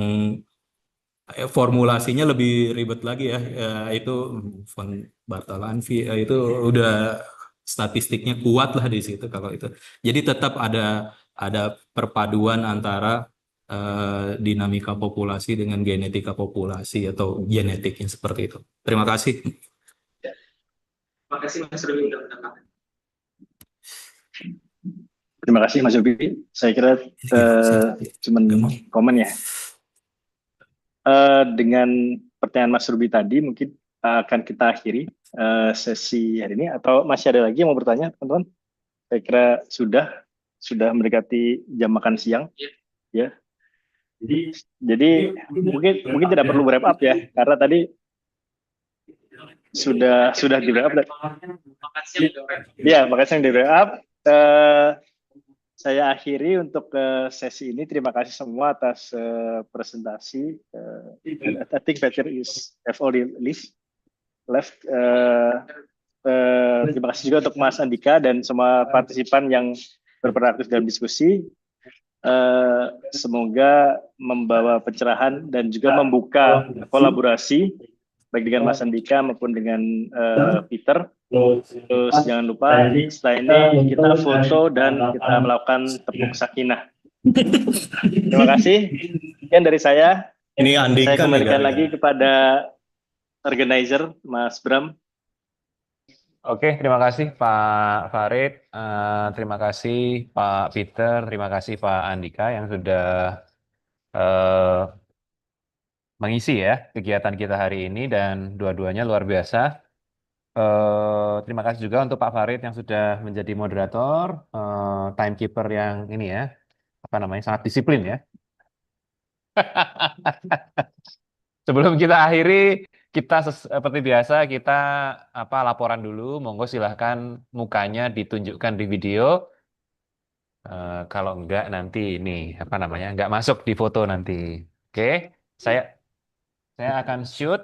formulasinya lebih ribet lagi ya. Itu von Bartalanffy itu udah statistiknya kuat lah di situ kalau itu. Jadi tetap ada perpaduan antara dinamika populasi dengan genetika populasi atau genetiknya seperti itu. Terima kasih. makasih Mas Rumi udah mendengarkan. Terima kasih Mas Yobi. Saya kira cuman komen ya. Dengan pertanyaan Mas Ruby tadi mungkin akan kita akhiri sesi hari ini atau masih ada lagi yang mau bertanya teman-teman? Saya kira sudah mendekati jam makan siang ya. Jadi mungkin tidak perlu wrap up ya karena tadi sudah di wrap up. Ya, makanya yang di wrap up. Saya akhiri untuk sesi ini. Terima kasih semua atas presentasi. I think Peter have already left. Terima kasih juga untuk Mas Andika dan semua partisipan yang berperan aktif dalam diskusi. Semoga membawa pencerahan dan juga membuka kolaborasi baik dengan Mas Andika maupun dengan Peter. Terus jangan lupa setelah ini kita foto dan kita melakukan tepuk sakinah. Terima kasih. Sekian dari saya. Ini Andika Saya kembalikan nih, lagi kepada organizer Mas Bram. Oke, terima kasih Pak Farid, terima kasih Pak Peter, terima kasih Pak Andika yang sudah eh, mengisi ya kegiatan kita hari ini dan dua-duanya luar biasa. Terima kasih juga untuk Pak Farid yang sudah menjadi moderator, timekeeper yang ini ya, apa namanya, sangat disiplin ya. Sebelum kita akhiri, kita seperti biasa kita apa laporan dulu. Monggo silahkan mukanya ditunjukkan di video. Kalau enggak nanti ini apa namanya enggak masuk di foto nanti. Oke, saya akan shoot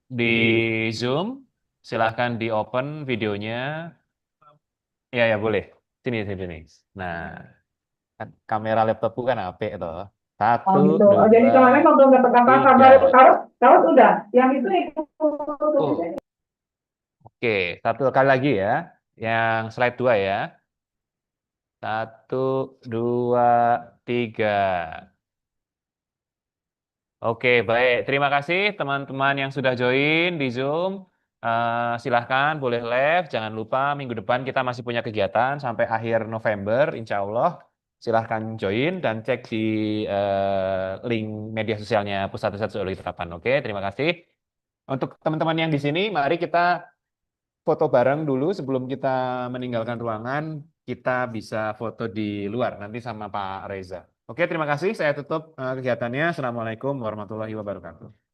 di Zoom. Silahkan di open videonya. Ya ya boleh. Sini sini sini. Nah, kan kamera laptopku kan HP itu. Satu, Oh gitu. Oh, dua, jadi kemarin kalau belum dapat apa-apa, tiga. kalau udah, yang itu Oh, oke, satu kali lagi ya. Yang slide 2 ya. Satu, dua, 3. Oke, baik. Terima kasih teman-teman yang sudah join di Zoom. Silahkan boleh live. Jangan lupa minggu depan kita masih punya kegiatan sampai akhir November, insya Allah. Silahkan join dan cek di link media sosialnya Pusat Riset Zoologi Terapan. Oke, terima kasih. Untuk teman-teman yang di sini, mari kita foto bareng dulu sebelum kita meninggalkan ruangan. Kita bisa foto di luar nanti sama Pak Reza. Oke, terima kasih. Saya tutup kegiatannya. Assalamualaikum warahmatullahi wabarakatuh.